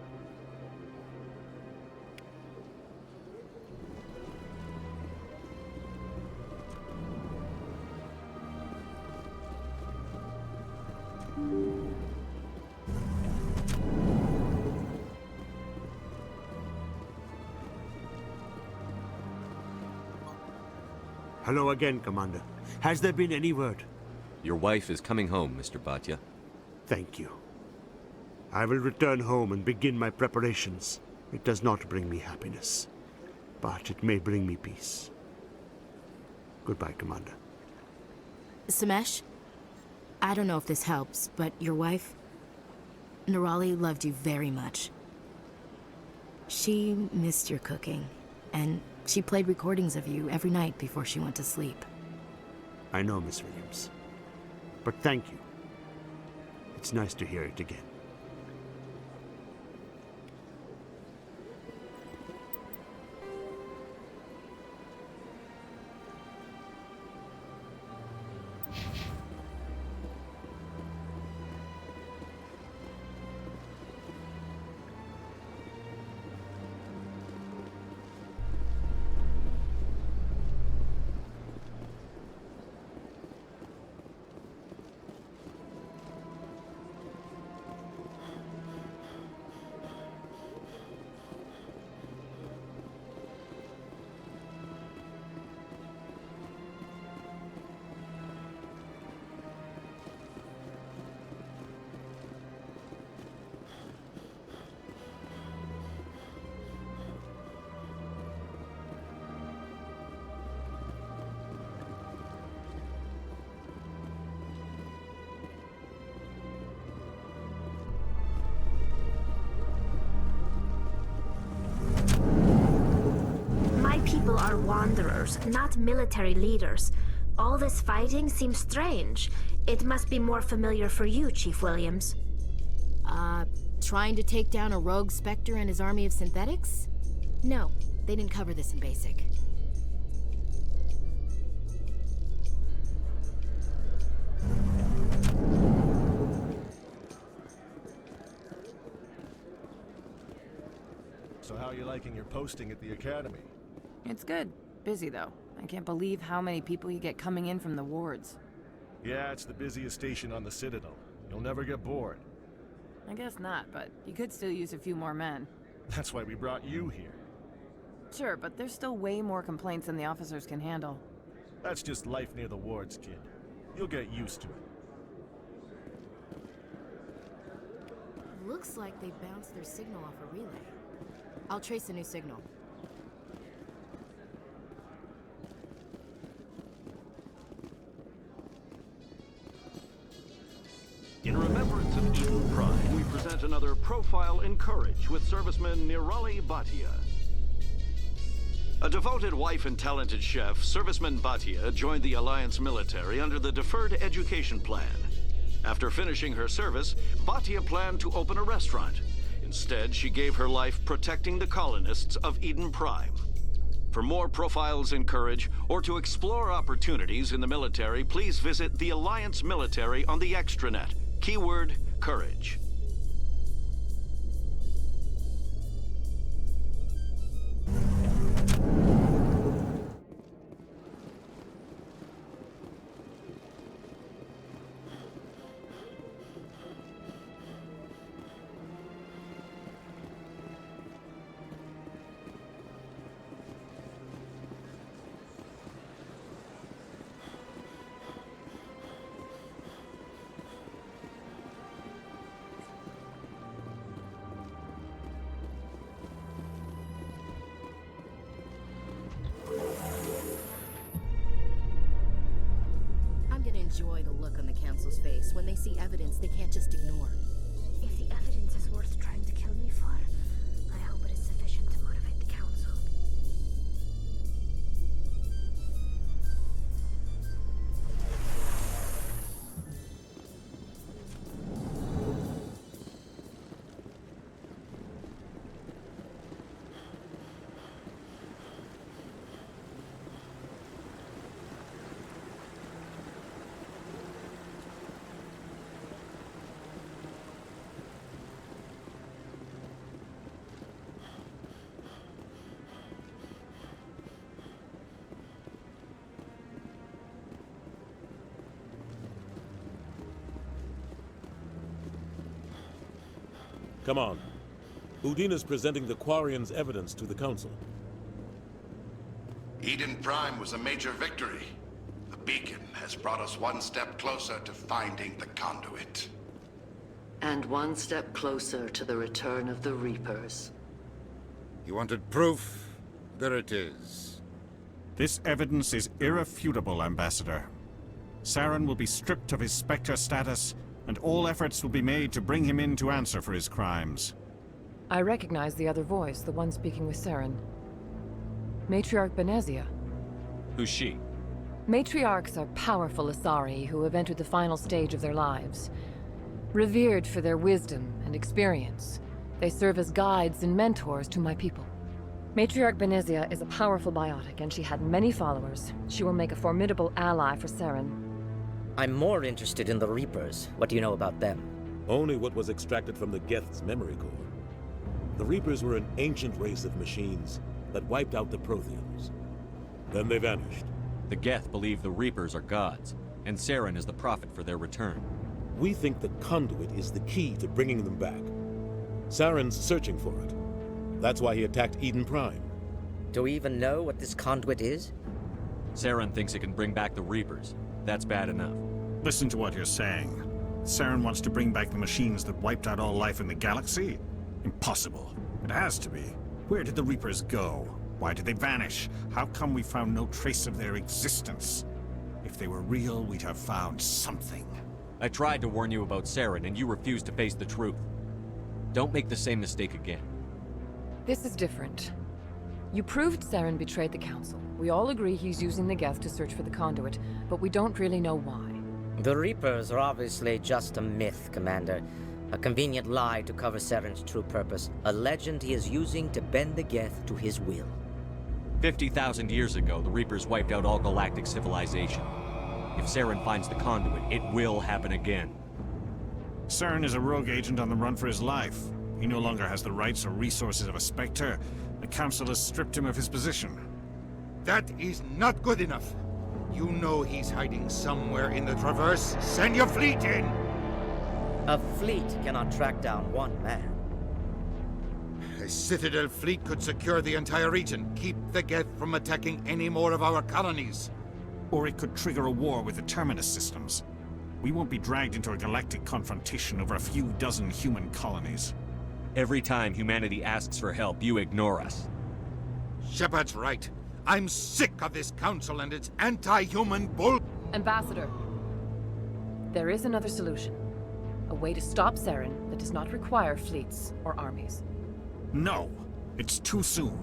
Speaker 11: Hello again, Commander. Has there been any word?
Speaker 2: Your wife is coming home, Mr. Bhatia.
Speaker 11: Thank you. I will return home and begin my preparations. It does not bring me happiness, but it may bring me peace. Goodbye, Commander.
Speaker 9: Samesh? I don't know if this helps, but your wife, Nirali, loved you very much. She missed your cooking, and she played recordings of you every night before she went to sleep.
Speaker 11: I know, Miss Williams. But thank you. It's nice to hear it again.
Speaker 4: are wanderers, not military leaders. All this fighting seems strange. It must be more familiar for you, Chief Williams.
Speaker 9: Trying to take down a rogue Spectre and his army of synthetics? No, they didn't cover this in basic.
Speaker 1: So how are you liking your posting at the Academy?
Speaker 17: It's good. Busy, though. I can't believe how many people you get coming in from the wards.
Speaker 1: Yeah, it's the busiest station on the Citadel. You'll never get bored.
Speaker 17: I guess not, but you could still use a few more men.
Speaker 1: That's why we brought you here.
Speaker 17: Sure, but there's still way more complaints than the officers can handle.
Speaker 1: That's just life near the wards, kid. You'll get used to it.
Speaker 9: Looks like they bounced their signal off a relay. I'll trace a new signal.
Speaker 19: In remembrance of Eden Prime, we present another Profile in Courage with serviceman Nirali Bhatia. A devoted wife and talented chef, serviceman Bhatia joined the Alliance military under the Deferred Education Plan. After finishing her service, Bhatia planned to open a restaurant. Instead, she gave her life protecting the colonists of Eden Prime. For more Profiles in Courage, or to explore opportunities in the military, please visit the Alliance military on the extranet. Keyword, courage.
Speaker 9: Enjoy the look on the Council's face when they see evidence they can't just ignore.
Speaker 4: If the evidence is worth trying to kill me for, I hope it is sufficient to motivate the Council.
Speaker 15: Come on. Udina's presenting the Quarian's evidence to the Council.
Speaker 21: Eden Prime was a major victory. The beacon has brought us one step closer to finding the conduit.
Speaker 24: And one step closer to the return of the Reapers.
Speaker 21: You wanted proof? There it is.
Speaker 22: This evidence is irrefutable, Ambassador. Saren will be stripped of his Spectre status, and all efforts will be made to bring him in to answer for his crimes.
Speaker 16: I recognize the other voice, the one speaking with Saren. Matriarch Benezia.
Speaker 2: Who's she?
Speaker 16: Matriarchs are powerful Asari who have entered the final stage of their lives. Revered for their wisdom and experience, they serve as guides and mentors to my people. Matriarch Benezia is a powerful biotic, and she had many followers. She will make a formidable ally for Saren.
Speaker 25: I'm more interested in the Reapers. What do you know about them?
Speaker 15: Only what was extracted from the Geth's memory core. The Reapers were an ancient race of machines that wiped out the Protheans. Then they vanished.
Speaker 2: The Geth believe the Reapers are gods, and Saren is the prophet for their return.
Speaker 15: We think the conduit is the key to bringing them back. Saren's searching for it. That's why he attacked Eden Prime.
Speaker 25: Do we even know what this conduit is?
Speaker 2: Saren thinks it can bring back the Reapers. That's bad enough.
Speaker 22: Listen to what you're saying. Saren wants to bring back the machines that wiped out all life in the galaxy? Impossible. It has to be. Where did the Reapers go? Why did they vanish? How come we found no trace of their existence? If they were real, we'd have found something.
Speaker 2: I tried to warn you about Saren, and you refused to face the truth. Don't make the same mistake again.
Speaker 16: This is different. You proved Saren betrayed the Council. We all agree he's using the Geth to search for the conduit, but we don't really know why.
Speaker 25: The Reapers are obviously just a myth, Commander. A convenient lie to cover Saren's true purpose. A legend he is using to bend the Geth to his will.
Speaker 2: 50,000 years ago, the Reapers wiped out all galactic civilization. If Saren finds the conduit, it will happen again.
Speaker 22: Saren is a rogue agent on the run for his life. He no longer has the rights or resources of a Spectre. The Council has stripped him of his position.
Speaker 21: That is not good enough. You know he's hiding somewhere in the Traverse. Send your fleet in!
Speaker 25: A fleet cannot track down one man.
Speaker 21: A Citadel fleet could secure the entire region, keep the Geth from attacking any more of our colonies.
Speaker 22: Or it could trigger a war with the Terminus systems. We won't be dragged into a galactic confrontation over a few dozen human colonies.
Speaker 2: Every time humanity asks for help, you ignore us.
Speaker 21: Shepard's right. I'm sick of this council and its anti-human bull...
Speaker 16: Ambassador, there is another solution. A way to stop Saren that does not require fleets or armies.
Speaker 22: No, it's too soon.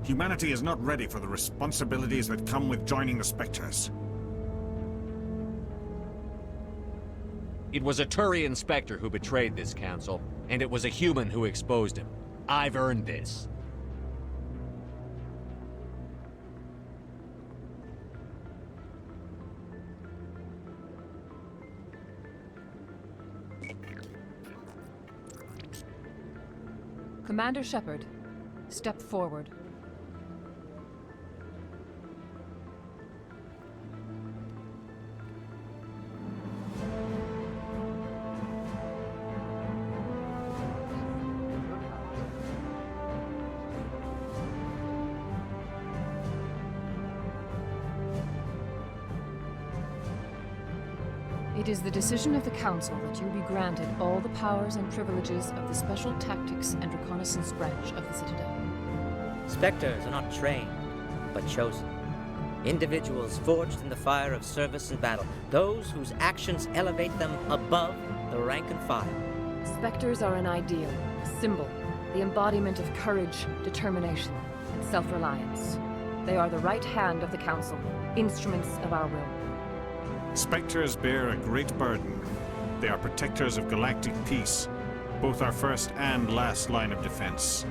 Speaker 22: Humanity is not ready for the responsibilities that come with joining the Spectres.
Speaker 2: It was a Turian Spectre who betrayed this council, and it was a human who exposed him. I've earned this.
Speaker 16: Commander Shepard, step forward. It is the decision of the Council that you be granted all the powers and privileges of the Special Tactics and Reconnaissance branch of the Citadel.
Speaker 25: Spectres are not trained, but chosen. Individuals forged in the fire of service and battle. Those whose actions elevate them above the rank and file.
Speaker 16: Spectres are an ideal, a symbol, the embodiment of courage, determination, and self-reliance. They are the right hand of the Council, instruments of our will.
Speaker 22: Spectres bear a great burden. They are protectors of galactic peace, both our first and last line of defense.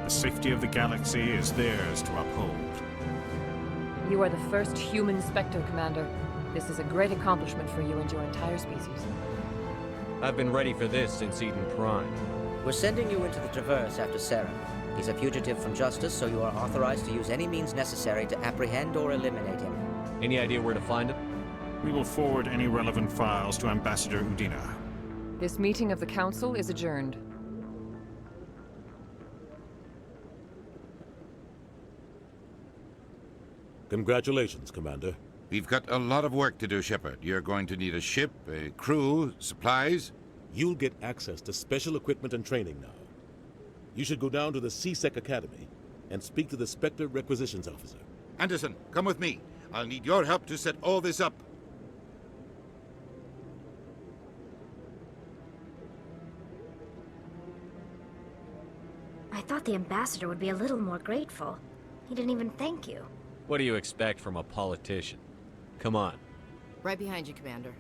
Speaker 22: The safety of the galaxy is theirs to uphold.
Speaker 16: You are the first human Spectre, Commander. This is a great accomplishment for you and your entire species.
Speaker 2: I've been ready for this since Eden Prime.
Speaker 25: We're sending you into the Traverse after Saren. He's a fugitive from justice, so you are authorized to use any means necessary to apprehend or eliminate him.
Speaker 2: Any idea where to find him?
Speaker 22: We will forward any relevant files to Ambassador Udina.
Speaker 16: This meeting of the Council is adjourned.
Speaker 15: Congratulations, Commander.
Speaker 21: We've got a lot of work to do, Shepard. You're going to need a ship, a crew, supplies.
Speaker 15: You'll get access to special equipment and training now. You should go down to the CSEC Academy and speak to the Spectre Requisitions Officer.
Speaker 21: Anderson, come with me. I'll need your help to set all this up.
Speaker 4: I thought the ambassador would be a little more grateful. He didn't even thank you.
Speaker 2: What do you expect from a politician? Come on.
Speaker 9: Right behind you, Commander.